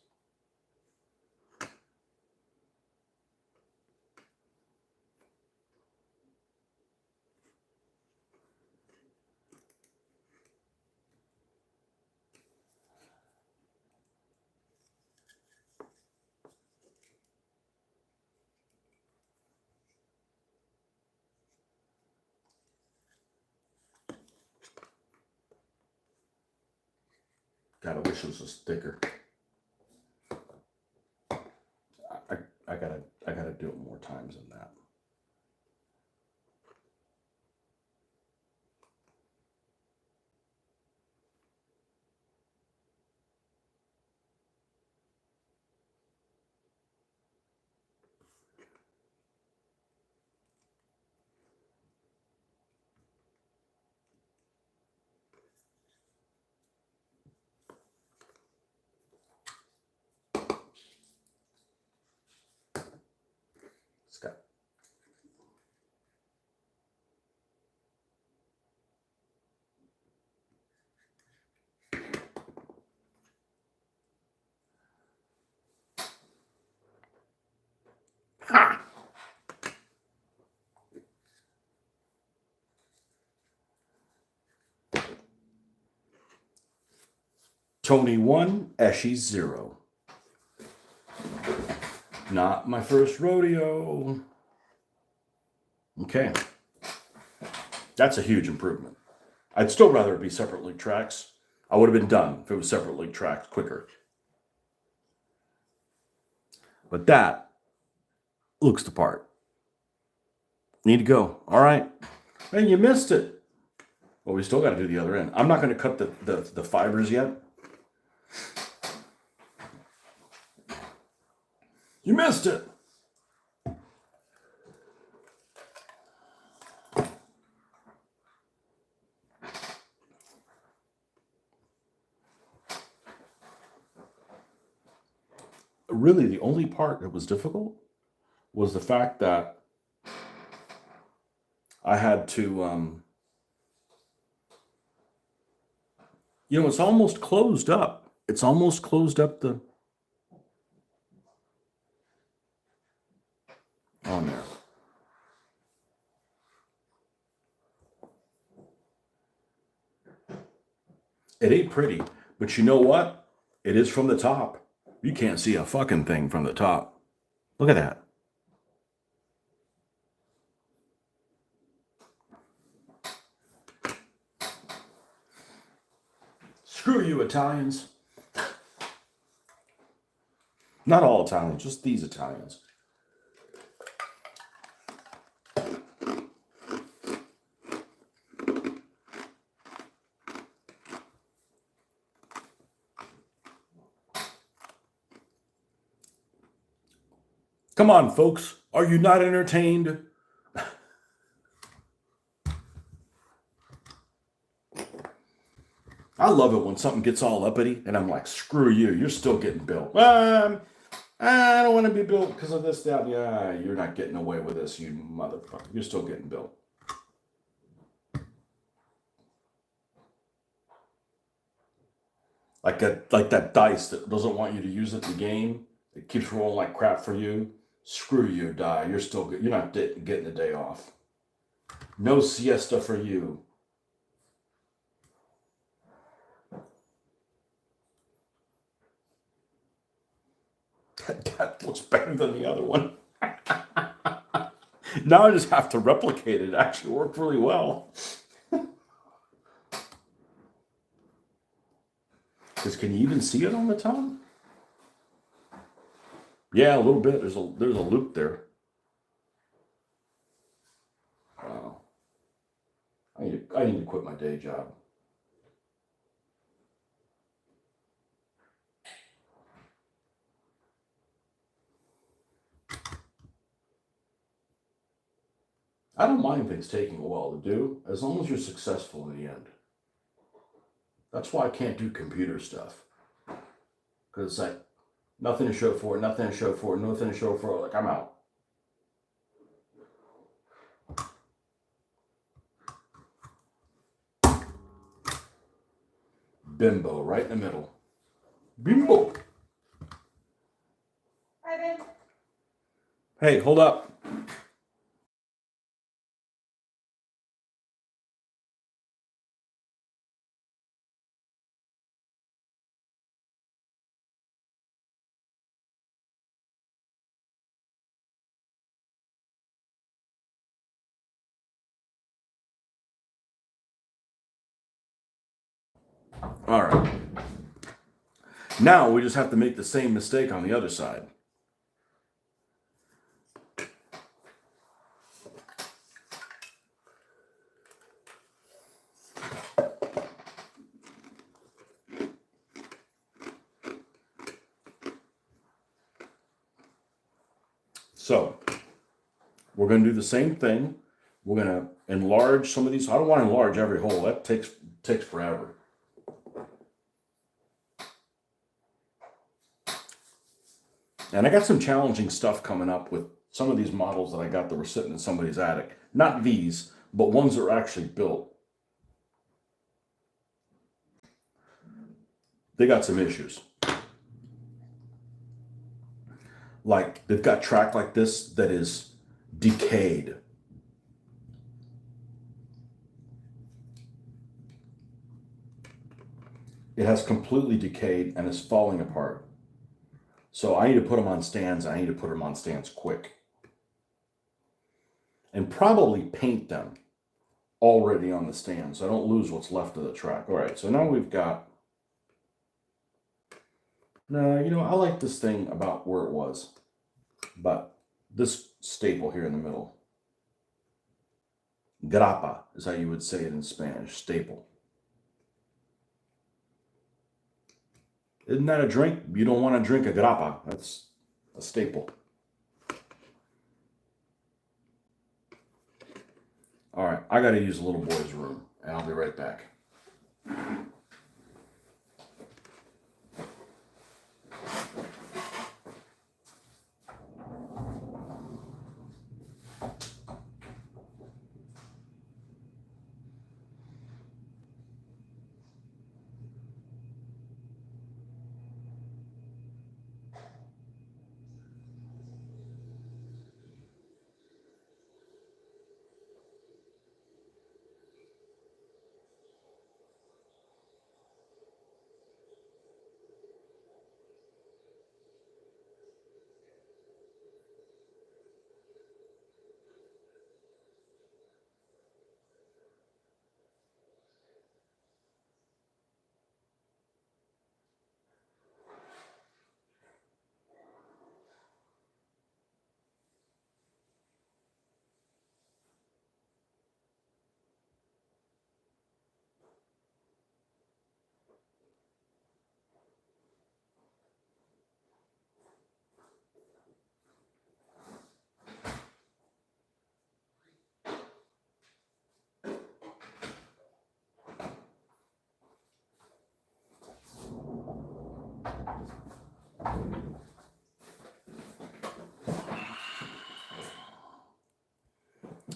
God, I wish it was thicker. I gotta do it more times than that. Ha! Tony 1, Eshy 0. Not my first rodeo. Okay. That's a huge improvement. I'd still rather it be separate league tracks. I would have been done if it was separate league tracks quicker. But that looks the part. Need to go. All right. Hey, you missed it. Well, we still got to do the other end. I'm not going to cut the fibers yet. You missed it. Really, the only part that was difficult was the fact that I had to, it's almost closed up. It's almost closed up on there. It ain't pretty, but you know what? It is from the top. You can't see a fucking thing from the top. Look at that. Screw you, Italians. Not all Italians, just these Italians. Come on, folks. Are you not entertained? I love it when something gets all uppity and I'm like, screw you. You're still getting built. I don't want to be built because of this, that. Yeah, you're not getting away with this, you motherfucker. You're still getting built. Like that dice that doesn't want you to use it in the game. It keeps rolling like crap for you. Screw you, die. You're still good. You're not getting a day off. No siesta for you. That looks better than the other one. Now I just have to replicate it. It actually worked really well. Because can you even see it on the tongue? Yeah, a little bit. There's a loop there. Wow. I need to quit my day job. I don't mind things taking a while to do, as long as you're successful in the end. That's why I can't do computer stuff. Because it's like, nothing to show for it, nothing to show for it, nothing to show for it. Like, I'm out. Bimbo, right in the middle. Bimbo. Hi, babe. Hey, hold up. All right. Now we just have to make the same mistake on the other side. So we're going to do the same thing. We're going to enlarge some of these. I don't want to enlarge every hole. That takes forever. And I got some challenging stuff coming up with some of these models that I got that were sitting in somebody's attic. Not these, but ones that are actually built. They got some issues. like they've got track like this that is decayed. It has completely decayed and is falling apart. So I need to put them on stands. I need to put them on stands quick. And probably paint them already on the stand so I don't lose what's left of the track. All right, so now we've got... No, you know, I like this thing about where it was. But this staple here in the middle. Grapa is how you would say it in Spanish, staple. Isn't that a drink? You don't want to drink a grappa. That's a staple. All right, I got to use the little boy's room, and I'll be right back.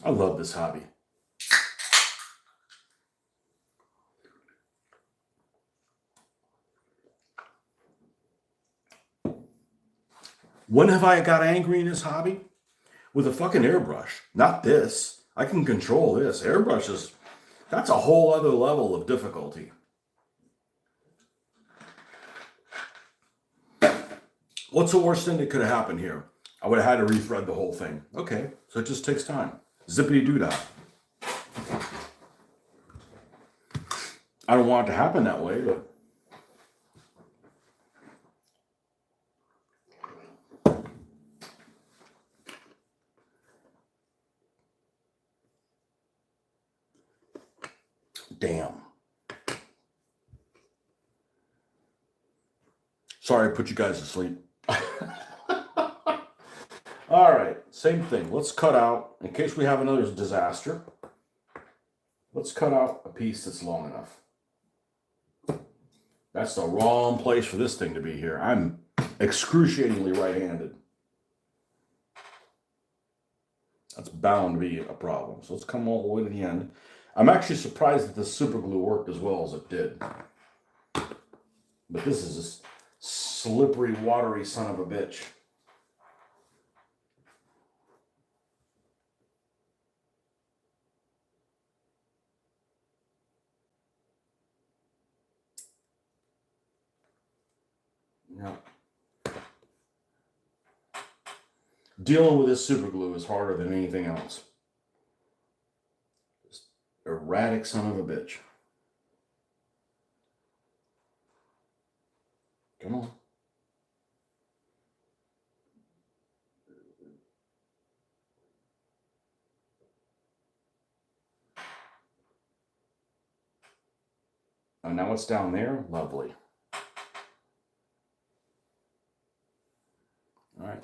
I love this hobby. When have I got angry in this hobby? With a fucking airbrush. Not this. I can control this. Airbrush is... That's a whole other level of difficulty. What's the worst thing that could have happened here? I would have had to rethread the whole thing. Okay, so it just takes time. Zippity-doo-dah. I don't want it to happen that way, but... Damn. Sorry I put you guys to sleep. All right, same thing. Let's cut out, in case we have another disaster, let's cut out a piece that's long enough. That's the wrong place for this thing to be here. I'm excruciatingly right-handed. That's bound to be a problem. So let's come all the way to the end. I'm actually surprised that the super glue worked as well as it did. But this is a slippery, watery son of a bitch. Yeah. Dealing with this super glue is harder than anything else. Just erratic son of a bitch. Come on. And now it's down there. Lovely. All right.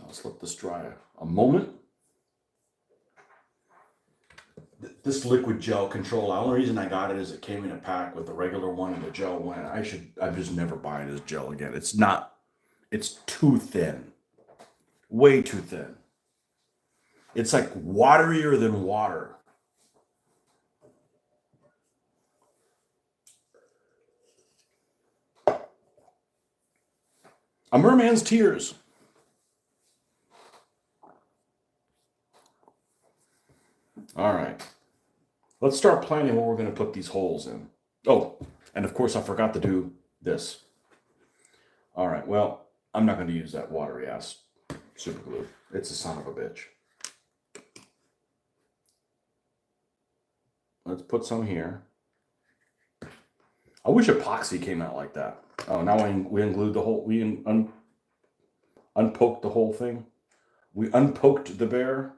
Let's let this dry a moment. This liquid gel control, the only reason I got it is it came in a pack with the regular one and the gel one. I just never buy it as gel again. It's too thin. Way too thin. It's like waterier than water. A merman's tears. All right. Let's start planning where we're going to put these holes in. Oh, and of course I forgot to do this. All right, well, I'm not going to use that watery ass super glue. It's a son of a bitch. Let's put some here. I wish epoxy came out like that. Oh, now we unglued the whole, we unpoked the whole thing. We unpoked the bear.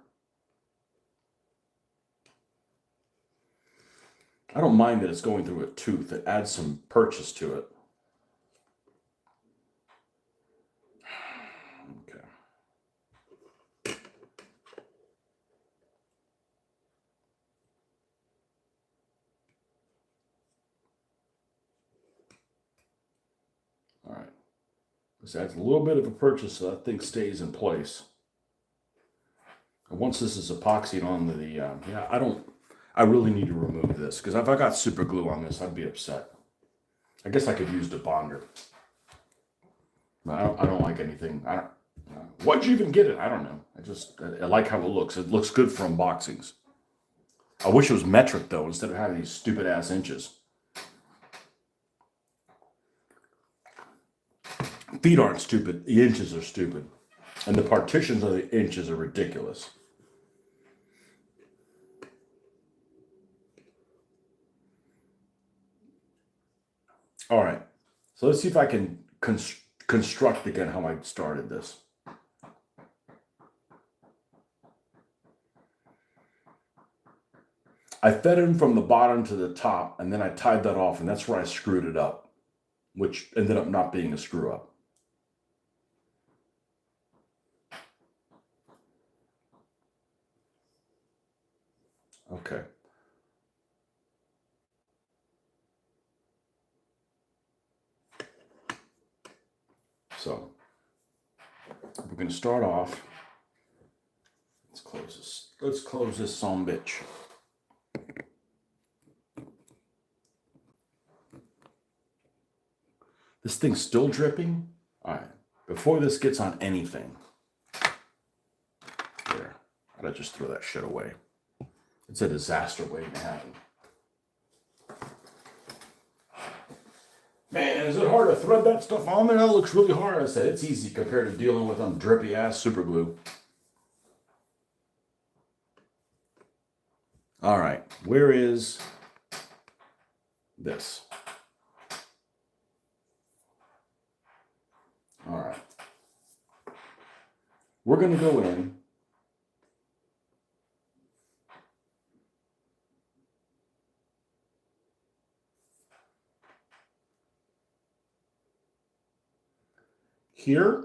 I don't mind that it's going through a tooth. It adds some purchase to it. Okay. All right. This adds a little bit of a purchase so that thing stays in place. And once this is epoxied on the, yeah, I really need to remove this because if I got super glue on this, I'd be upset. I guess I could use the bonder. But I don't like anything. Why'd you even get it? I don't know. I like how it looks. It looks good for unboxings. I wish it was metric though, instead of having these stupid ass inches. Feet aren't stupid. The inches are stupid. And the partitions of the inches are ridiculous. All right. So let's see if I can construct again how I started this. I fed him from the bottom to the top, and then I tied that off, and that's where I screwed it up, which ended up not being a screw up. Okay. So we're going to start off. Let's close this. Let's close this son bitch. This thing's still dripping. All right. Before this gets on anything, there. I'd just throw that shit away. It's a disaster waiting to happen. Man, is it hard to thread that stuff on there? That looks really hard. I said it's easy compared to dealing with drippy ass super glue. All right, where is this? All right. We're going to go in. Here.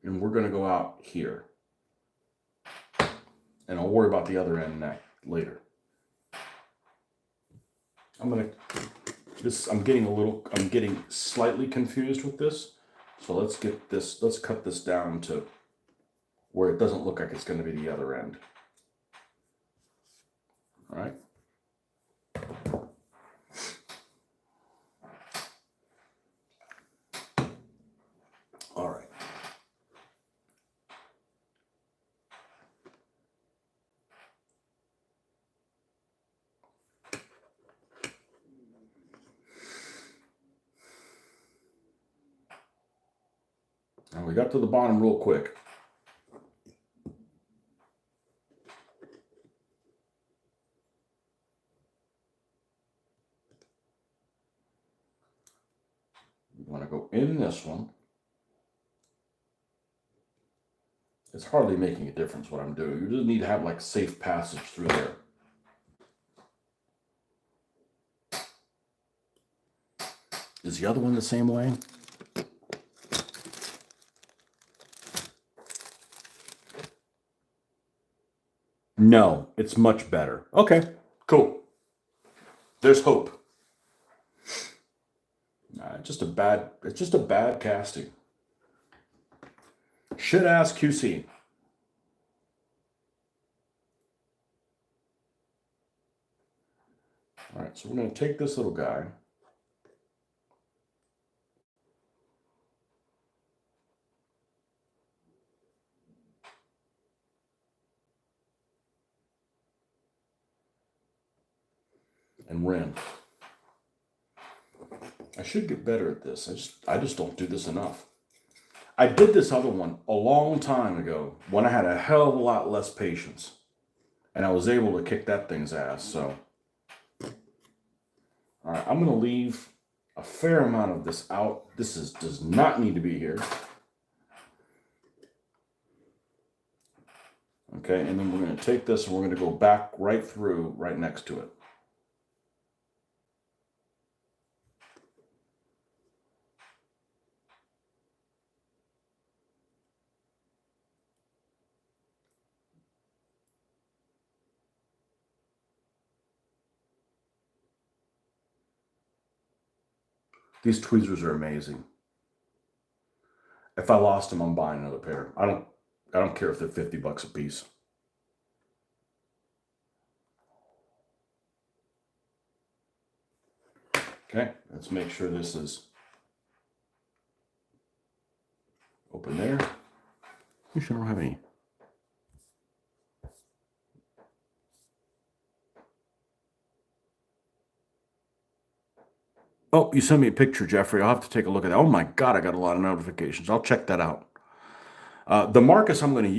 And we're going to go out here. And I'll worry about the other end later. I'm getting slightly confused with this. So let's cut this down to where it doesn't look like it's going to be the other end. All right. All right. And we got to the bottom real quick. We want to go in this one. It's hardly making a difference what I'm doing. You just need to have like safe passage through there. Is the other one the same way? No, it's much better. Okay, cool. There's hope. It's just a bad casting. Shit ass QC. All right, so we're going to take this little guy. and rim. I should get better at this. I just don't do this enough. I did this other one a long time ago when I had a hell of a lot less patience. And I was able to kick that thing's ass. So, all right, I'm going to leave a fair amount of this out. This does not need to be here. Okay, and then we're going to take this and we're going to go back right through right next to it. These tweezers are amazing. If I lost them, I'm buying another pair. I don't care if they're $50 a piece. Okay, let's make sure this is open there. I don't have any. Oh, you sent me a picture, Jeffrey. I'll have to take a look at that. Oh my God, I got a lot of notifications. I'll check that out. The markings I'm going to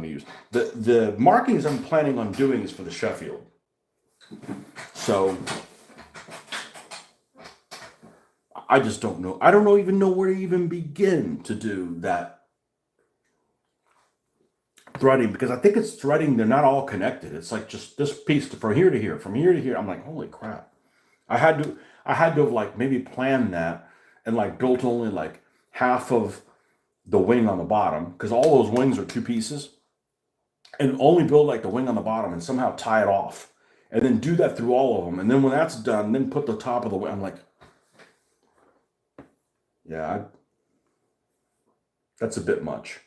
use. The markings I'm planning on doing is for the Sheffield. So I just don't know. I don't even know where to even begin to do that threading, because I think it's threading. They're not all connected. It's like just this piece from here to here, from here to here. I'm like, holy crap. I had to have like maybe planned that and like built only like half of the wing on the bottom, because all those wings are two pieces, and only build like the wing on the bottom and somehow tie it off, and then do that through all of them. And then when that's done, then put the top of the wing. I'm like, yeah, that's a bit much.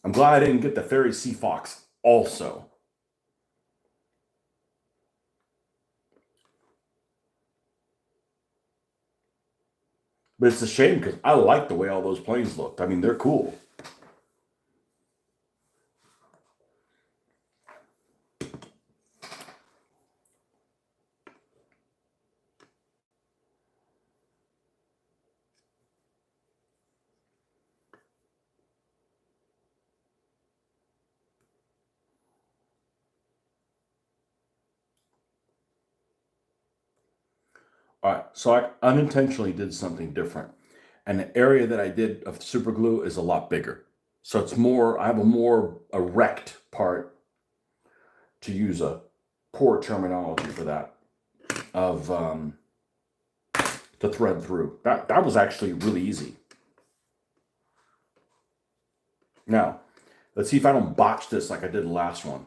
I'm glad I didn't get the Fairy Sea Fox also. But it's a shame because I like the way all those planes looked. I mean, they're cool. All right, so I unintentionally did something different. And the area that I did of super glue is a lot bigger. So it's more, I have a more erect part, to use a poor terminology for that, of to thread through. That was actually really easy. Now, let's see if I don't botch this like I did the last one.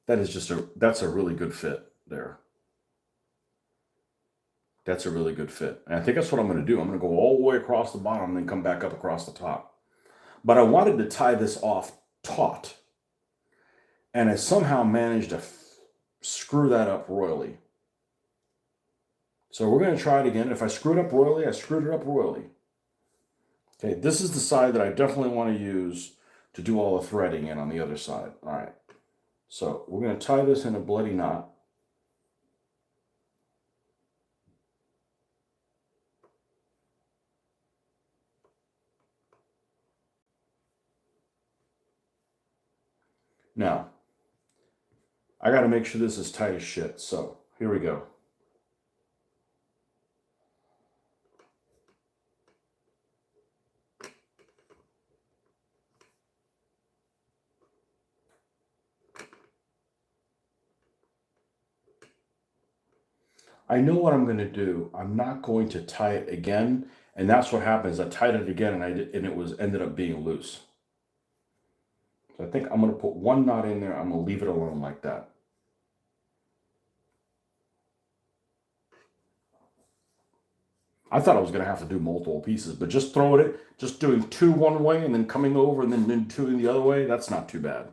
That's a really good fit there. That's a really good fit. And I think that's what I'm going to do. I'm going to go all the way across the bottom and then come back up across the top. But I wanted to tie this off taut. And I somehow managed to screw that up royally. So we're going to try it again. If I screwed up royally, I screwed it up royally. Okay, this is the side that I definitely want to use to do all the threading in on the other side. All right. So we're going to tie this in a bloody knot. Now, I got to make sure this is tight as shit. So here we go. I know what I'm going to do. I'm not going to tie it again. And that's what happens. I tied it again and it ended up being loose. So I think I'm going to put one knot in there. I'm going to leave it alone like that. I thought I was going to have to do multiple pieces, but just doing two one way and then coming over and then two in the other way, that's not too bad.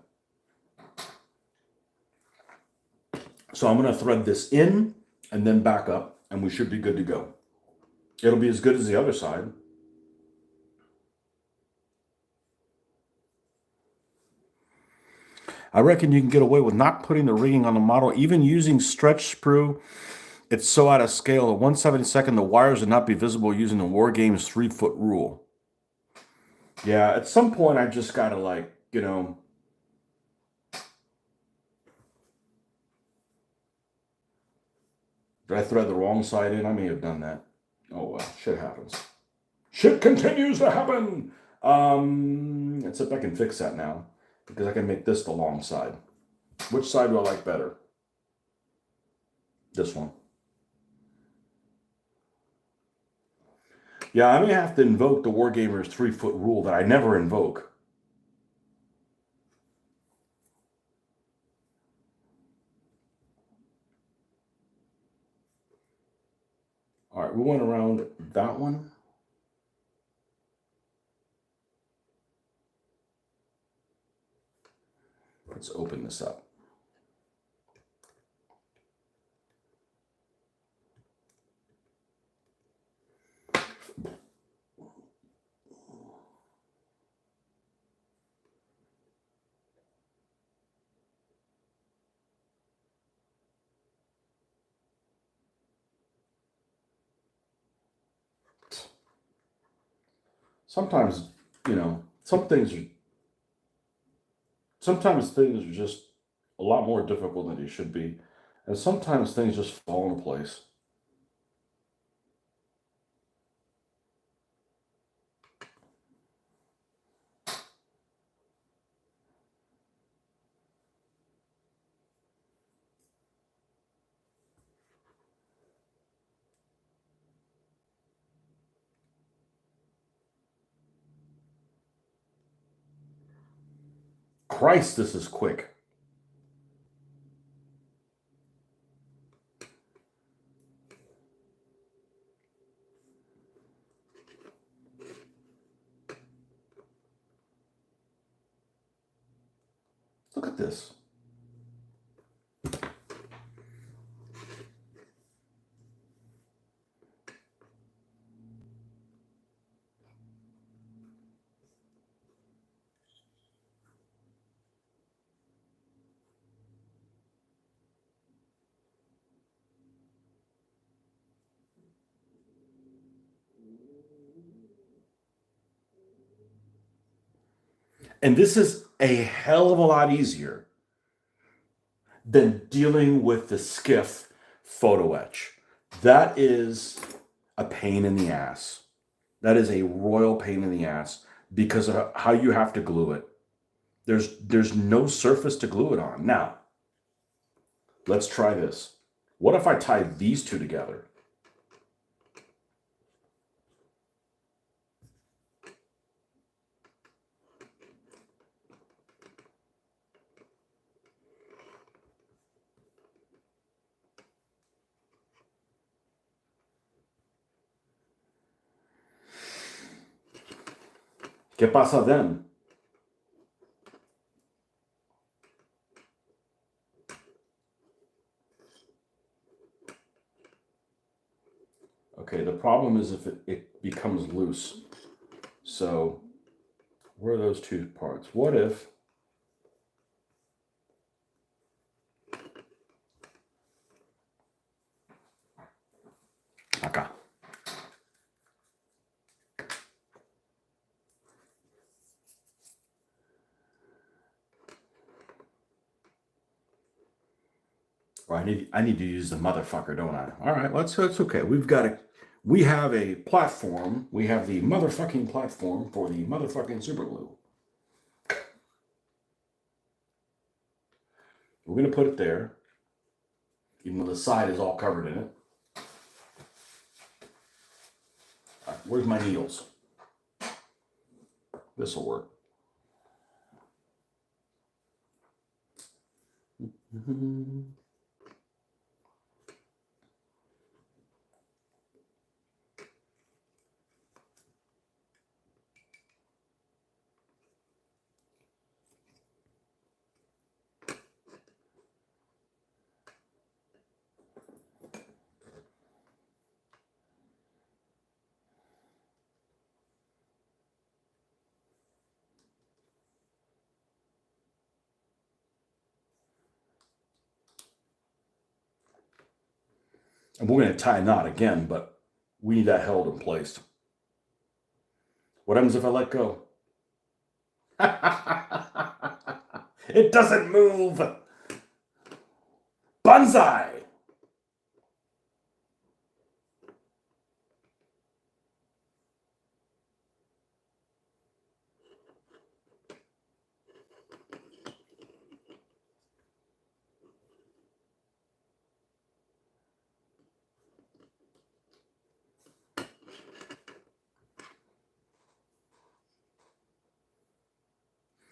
So I'm going to thread this in and then back up, and we should be good to go. It'll be as good as the other side. I reckon you can get away with not putting the rigging on the model, even using stretch sprue. It's so out of scale. At 1/72, the wires would not be visible using the War Games 3-foot rule. Yeah, at some point I just gotta like, you know. Did I thread the wrong side in? I may have done that. Oh well, shit happens. Shit continues to happen. Let's see if I can fix that now, because I can make this the long side. Which side do I like better? This one. Yeah, I may have to invoke the Wargamers 3-foot rule that I never invoke. All right, we went around that one. Let's open this up. Sometimes, you know, sometimes things are just a lot more difficult than they should be. And sometimes things just fall into place. Christ, this is quick. Look at this. And this is a hell of a lot easier than dealing with the skiff photo etch. That is a pain in the ass. That is a royal pain in the ass because of how you have to glue it. There's no surface to glue it on. Now, let's try this. What if I tie these two together? ¿Qué pasa then? Okay, the problem is if it becomes loose. So, where are those two parts? What if... Acá. Or I need to use the motherfucker, don't I? All right, it's okay. We have a platform. We have the motherfucking platform for the motherfucking super glue. We're gonna put it there, even though the side is all covered in it. All right, where's my needles? This will work. And we're going to tie a knot again, but we need that held in place. What happens if I let go? It doesn't move. Banzai.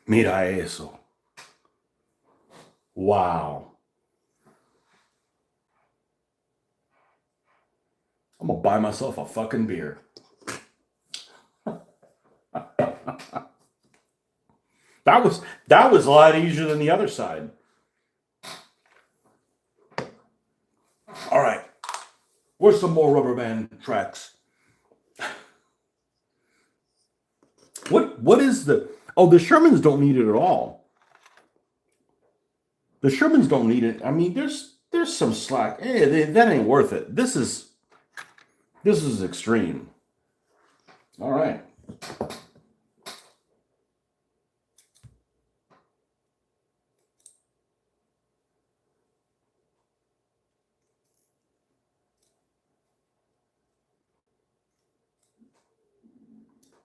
Mira eso. Wow. I'm gonna buy myself a fucking beer. That was a lot easier than the other side. All right. Where's some more rubber band tracks? What is the... Oh, the Shermans don't need it at all. The Shermans don't need it. I mean, there's some slack. Hey, that ain't worth it. This is extreme. All right.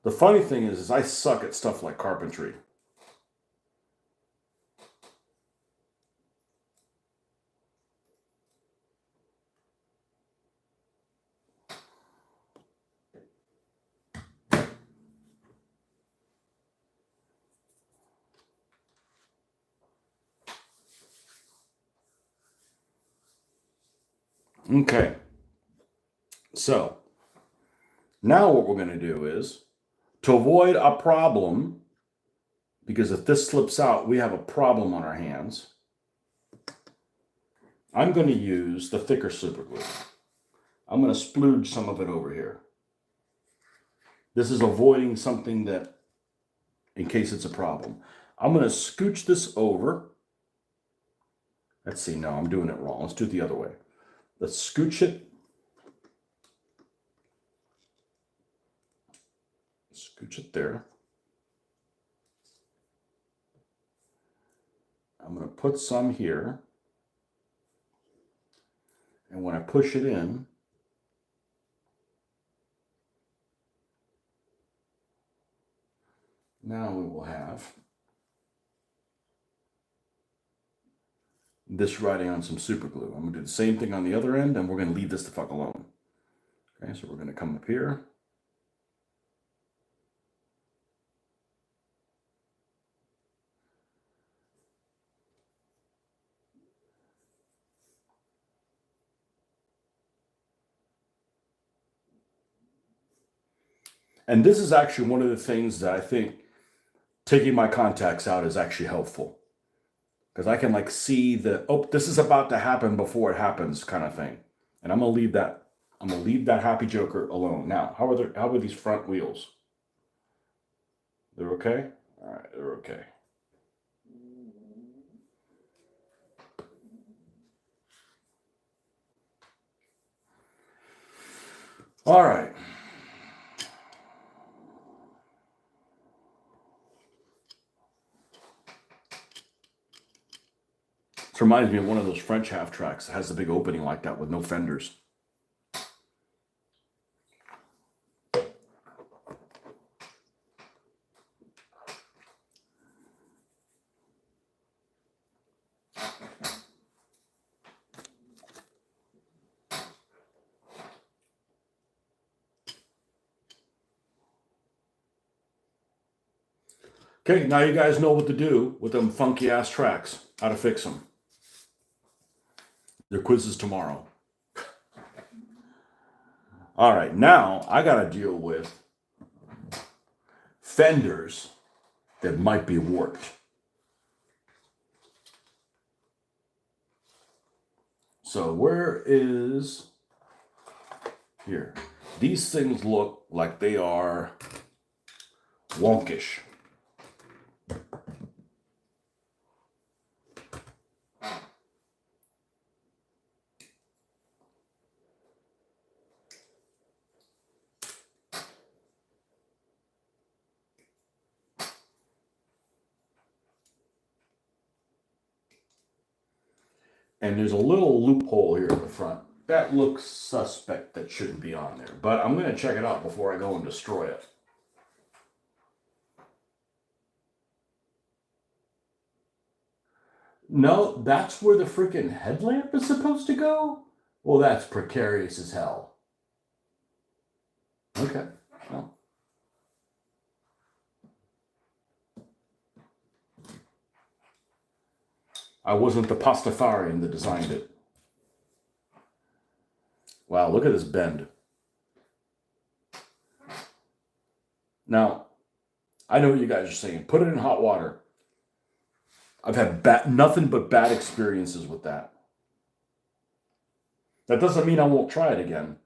The funny thing is I suck at stuff like carpentry. Okay. So now what we're going to do is, to avoid a problem, because if this slips out, we have a problem on our hands, I'm going to use the thicker super glue. I'm going to splooge some of it over here. This is avoiding something that, in case it's a problem. I'm going to scooch this over. Let's see, no, I'm doing it wrong. Let's do it the other way. Let's scooch it. Scooch it there. I'm going to put some here. And when I push it in, now we will have this riding on some super glue. I'm going to do the same thing on the other end, and we're going to leave this the fuck alone. Okay, so we're going to come up here. And this is actually one of the things that I think taking my contacts out is actually helpful. Because I can like see the, oh, this is about to happen before it happens kind of thing. And I'm going to leave that happy joker alone. Now, how are these front wheels? They're okay? All right, they're okay. All right. This reminds me of one of those French half-tracks that has the big opening like that with no fenders. Okay, now you guys know what to do with them funky ass tracks, how to fix them. Their quiz is tomorrow. All right, now I got to deal with fenders that might be warped. So where is, here, these things look like they are wonkish. And there's a little loophole here at the front. That looks suspect. That shouldn't be on there. But I'm going to check it out before I go and destroy it. No, that's where the freaking headlamp is supposed to go? Well, that's precarious as hell. Okay. Well. I wasn't the pastafarian that designed it. Wow, look at this bend. Now, I know what you guys are saying. Put it in hot water. I've had nothing but bad experiences with that. That doesn't mean I won't try it again.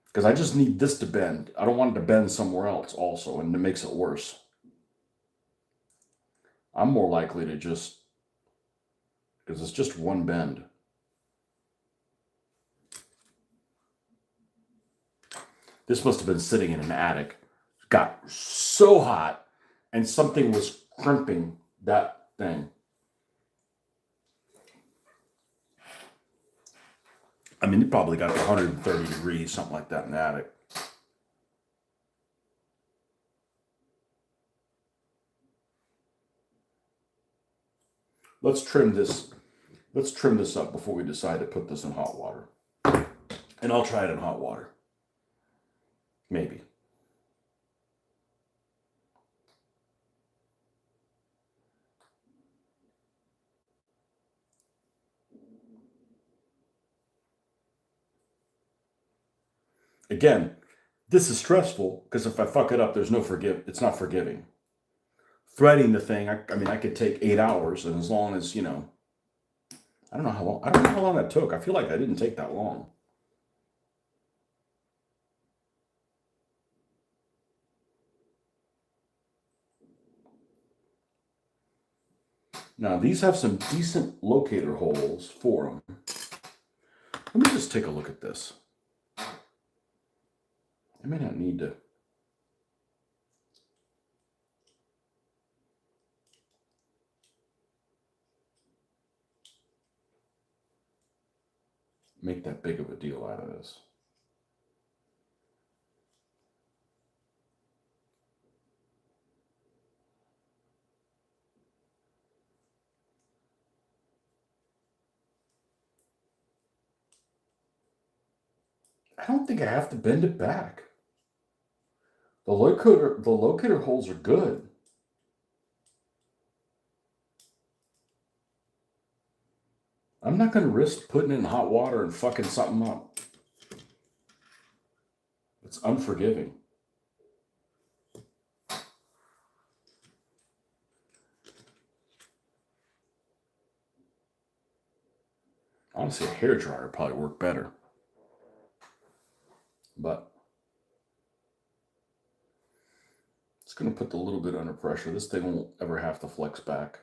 Because I just need this to bend. I don't want it to bend somewhere else also, and it makes it worse. I'm more likely to just, because it's just one bend. This must have been sitting in an attic. It got so hot, and something was crimping that thing. I mean, it probably got to 130 degrees, something like that in the attic. Let's trim this. Let's trim this up before we decide to put this in hot water. And I'll try it in hot water. Maybe. Again, this is stressful because if I fuck it up, there's no it's not forgiving. Threading the thing, I mean, I could take 8 hours, and as long as, I don't know how long that took. I feel like I didn't take that long. Now, these have some decent locator holes for them. Let me just take a look at this. I may not need to. Make that big of a deal out of this. I don't think I have to bend it back. The locator holes are good. I'm not going to risk putting it in hot water and fucking something up. It's unforgiving. Honestly, a hairdryer would probably work better. But it's going to put a little bit under pressure. This thing won't ever have to flex back.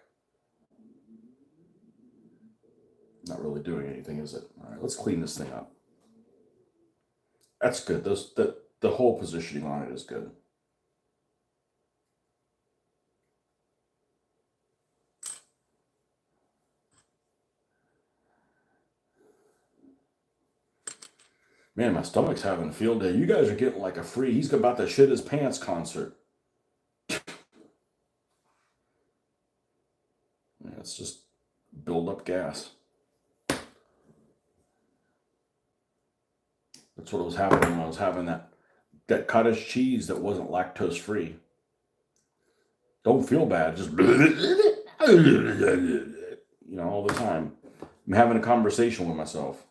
Not really doing anything, is it? All right, let's clean this thing up. That's good. The whole positioning on it is good. Man, my stomach's having a field day. You guys are getting like a free, he's about to shit his pants concert. Yeah, it's just build up gas. That's what was happening when I was having that cottage cheese that wasn't lactose free. Don't feel bad, just all the time. I'm having a conversation with myself.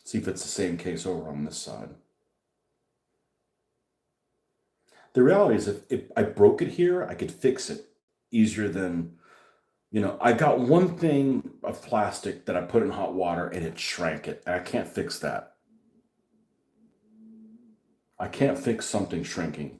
See if it's the same case over on this side. The reality is if I broke it here, I could fix it easier than, I got one thing of plastic that I put in hot water and it shrank it. And I can't fix that. I can't fix something shrinking.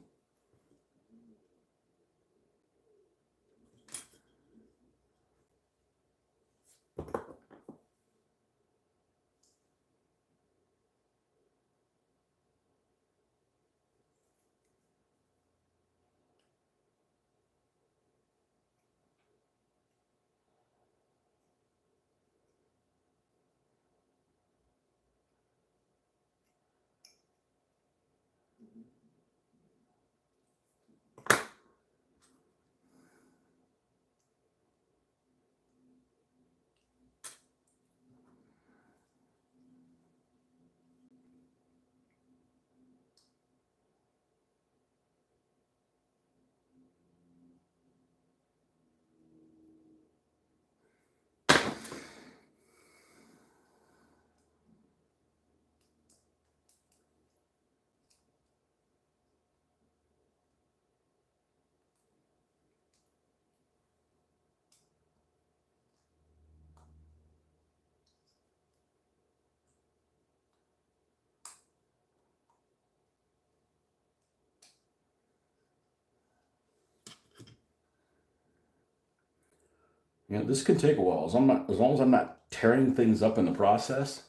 This can take a while. As long as I'm not tearing things up in the process,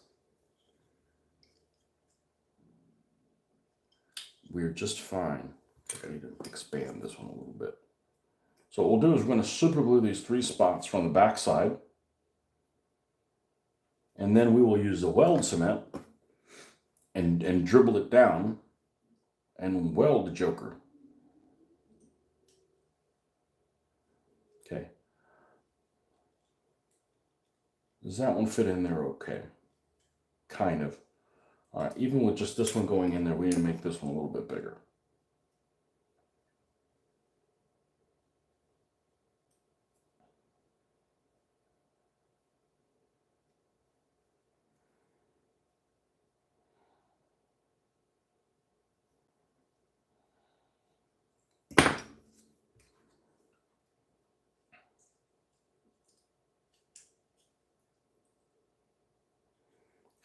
we're just fine. I need to expand this one a little bit. So what we'll do is we're going to super glue these 3 spots from the back side. And then we will use the weld cement and dribble it down and weld the joker. Okay. Does that one fit in there okay? Kind of. All right, even with just this one going in there, we need to make this one a little bit bigger.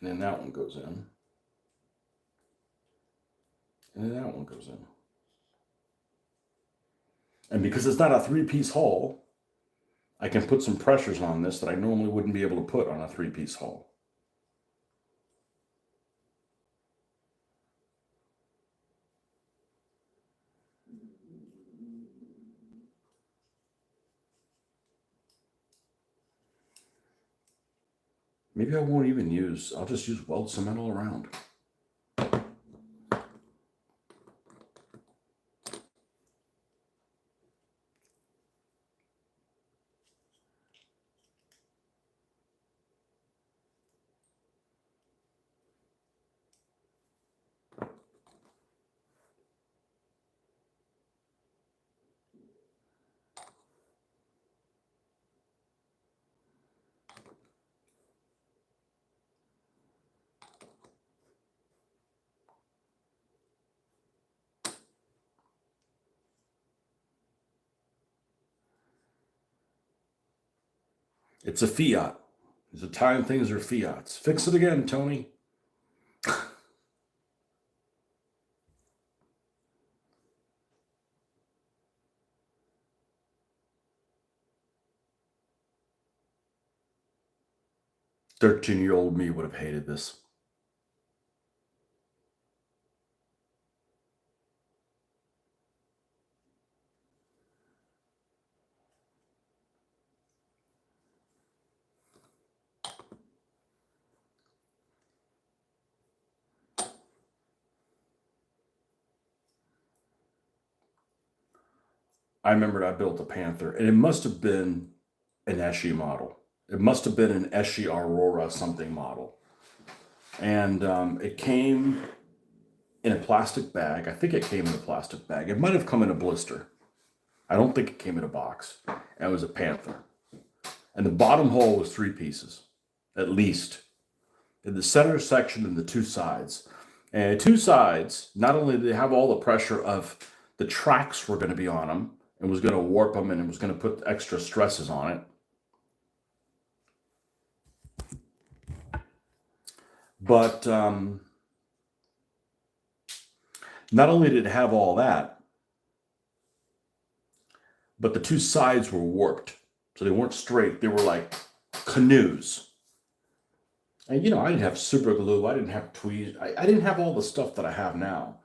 And then that one goes in. And then that one goes in. And because it's not a 3-piece hull, I can put some pressures on this that I normally wouldn't be able to put on a 3-piece hull. Maybe I won't even I'll just use weld cement all around. It's a Fiat. These Italian things are Fiats. Fix it again, Tony. "13-year-old me would have hated this." I remembered I built a Panther, and it must have been an Eschi model. It must have been an Eschi Aurora something model. And it came in a plastic bag. I think it came in a plastic bag. It might have come in a blister. I don't think it came in a box. And it was a Panther. And the bottom hull was 3 pieces, at least. In the center section and the 2 sides. And 2 sides, not only did they have all the pressure of the tracks were going to be on them and was going to warp them and it was going to put extra stresses on it. But not only did it have all that, but the two sides were warped. So they weren't straight. They were like canoes. And, you know, I didn't have super glue. I didn't have tweezers. I didn't have all the stuff that I have now,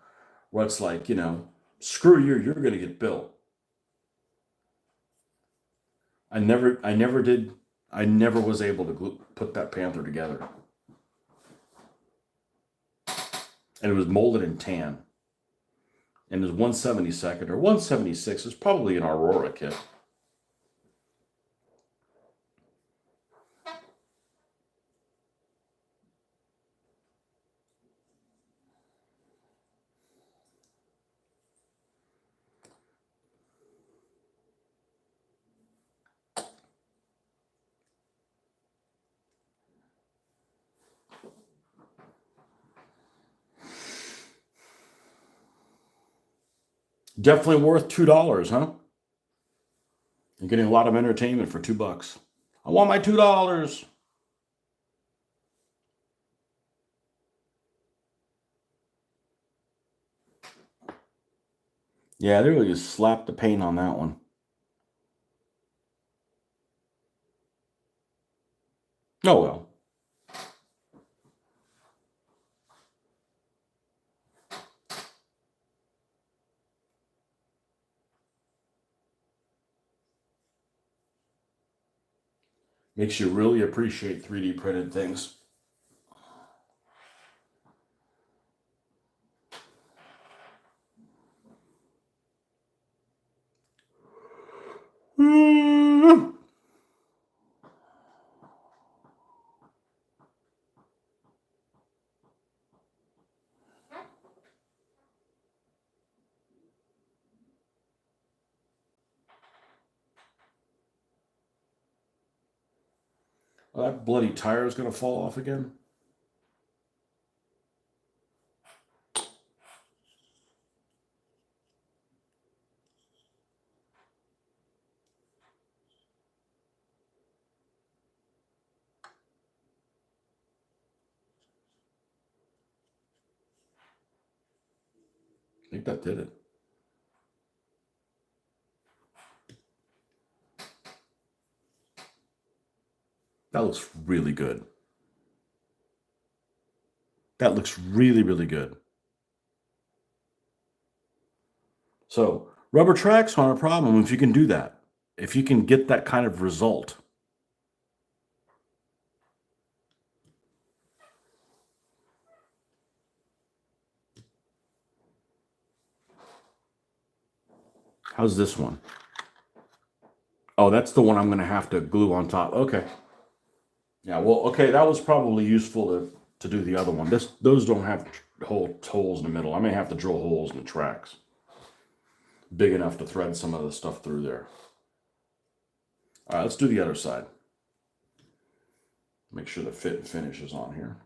where it's like, you know, screw you, you're going to get built. I never was able to put that Panther together. And it was molded in tan. And it was 1/72nd or 1/76. It's probably an Aurora kit. Definitely worth $2, huh? You're getting a lot of entertainment for $2. I want my $2. Yeah, they really just slapped the paint on that one. Oh well. Makes you really appreciate 3D printed things. Well, that bloody tire is going to fall off again. I think that did it. That looks really good. That looks really, really good. So rubber tracks aren't a problem if you can do that. If you can get that kind of result. How's this one? Oh, that's the one I'm going to have to glue on top. Okay. Yeah, well, okay, that was probably useful to do the other one. Those don't have holes in the middle. I may have to drill holes in the tracks. Big enough to thread some of the stuff through there. All right, let's do the other side. Make sure the fit and finish is on here.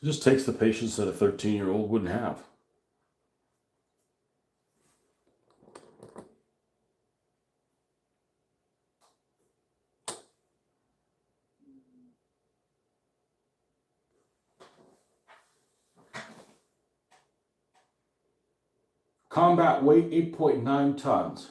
It just takes the patience that a 13-year-old wouldn't have. Combat weight 8.9 tons.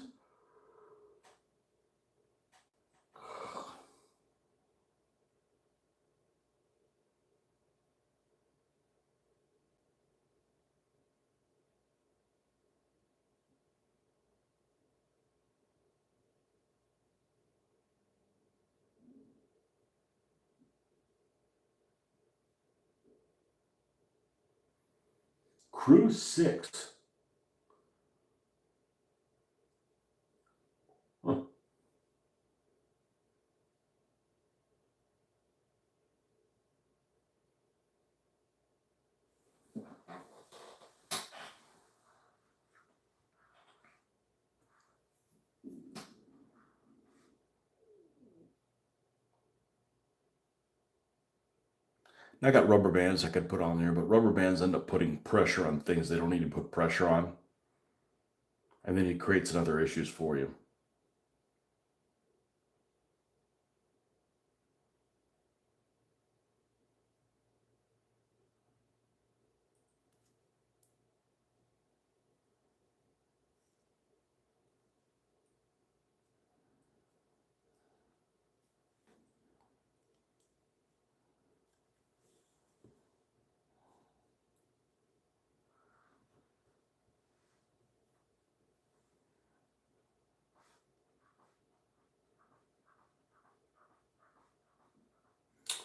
Crew 6. Huh. I got rubber bands I could put on there, but rubber bands end up putting pressure on things they don't need to put pressure on. And then it creates other issues for you.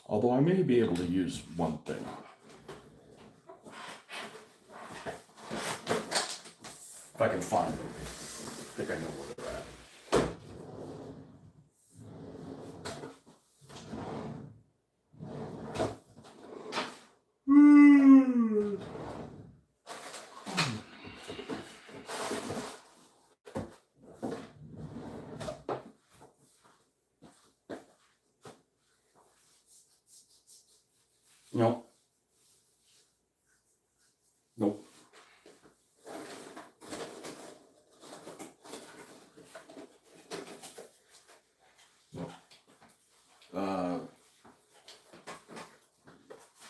Although I may be able to use one thing. If I can find them. I think I know where they're at. No. Nope.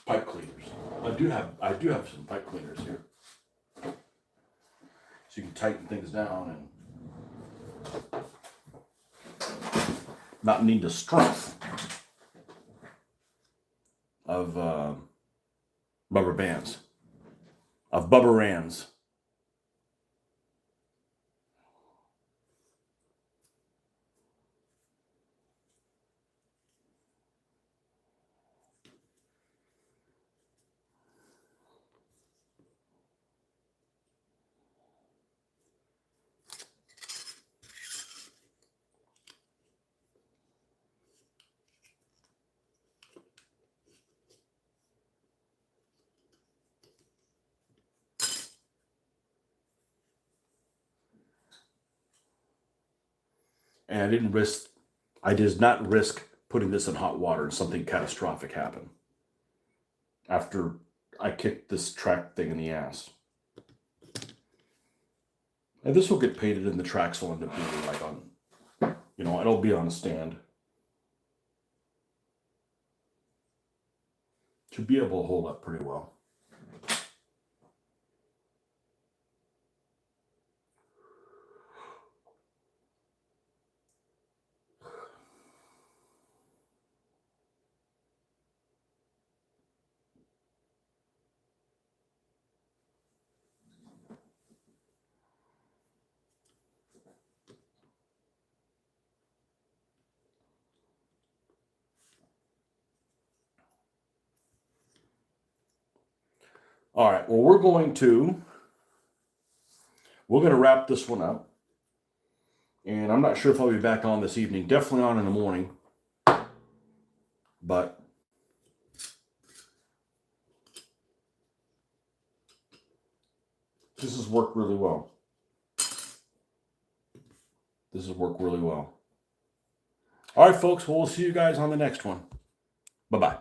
Pipe cleaners. I do have some pipe cleaners here. So you can tighten things down and not need the strength of rubber bands, of bubber rands. And I did not risk putting this in hot water and something catastrophic happened after I kicked this track thing in the ass. And this will get painted and the tracks will end up being like on, it'll be on a stand. Should be able to hold up pretty well. All right, well, we're going to wrap this one up. And I'm not sure if I'll be back on this evening. Definitely on in the morning. But this has worked really well. This has worked really well. All right, folks, well, we'll see you guys on the next one. Bye-bye.